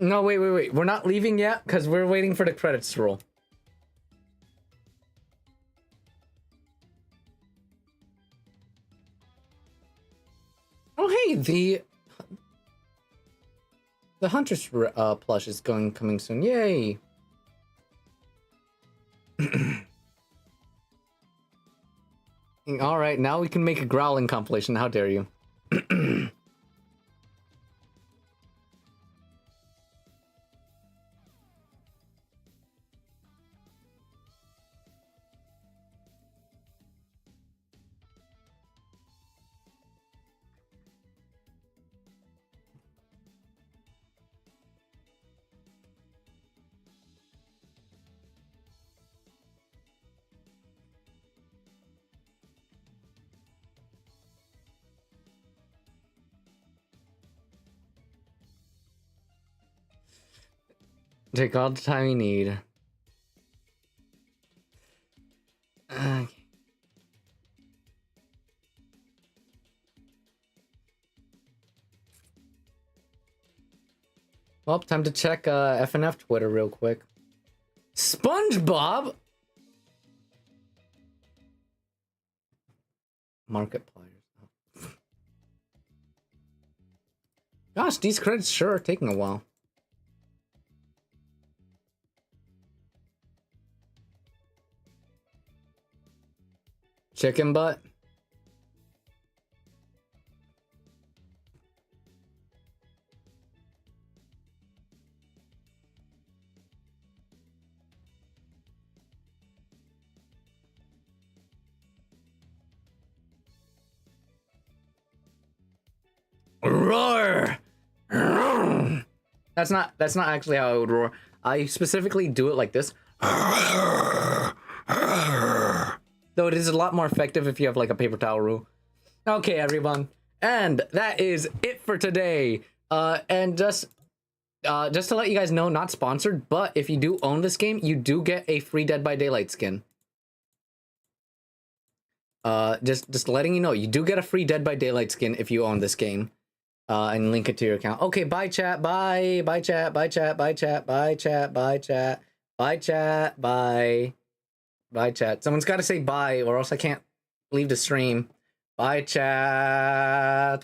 No, wait. We're not leaving yet because we're waiting for the credits to roll. Oh, hey, the Huntress plush is coming soon. Yay! All right, now we can make a growling compilation. How dare you? Take all the time you need. Okay. Well, time to check FNF Twitter real quick. SpongeBob? Markipliers. Gosh, these credits sure are taking a while. Chicken butt? Roar! That's not actually how I would roar. I specifically do it like this. Though it is a lot more effective if you have like a paper towel rule. Okay, everyone. And that is it for today. And just to let you guys know, not sponsored, but if you do own this game, you do get a free Dead by Daylight skin. Just letting you know, you do get a free Dead by Daylight skin if you own this game. And link it to your account. Okay, bye chat, bye chat, bye chat, bye chat, bye chat, bye chat, bye chat, bye. Bye, chat. Someone's got to say bye, or else I can't leave the stream. Bye, chat.